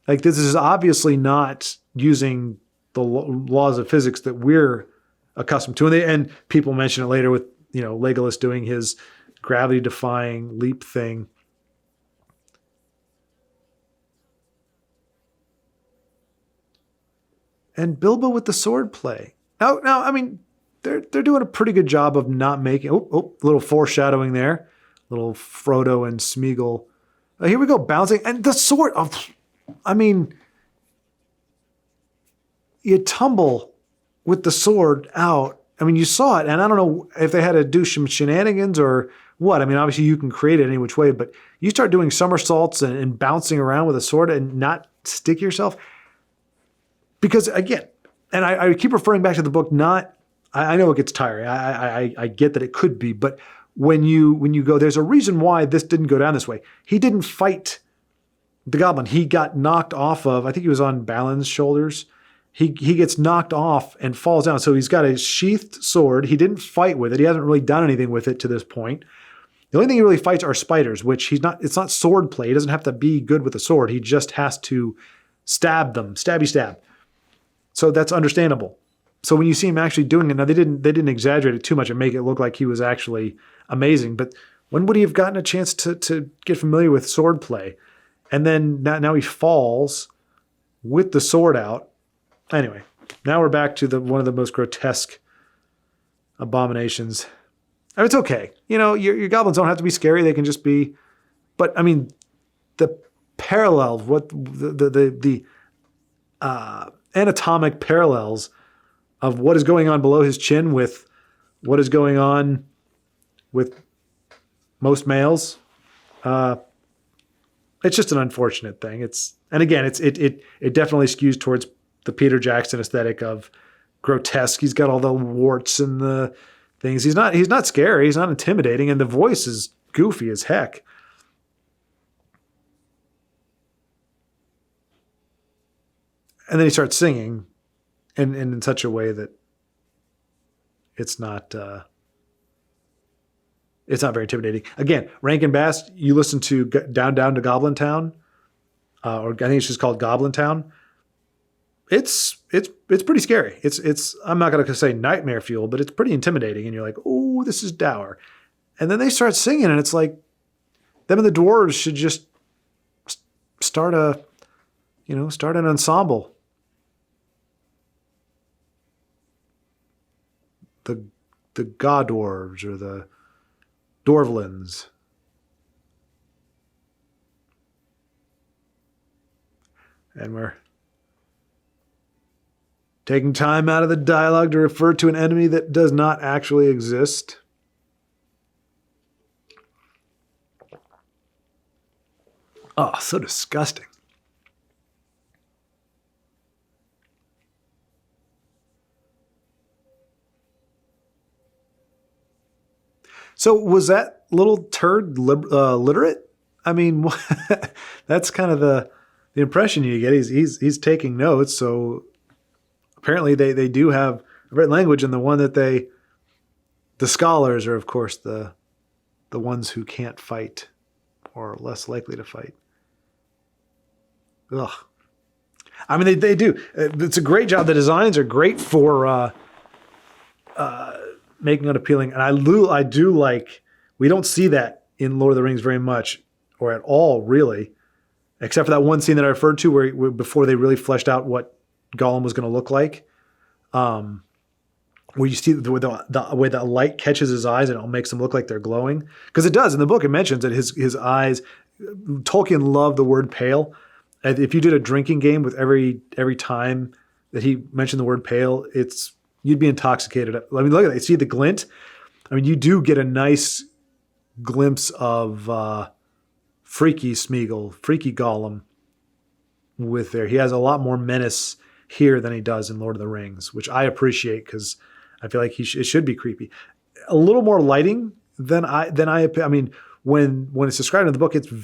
[SPEAKER 1] Like this is obviously not using the laws of physics that we're accustomed to. And people mention it later with, Legolas doing his gravity defying leap thing. And Bilbo with the sword play. Now, I mean, they're doing a pretty good job of not making. A little foreshadowing there, little Frodo and Smeagol. Here we go, bouncing and the sword. You tumble with the sword out. I mean, you saw it, and I don't know if they had to do some shenanigans or what. I mean, obviously you can create it any which way, but you start doing somersaults and bouncing around with a sword and not stick yourself. Because again, and I keep referring back to the book, I know it gets tiring. I get that it could be, but when you go, there's a reason why this didn't go down this way. He didn't fight the goblin. He got knocked off of, I think he was on Balin's shoulders. He gets knocked off and falls down. So he's got a sheathed sword. He didn't fight with it. He hasn't really done anything with it to this point. The only thing he really fights are spiders, which it's not sword play. He doesn't have to be good with a sword. He just has to stab them, stabby stab. So that's understandable. So when you see him actually doing it, now they didn't exaggerate it too much and make it look like he was actually amazing. But when would he have gotten a chance to get familiar with sword play? And then now he falls with the sword out. Anyway, now we're back to one of the most grotesque abominations. I mean, it's okay. Your goblins don't have to be scary. They can just be. But I mean, the parallels, the anatomic parallels of what is going on below his chin with what is going on with most males. It's just an unfortunate thing. It definitely skews towards the Peter Jackson aesthetic of grotesque. He's got all the warts and the things. He's not scary. He's not intimidating. And the voice is goofy as heck. And then he starts singing and in such a way that it's not very intimidating. Again, Rankin Bass, you listen to Down to Goblin Town, or I think it's just called Goblin Town. It's pretty scary. It's I'm not going to say nightmare fuel, but it's pretty intimidating. And you're like, oh, this is dour. And then they start singing, and it's like them and the dwarves should just start an ensemble. The God Dwarves or the Dwarvelins. And we're taking time out of the dialogue to refer to an enemy that does not actually exist. Oh, so disgusting. So was that little turd literate? I mean, that's kind of the impression you get. He's taking notes. So apparently they do have a written language, and the one that the scholars are, of course, the ones who can't fight or are less likely to fight. Ugh. I mean, they do. It's a great job. The designs are great for making it appealing. And I do like, we don't see that in Lord of the Rings very much, or at all, really, except for that one scene that I referred to where before they really fleshed out what Gollum was going to look like, where you see the way that light catches his eyes and it makes them look like they're glowing. Because it does. In the book, it mentions that his eyes, Tolkien loved the word pale. And if you did a drinking game with every time that he mentioned the word pale, you'd be intoxicated. I mean, look at that. You see the glint? I mean, you do get a nice glimpse of freaky Smeagol, freaky Gollum with there. He has a lot more menace here than he does in Lord of the Rings, which I appreciate because I feel like it should be creepy. A little more lighting than I mean, when it's described in the book, it's a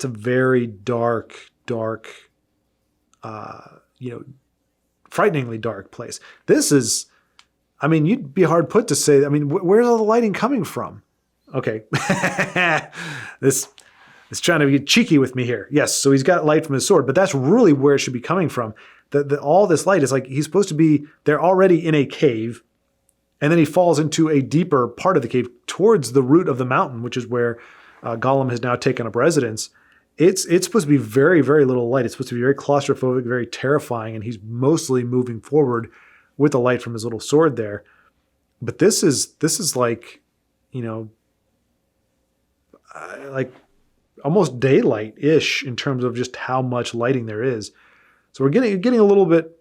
[SPEAKER 1] very dark, frighteningly dark place. This is, I mean, you'd be hard put to say, I mean, where's all the lighting coming from? Okay. This is trying to be cheeky with me here. Yes, so he's got light from his sword, but that's really where it should be coming from. All this light is like, he's supposed to be, they're already in a cave, and then he falls into a deeper part of the cave towards the root of the mountain, which is where Gollum has now taken up residence. It's supposed to be very, very little light. It's supposed to be very claustrophobic, very terrifying, and he's mostly moving forward with the light from his little sword there. But this is like, like almost daylight-ish in terms of just how much lighting there is. So we're getting a little bit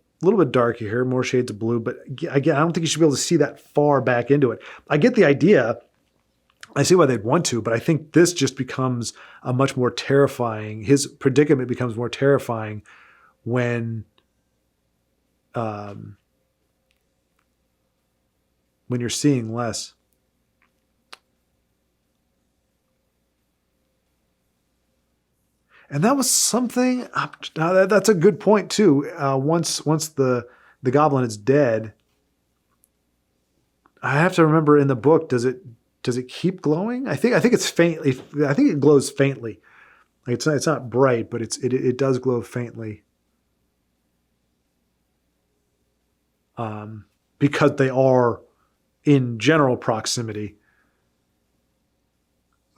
[SPEAKER 1] darker here, more shades of blue. But again, I don't think you should be able to see that far back into it. I get the idea. I see why they'd want to, but I think this just becomes a much more terrifying. His predicament becomes more terrifying when you're seeing less. And that was something. That's a good point too. Once the goblin is dead, I have to remember in the book. Does it keep glowing? I think it's faintly. I think it glows faintly. Like it's not bright, but it does glow faintly. Because they are in general proximity.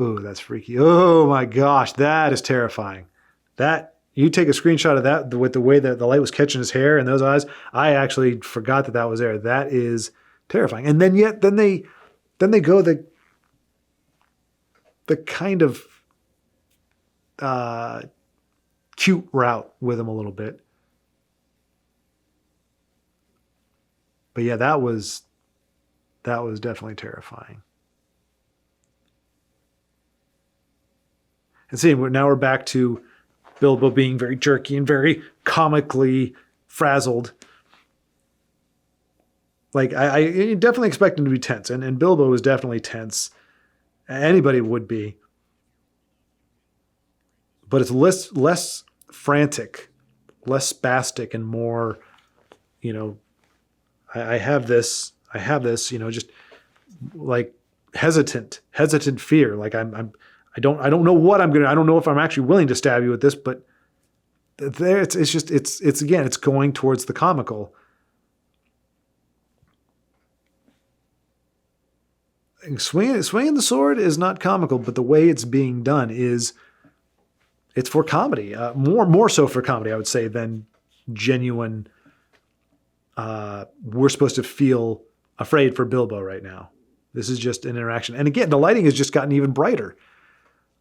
[SPEAKER 1] Ooh, that's freaky. Oh my gosh, that is terrifying. That you take a screenshot of that with the way that the light was catching his hair and those eyes. I actually forgot that was there. That is terrifying. And then they go the kind of cute route with him a little bit. But yeah, that was definitely terrifying. And see, now we're back to Bilbo being very jerky and very comically frazzled. Like I definitely expect him to be tense, and Bilbo is definitely tense. Anybody would be, but it's less frantic, less spastic, and more, I have this, just like hesitant fear. Like I don't know what I don't know if I'm actually willing to stab you with this, but there it's again, it's going towards the comical. And swinging the sword is not comical, but the way it's being done it's for comedy, more so for comedy, I would say, than genuine. We're supposed to feel afraid for Bilbo right now. This is just an interaction. And again, the lighting has just gotten even brighter.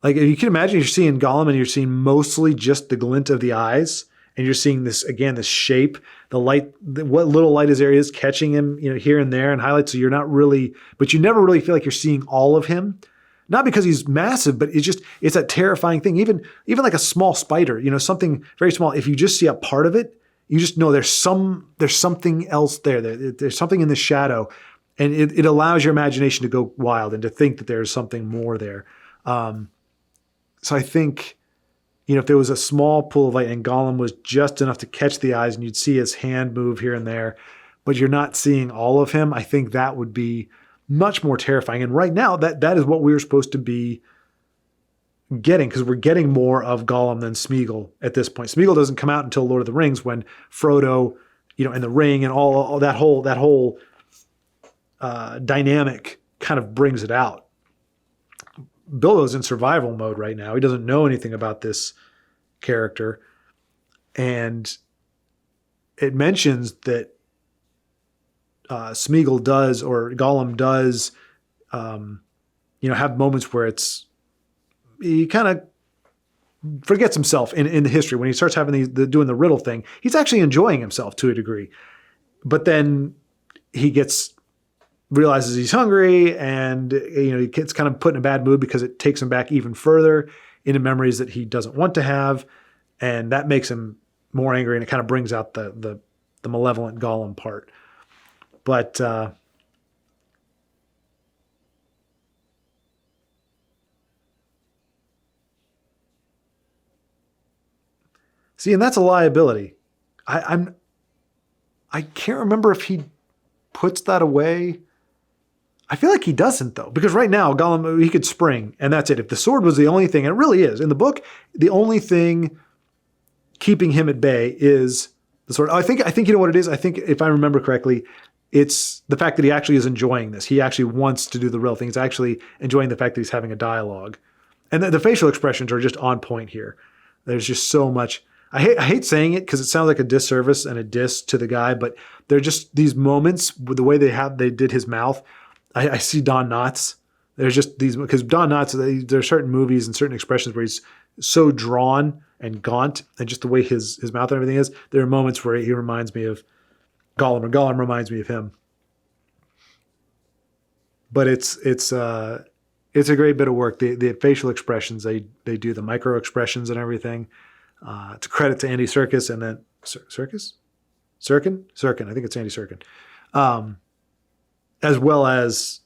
[SPEAKER 1] Like you can imagine you're seeing Gollum and you're seeing mostly just the glint of the eyes. And you're seeing this, again, this shape, the light, what little light is there is catching him, here and there and highlights. So you're not really, but you never really feel like you're seeing all of him. Not because he's massive, but it's that terrifying thing. Even like a small spider, something very small. If you just see a part of it, you just know there's something else there. There's something in the shadow, and it allows your imagination to go wild and to think that there's something more there. So I think, if there was a small pool of light and Gollum was just enough to catch the eyes and you'd see his hand move here and there, but you're not seeing all of him, I think that would be much more terrifying. And right now, that is what we're supposed to be getting, because we're getting more of Gollum than Smeagol at this point. Smeagol doesn't come out until Lord of the Rings, when Frodo, and the ring and all that whole dynamic kind of brings it out. Bilbo's in survival mode right now. He doesn't know anything about this character. And it mentions that Smeagol does, or Gollum does, have moments where he kind of forgets himself in the history. When he starts having doing the riddle thing, he's actually enjoying himself to a degree. But then he realizes he's hungry, and he gets kind of put in a bad mood because it takes him back even further into memories that he doesn't want to have, and that makes him more angry, and it kind of brings out the malevolent Gollum part. But see, and that's a liability. I can't remember if he puts that away. I feel like he doesn't, though, because right now Gollum, he could spring, and that's it. If the sword was the only thing, and it really is in the book, the only thing keeping him at bay is the sword. I think you know what it is. I think, if I remember correctly, it's the fact that he actually is enjoying this. He actually wants to do the real thing. He's actually enjoying the fact that he's having a dialogue, and the facial expressions are just on point here. There's just so much. I hate saying it because it sounds like a disservice and a diss to the guy, but they're just these moments with the way they did his mouth. I see Don Knotts. There's just these, because Don Knotts, there are certain movies and certain expressions where he's so drawn and gaunt, and just the way his mouth and everything is. There are moments where he reminds me of Gollum, or Gollum reminds me of him. But it's a great bit of work. The facial expressions they do, the micro expressions and everything. It's a credit to Andy Serkis, and then Serkin. I think it's Andy Serkin. As well as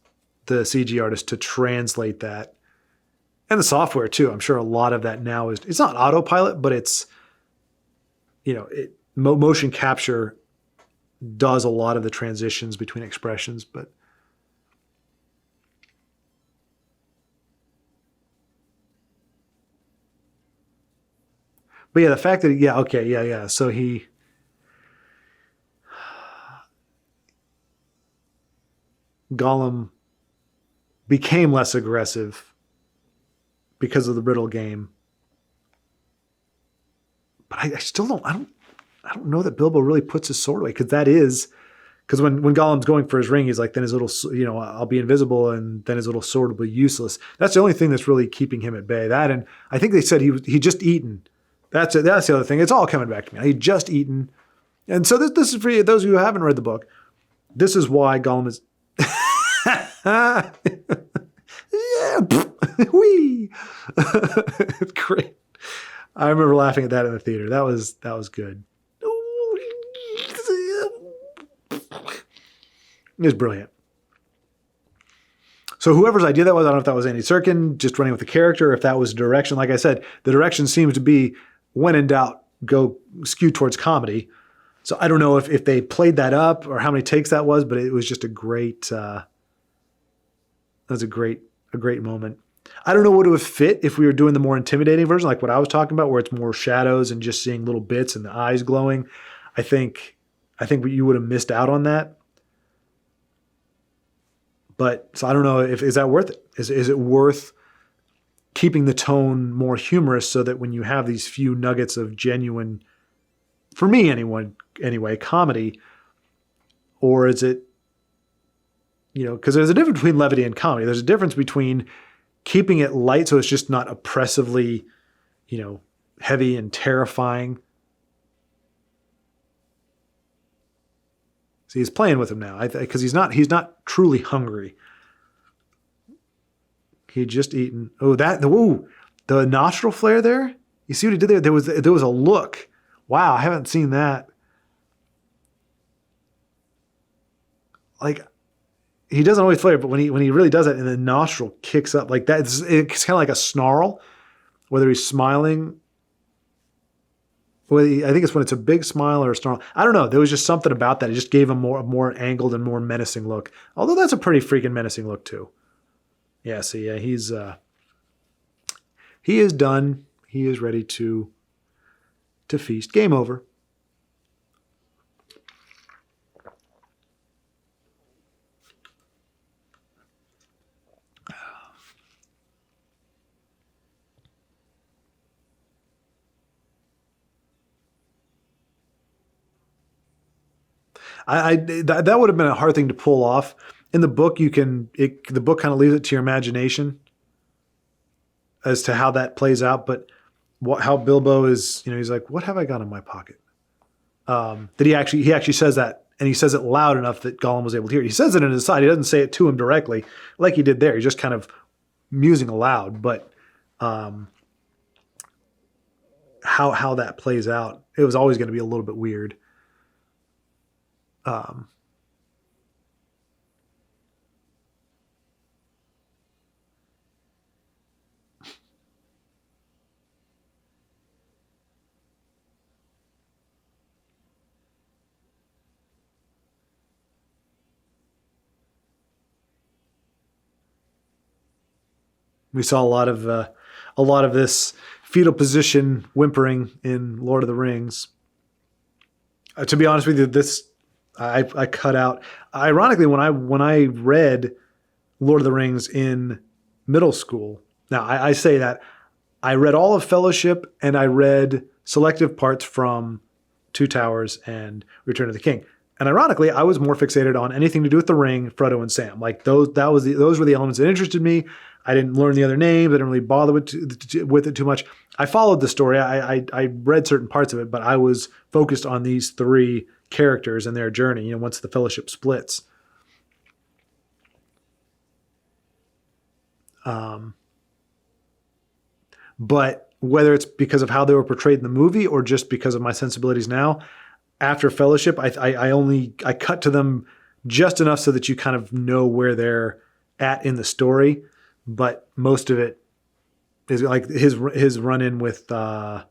[SPEAKER 1] the CG artist to translate that And the software too. I'm sure a lot of that now it's not autopilot, but it's, motion capture does a lot of the transitions between expressions, but yeah, the fact that, yeah. So Gollum became less aggressive because of the riddle game. But I still don't know that Bilbo really puts his sword away, because when Gollum's going for his ring, he's like, then his little, I'll be invisible, and then his little sword will be useless. That's the only thing that's really keeping him at bay. That, and I think they said he just eaten. That's it. That's the other thing. It's all coming back to me. He just eaten. And so this is for you, those of you who haven't read the book. This is why Gollum is. Yeah, wee. It's great. I remember laughing at that in the theater. That was good. It was brilliant. So whoever's idea that was, I don't know if that was Andy Serkin just running with the character, or if that was direction. Like I said, the direction seems to be, when in doubt, go skew towards comedy. So I don't know if they played that up or how many takes that was, but it was just a great. That was a great moment. I don't know what it would fit if we were doing the more intimidating version, like what I was talking about, where it's more shadows and just seeing little bits and the eyes glowing. I think you would have missed out on that. But so I don't know is that worth it? Is it worth keeping the tone more humorous so that when you have these few nuggets of genuine, for me anyway, comedy, or is it, because there's a difference between levity and comedy. There's a difference between keeping it light so it's just not oppressively, heavy and terrifying. See, he's playing with him now, because he's not truly hungry. He had just eaten. Oh, the nostril flare there. You see what he did there? There was a look. Wow, I haven't seen that. Like, he doesn't always flare, but when he really does that, and the nostril kicks up like that, it's kind of like a snarl. Whether he's smiling, I think it's when it's a big smile or a snarl. I don't know. There was just something about that. It just gave him a more angled and more menacing look. Although that's a pretty freaking menacing look too. Yeah. So yeah, he is done. He is ready to feast. Game over. That would have been a hard thing to pull off. In the book, the book kind of leaves it to your imagination as to how that plays out. But how Bilbo is, he's like, what have I got in my pocket? That he actually says that, and he says it loud enough that Gollum was able to hear it. He says it in his side. He doesn't say it to him directly like he did there. He's just kind of musing aloud. But how that plays out, it was always going to be a little bit weird. We saw a lot of this fetal position whimpering in Lord of the Rings. To be honest with you, I cut out. Ironically, when I read Lord of the Rings in middle school, now I say that I read all of Fellowship and I read selective parts from Two Towers and Return of the King. And ironically, I was more fixated on anything to do with the ring, Frodo and Sam. Like those were the elements that interested me. I didn't learn the other names. I didn't really bother with it too much. I followed the story. I read certain parts of it, but I was focused on these three characters and their journey, once the Fellowship splits. But whether it's because of how they were portrayed in the movie or just because of my sensibilities now, after Fellowship, I cut to them just enough so that you kind of know where they're at in the story. But most of it is like his run in with Faramir.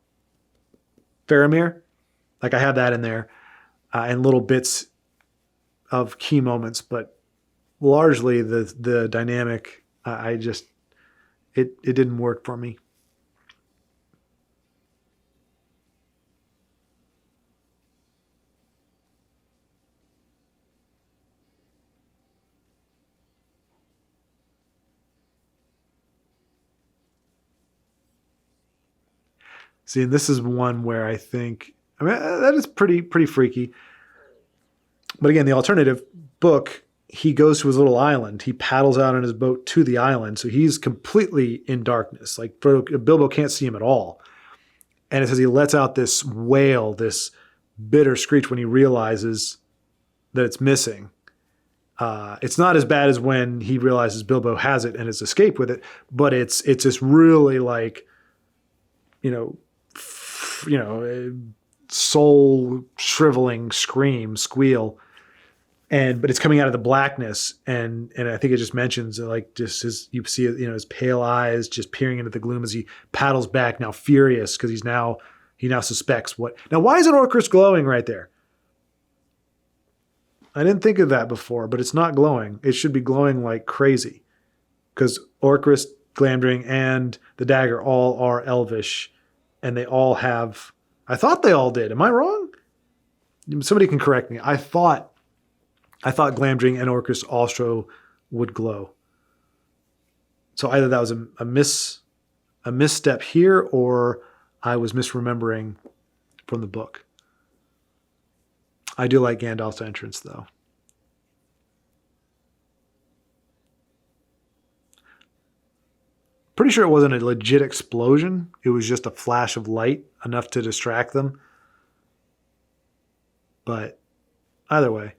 [SPEAKER 1] Like I have that in there, and little bits of key moments, but largely the dynamic, I just it didn't work for me. See, and this is one where I think, I mean, that is pretty freaky. But again, the alternative book, he goes to his little island. He paddles out on his boat to the island. So he's completely in darkness. Like Bilbo can't see him at all. And it says he lets out this wail, this bitter screech when he realizes that it's missing. It's not as bad as when he realizes Bilbo has it and has escaped with it, but it's this really like, soul shriveling squeal, but it's coming out of the blackness, and I think it just mentions like just his, you see it, his pale eyes just peering into the gloom as he paddles back, now furious because he now suspects what. Now, why is it Orcus glowing right there? I didn't think of that before, but it's not glowing. It should be glowing like crazy because Orcus, Glamdring, and the dagger all are elvish, and they all have. I thought they all did. Am I wrong? Somebody can correct me. I thought Glamdring and Orcus also would glow. So either that was a misstep here, or I was misremembering from the book. I do like Gandalf's entrance, though. Pretty sure it wasn't a legit explosion. It was just a flash of light, enough to distract them. But either way.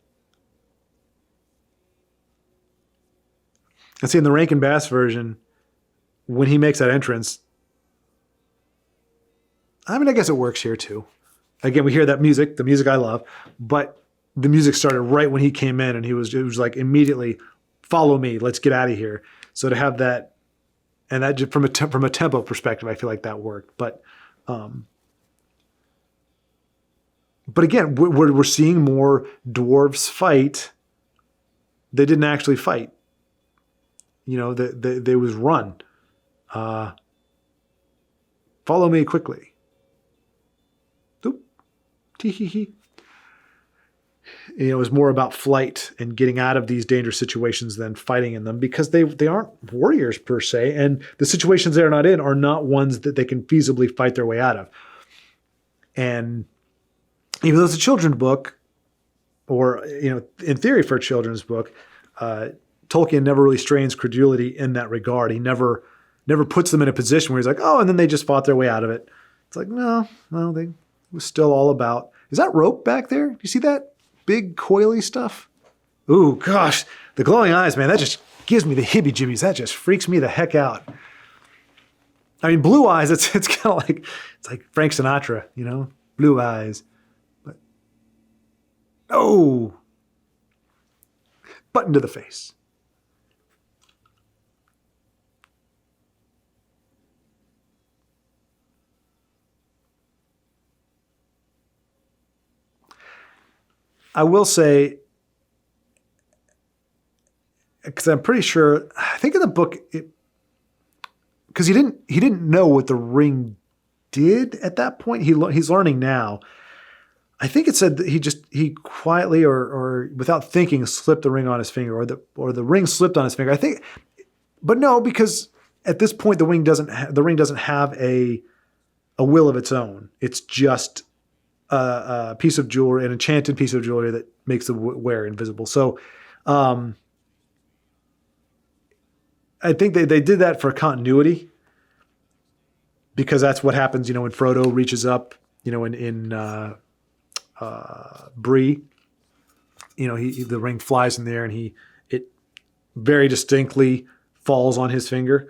[SPEAKER 1] And see, in the Rankin Bass version, when he makes that entrance, I mean, I guess it works here too. Again, we hear that music, the music I love, but the music started right when he came in, and it was like immediately, follow me, let's get out of here. So to have that, and that just from a tempo perspective, I feel like that worked. But again, we're seeing more dwarves fight. They didn't actually fight. They was run. Follow me quickly. Oop. Tee-hee-hee. It was more about flight and getting out of these dangerous situations than fighting in them, because they aren't warriors per se, and the situations they're not in are not ones that they can feasibly fight their way out of. And even though it's a children's book, or in theory for a children's book, Tolkien never really strains credulity in that regard. He never puts them in a position where he's like, oh, and then they just fought their way out of it. It's like, no, it was still all about. Is that rope back there? Do you see that? Big coily stuff. Ooh, gosh, the glowing eyes, man, that just gives me the hibby-jibbies. That just freaks me the heck out. I mean, blue eyes, it's kind of like, it's like Frank Sinatra, blue eyes. But, oh, button to the face. I will say, because I'm pretty sure, I think in the book, because he didn't know what the ring did at that point. He's learning now. I think it said that he quietly or without thinking slipped the ring on his finger, or the ring slipped on his finger. I think, but no, because at this point the ring doesn't have a will of its own. It's just a piece of jewelry, an enchanted piece of jewelry that makes the wearer invisible. So I think they did that for continuity, because that's what happens, when Frodo reaches up, in Bree, the ring flies in the air, and it very distinctly falls on his finger.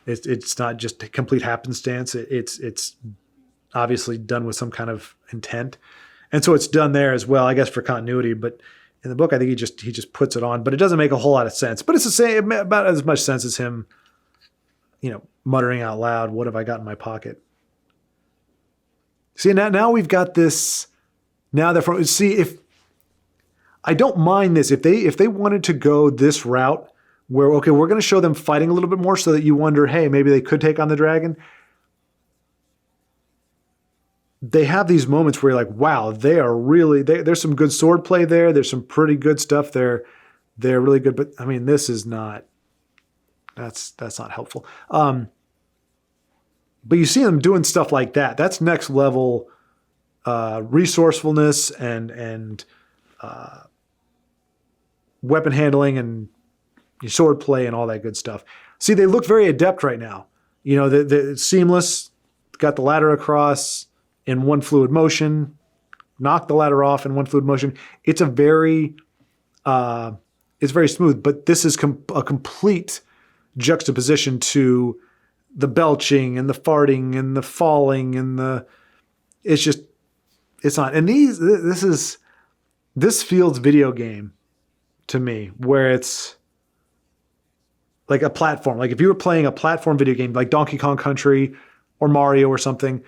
[SPEAKER 1] It's not just a complete happenstance. It's obviously done with some kind of intent. And so it's done there as well, I guess, for continuity. But in the book, I think he just puts it on, but it doesn't make a whole lot of sense. But it's the same, about as much sense as him, muttering out loud, "What have I got in my pocket?" See, now we've got this. Now that see, if I don't mind this, if they wanted to go this route, where okay, we're going to show them fighting a little bit more, so that you wonder, hey, maybe they could take on the dragon. They have these moments where you're like, wow, they are really. There's some good sword play there. There's some pretty good stuff there. They're really good, but I mean, this is not. That's not helpful. But you see them doing stuff like that. That's next level resourcefulness and weapon handling and sword play and all that good stuff. See, they look very adept right now. You know, the seamless, got the ladder across in one fluid motion, knock the ladder off in one fluid motion. It's very smooth, but this is a complete juxtaposition to the belching and the farting and the falling and it's not. And this feels video game to me, where it's like a platform. Like if you were playing a platform video game like Donkey Kong Country or Mario or something,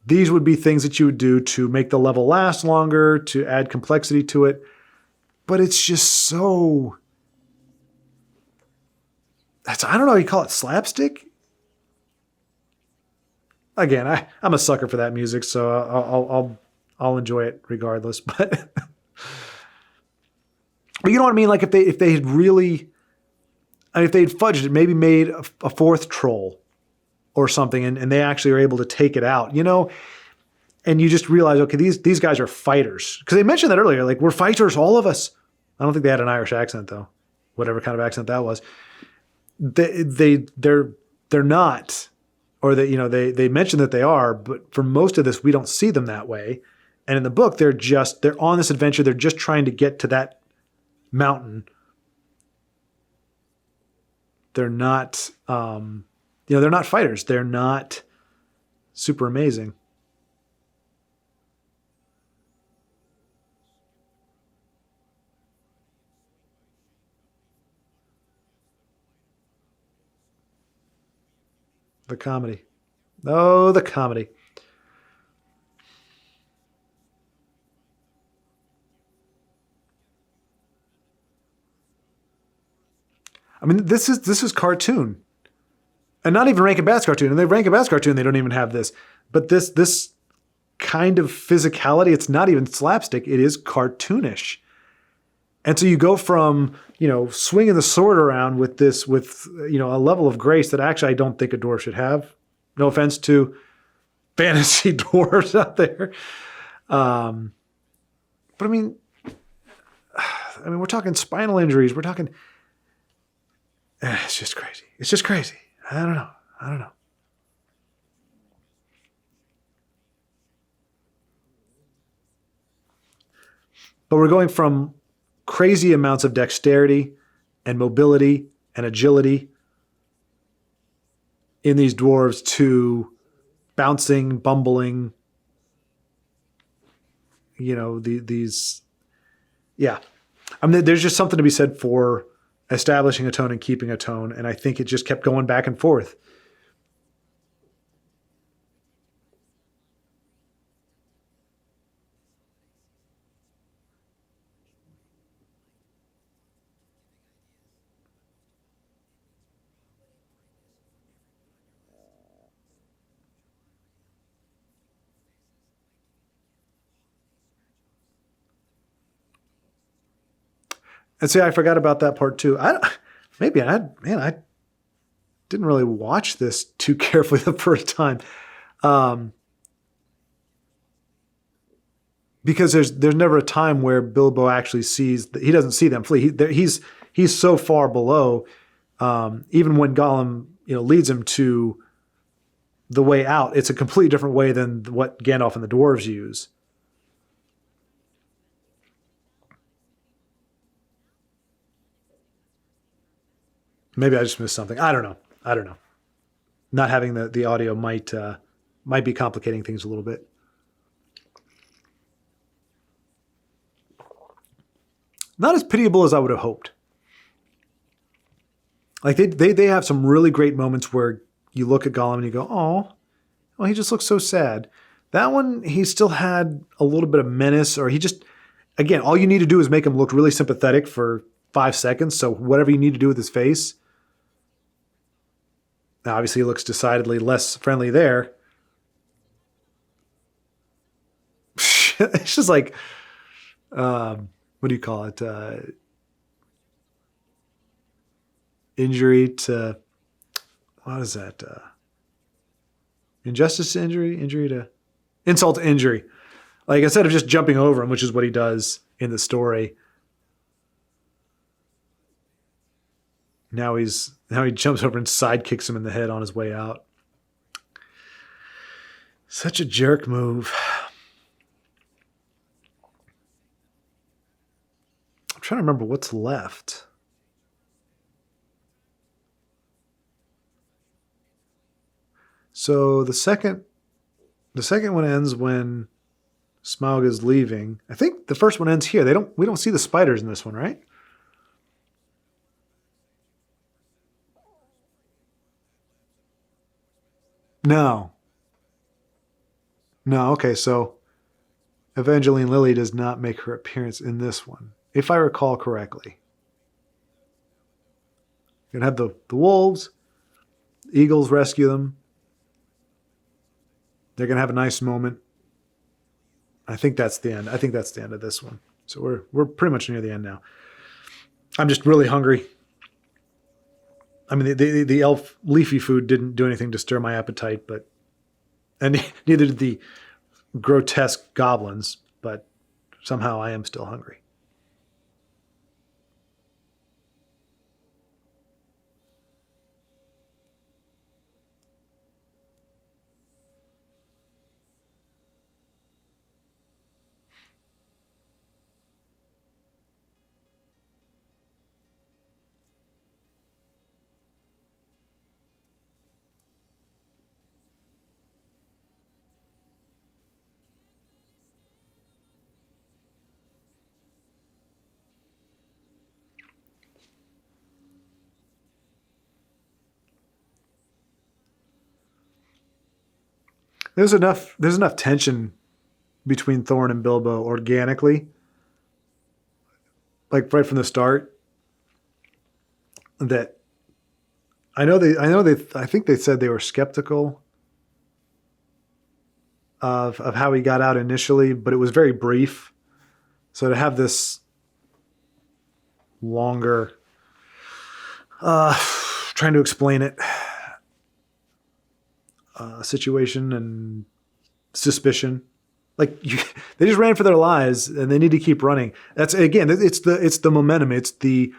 [SPEAKER 1] these would be things that you would do to make the level last longer, to add complexity to it. But it's just so, I don't know how you call it, slapstick? Again, I'm a sucker for that music, so I'll enjoy it regardless. But you know what I mean? Like if they had really, if they had fudged it, maybe made a fourth troll or something, and they actually are able to take it out, you know, and you just realize, okay, these guys are fighters. Because they mentioned that earlier, like, we're fighters, all of us. I don't think they had an Irish accent though, whatever kind of accent that was. They're not, or that, you know, they mention that they are, but for most of this we don't see them that way. And in the book, they're on this adventure. They're just trying to get to that mountain. They're not, they're not fighters. They're not super amazing. The comedy. Oh, the comedy. I mean, this is cartoon. And not even Rankin Bass cartoon. And the Rankin Bass cartoon, they don't even have this. But this kind of physicality, it's not even slapstick. It is cartoonish. And so you go from, you know, swinging the sword around with you know, a level of grace that actually I don't think a dwarf should have. No offense to fantasy dwarves out there. But I mean, we're talking spinal injuries. We're talking, it's just crazy. It's just crazy. I don't know. But we're going from crazy amounts of dexterity and mobility and agility in these dwarves to bouncing, bumbling, you know, these, yeah. I mean, there's just something to be said for establishing a tone and keeping a tone. And I think it just kept going back and forth. And see, I forgot about that part too. I didn't really watch this too carefully the first time, because there's never a time where Bilbo actually sees. He doesn't see them flee. He's so far below. Even when Gollum, you know, leads him to the way out, it's a completely different way than what Gandalf and the dwarves use. Maybe I just missed something. I don't know. Not having the audio might be complicating things a little bit. Not as pitiable as I would have hoped. Like they have some really great moments where you look at Gollum and you go, oh, well, he just looks so sad. That one, he still had a little bit of menace, or he just, again, all you need to do is make him look really sympathetic for 5 seconds. So whatever you need to do with his face. Now, obviously, he looks decidedly less friendly there. It's just like, what do you call it? Injury to, what is that? Injustice to injury? Injury to, insult to injury. Like, instead of just jumping over him, which is what he does in the story, now he jumps over and sidekicks him in the head on his way out. Such a jerk move. I'm trying to remember what's left. So the second one ends when Smaug is leaving. I think the first one ends here. We don't see the spiders in this one, right? No. No, okay, so Evangeline Lilly does not make her appearance in this one, if I recall correctly. You're going to have the wolves, eagles rescue them. They're going to have a nice moment. I think that's the end. I think that's the end of this one. So we're pretty much near the end now. I'm just really hungry. I mean, the elf leafy food didn't do anything to stir my appetite, and neither did the grotesque goblins, but somehow I am still hungry. There's enough tension between Thorin and Bilbo organically, like right from the start, that I think they said they were skeptical of how he got out initially, but it was very brief. So to have this longer, trying to explain it, situation and suspicion, like they just ran for their lives and they need to keep running. That's, again, it's the momentum. It's the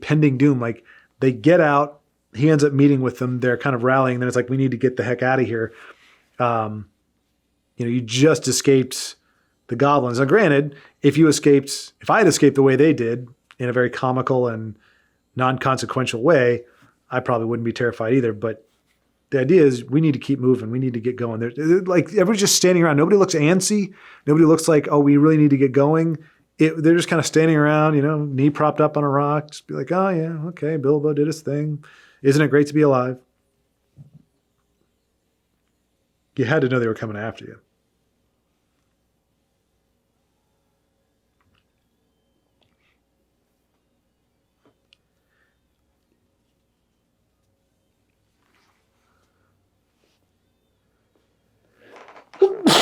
[SPEAKER 1] pending doom. Like, they get out, he ends up meeting with them. They're kind of rallying. Then it's like, we need to get the heck out of here. You just escaped the goblins. Now, granted, if I had escaped the way they did, in a very comical and non-consequential way, I probably wouldn't be terrified either. But the idea is, we need to keep moving. We need to get going. They're like, everybody's just standing around. Nobody looks antsy. Nobody looks like, oh, we really need to get going. They're just kind of standing around, knee propped up on a rock. Just be like, oh, yeah, okay, Bilbo did his thing. Isn't it great to be alive? You had to know they were coming after you.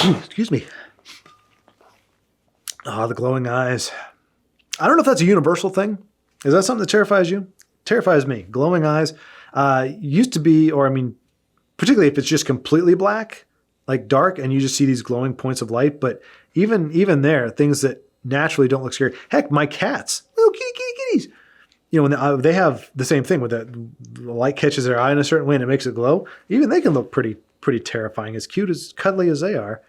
[SPEAKER 1] Excuse me. Oh, the glowing eyes. I don't know if that's a universal thing. Is that something that terrifies you? Terrifies me. Glowing eyes. Used to be, or I mean, particularly if it's just completely black, like dark, and you just see these glowing points of light. But even there, things that naturally don't look scary. Heck, my cats, little kitties. When they have the same thing with that, the light catches their eye in a certain way and it makes it glow. Even they can look pretty terrifying, as cute, as cuddly as they are.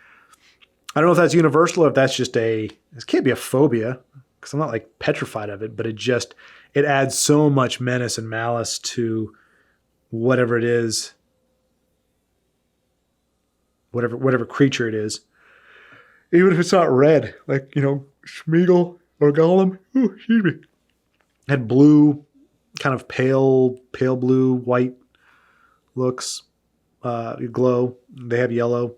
[SPEAKER 1] I don't know if that's universal or if that's just this can't be a phobia, because I'm not like petrified of it, but it adds so much menace and malice to whatever it is, whatever creature it is. Even if it's not red, like, Smeagol or Gollum, excuse me, had blue, kind of pale blue, white looks. glow. They have yellow.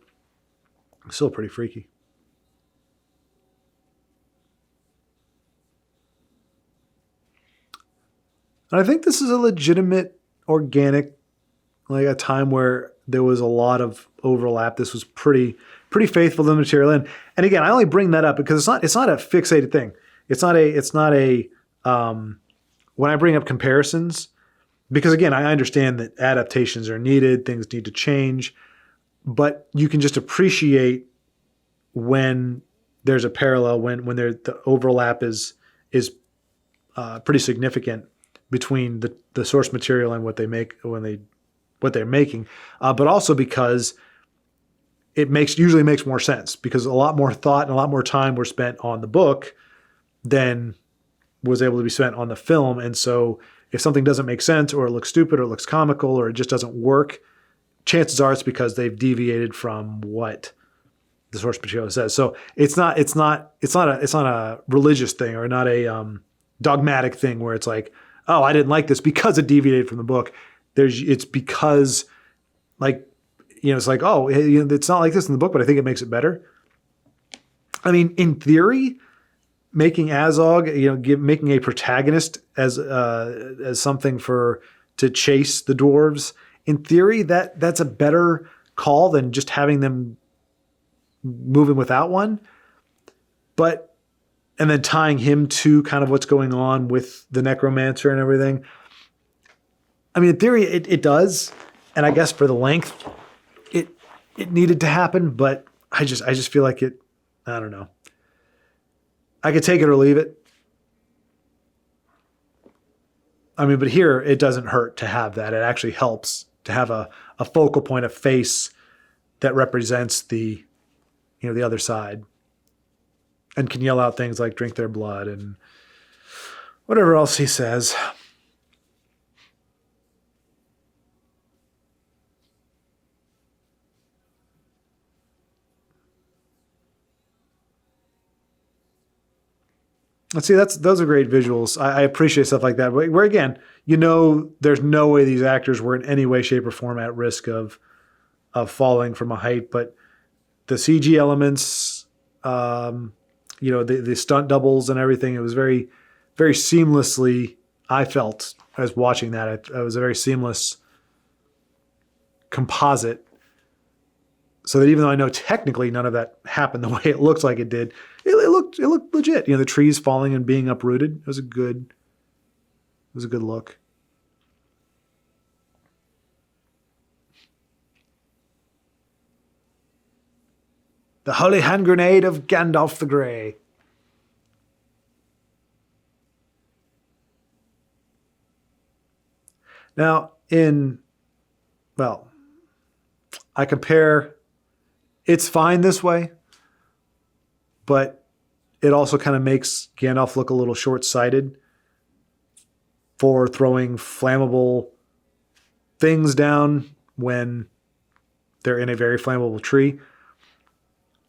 [SPEAKER 1] Still pretty freaky. And I think this is a legitimate, organic, like a time where there was a lot of overlap. This was pretty faithful to the material. And again, I only bring that up because it's not a fixated thing. It's not a when I bring up comparisons, because again, I understand that adaptations are needed, things need to change, but you can just appreciate when there's a parallel, when the overlap is pretty significant between the source material and what they make what they're making, but also because it usually makes more sense because a lot more thought and a lot more time were spent on the book than was able to be spent on the film. And so if something doesn't make sense or it looks stupid or it looks comical or it just doesn't work, chances are it's because they've deviated from what the source material says. So it's not a religious thing or not a dogmatic thing where it's like, oh, I didn't like this because it deviated from the book. It's because it's like, oh, it's not like this in the book, but I think it makes it better. I mean, in theory, making Azog, making a protagonist as something to chase the dwarves, in theory, that's a better call than just having them moving without one. And then tying him to kind of what's going on with the necromancer and everything. I mean, in theory, it does. And I guess for the length, it needed to happen, but I just feel like it, I don't know. I could take it or leave it. I mean, but here it doesn't hurt to have that. It actually helps to have a focal point, a face that represents the other side and can yell out things like drink their blood and whatever else he says. Let's see, those are great visuals. I appreciate stuff like that. Where again, there's no way these actors were in any way, shape, or form at risk of falling from a height. But the CG elements, the stunt doubles and everything, it was very, very seamlessly. I felt as watching that, it was a very seamless composite. So that even though I know technically none of that happened the way it looks like it did, it looked legit. The trees falling and being uprooted. It was a good look. The holy hand grenade of Gandalf the Grey. Now, I compare. It's fine this way, but it also kind of makes Gandalf look a little short-sighted for throwing flammable things down when they're in a very flammable tree.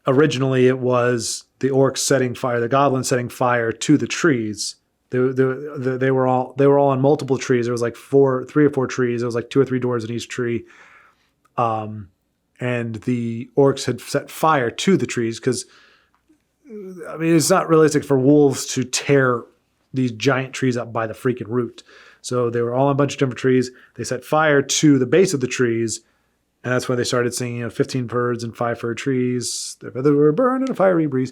[SPEAKER 1] Originally, it was the orcs setting fire, the goblins setting fire to the trees. They were all on multiple trees. There was like 3 or 4 trees. There was like 2 or 3 doors in each tree. And the orcs had set fire to the trees because, I mean, it's not realistic for wolves to tear these giant trees up by the freaking root. So they were all on a bunch of different trees. They set fire to the base of the trees, and that's when they started singing, 15 birds and 5 fir trees. Their feathers were burned in a fiery breeze.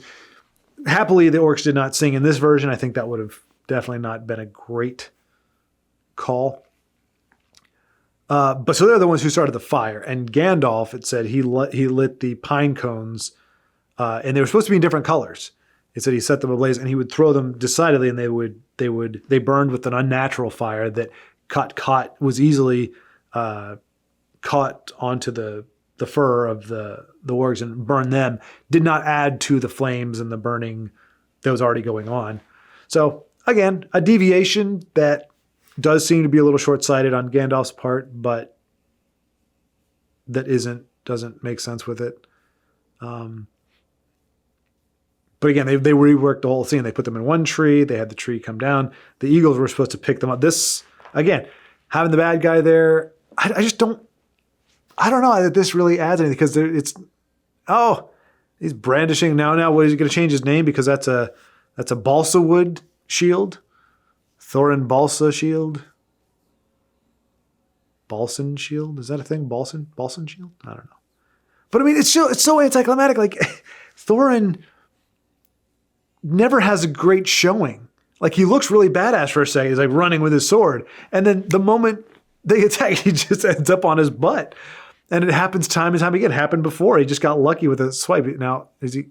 [SPEAKER 1] Happily, the orcs did not sing in this version. I think that would have definitely not been a great call. But so they're the ones who started the fire. And Gandalf, it said he lit the pine cones, and they were supposed to be in different colors. It said he set them ablaze, and he would throw them decidedly, and they burned with an unnatural fire that was easily caught onto the fur of the orcs and burned them. Did not add to the flames and the burning that was already going on. So again, a deviation that does seem to be a little short-sighted on Gandalf's part, but that doesn't make sense with it. But again, they reworked the whole scene. They put them in one tree. They had the tree come down. The eagles were supposed to pick them up. This, again, having the bad guy there, I just don't I don't know that this really adds anything because he's brandishing now. What is he going to change his name because that's a balsa wood shield, Thorin balsa shield, balsan shield. Is that a thing? Balsan shield? I don't know. But I mean, it's so anticlimactic. Like Thorin never has a great showing. Like he looks really badass for a second. He's like running with his sword, and then the moment they attack, he just ends up on his butt. And it happens time and time again. It happened before. He just got lucky with a swipe. Now is he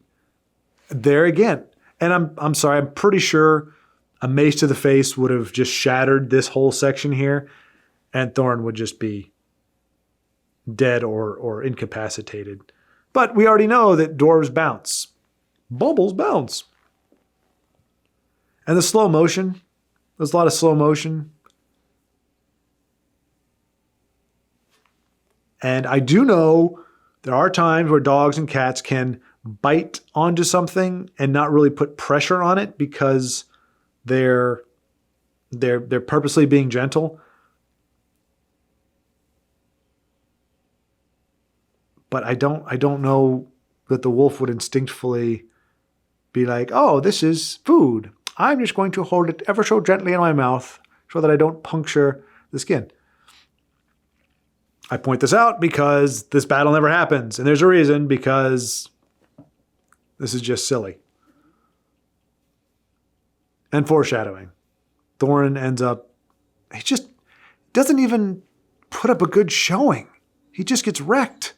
[SPEAKER 1] there again? And I'm sorry. I'm pretty sure a mace to the face would have just shattered this whole section here, and Thorin would just be dead or incapacitated. But we already know that dwarves bounce. Bubbles bounce. And the slow motion. There's a lot of slow motion. And I do know there are times where dogs and cats can bite onto something and not really put pressure on it because they're purposely being gentle. But I don't know that the wolf would instinctively be like, oh, this is food. I'm just going to hold it ever so gently in my mouth so that I don't puncture the skin. I point this out because this battle never happens. And there's a reason, because this is just silly. And foreshadowing. Thorin ends up, he just doesn't even put up a good showing. He just gets wrecked.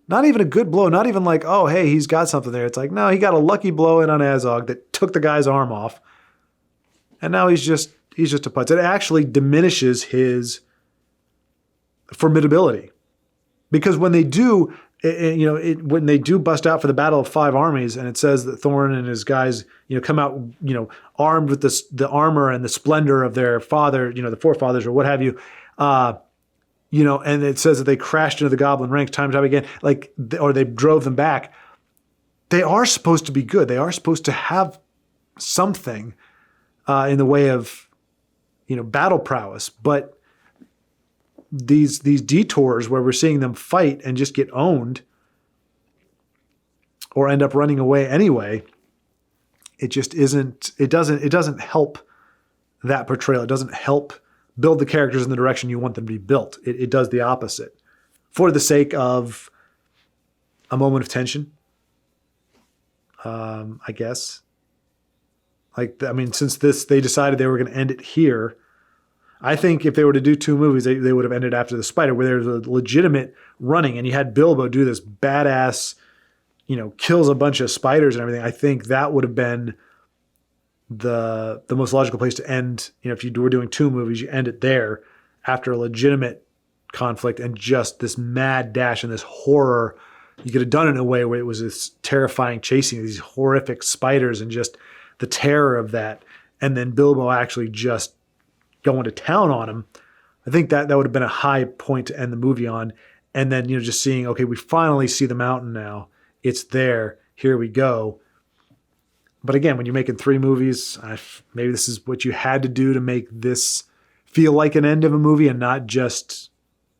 [SPEAKER 1] Not even a good blow. Not even like, oh, hey, he's got something there. It's like, no, he got a lucky blow in on Azog that took the guy's arm off. And now he's just a putz. It actually diminishes his formidability. Because when they do, when they do bust out for the Battle of Five Armies, and it says that Thorin and his guys, come out, armed with the armor and the splendor of their father, the forefathers or what have you, and it says that they crashed into the goblin ranks time and time again, or they drove them back. They are supposed to be good. They are supposed to have something in the way of, battle prowess. But these detours where we're seeing them fight and just get owned or end up running away anyway, it just isn't. It doesn't help that portrayal. It doesn't help build the characters in the direction you want them to be built. It does the opposite for the sake of a moment of tension. I guess. Since they decided they were going to end it here, I think if they were to do two movies, they would have ended after the spider, where there's a legitimate running, and you had Bilbo do this badass, kills a bunch of spiders and everything. I think that would have been the most logical place to end. If you were doing two movies, you end it there after a legitimate conflict and just this mad dash and this horror. You could have done it in a way where it was this terrifying chasing of these horrific spiders and just the terror of that. And then Bilbo actually just going to town on him. I think that would have been a high point to end the movie on. And then, just seeing, okay, we finally see the mountain now. It's there. Here we go. But again, when you're making three movies, maybe this is what you had to do to make this feel like an end of a movie and not just,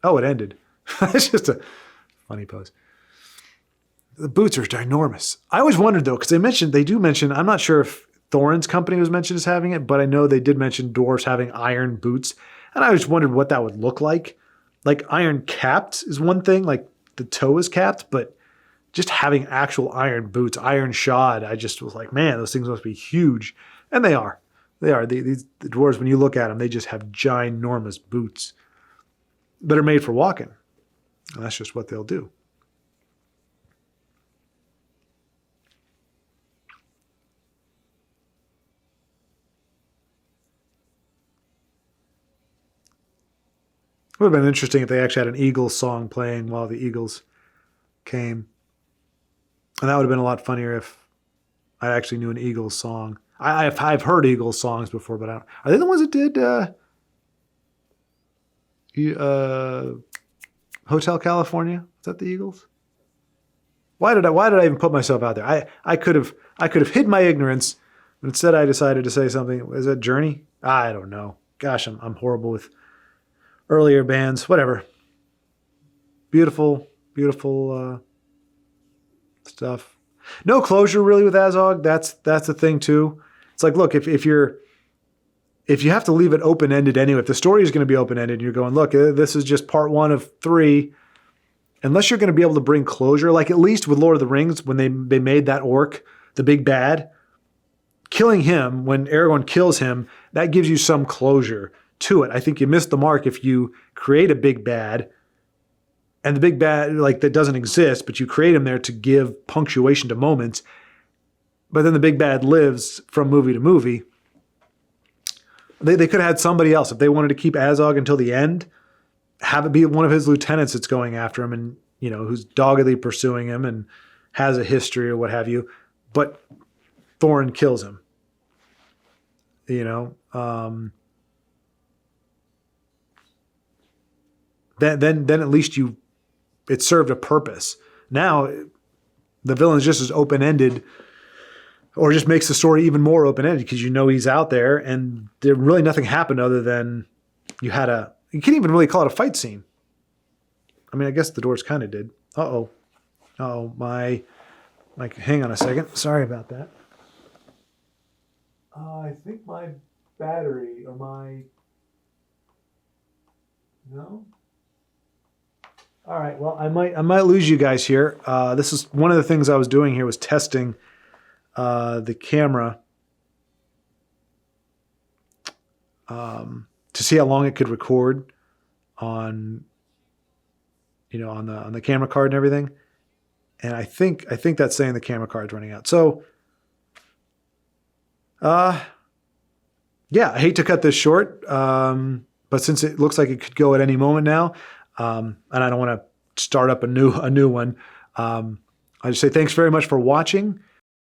[SPEAKER 1] oh, it ended. It's just a funny pose. The boots are ginormous. I always wondered, though, because they do mention, I'm not sure if Thorin's company was mentioned as having it, but I know they did mention dwarves having iron boots. And I just wondered what that would look like. Like iron capped is one thing, like the toe is capped, but just having actual iron boots, iron shod, I just was like, man, those things must be huge. And they are. They are. The dwarves, when you look at them, they just have ginormous boots that are made for walking. And that's just what they'll do. It would have been interesting if they actually had an Eagles song playing while the Eagles came. And that would have been a lot funnier if I actually knew an Eagles song. I've heard Eagles songs before, but are they the ones that did Hotel California? Is that the Eagles? Why did I even put myself out there? I could have hid my ignorance, but instead I decided to say something. Is that Journey? I don't know. Gosh, I'm horrible with earlier bands. Whatever. beautiful, beautiful stuff. No closure really with Azog. That's the thing too. It's like, look, if you have to leave it open-ended anyway, if the story is going to be open-ended, and you're going, look, this is just part 1 of 3. Unless you're going to be able to bring closure, like at least with Lord of the Rings, when they made that orc the big bad, killing him when Aragorn kills him, that gives you some closure to it. I think you missed the mark if you create a big bad, and the big bad like that doesn't exist, but you create him there to give punctuation to moments. But then the big bad lives from movie to movie. They could have had somebody else if they wanted to keep Azog until the end. Have it be one of his lieutenants that's going after him, and who's doggedly pursuing him and has a history or what have you. But Thorin kills him. Then at least it served a purpose. Now the villain is just as open-ended, or just makes the story even more open-ended because he's out there and there really nothing happened other than you can't even really call it a fight scene. I mean, I guess the dwarves kind of did. Hang on a second. Sorry about that. I think my battery or no? All right. Well, I might lose you guys here. This is one of the things I was doing here was testing the camera to see how long it could record on on the camera card and everything. And I think that's saying the camera card's running out. So yeah, I hate to cut this short, but since it looks like it could go at any moment now, and I don't want to start up a new one, I just say thanks very much for watching.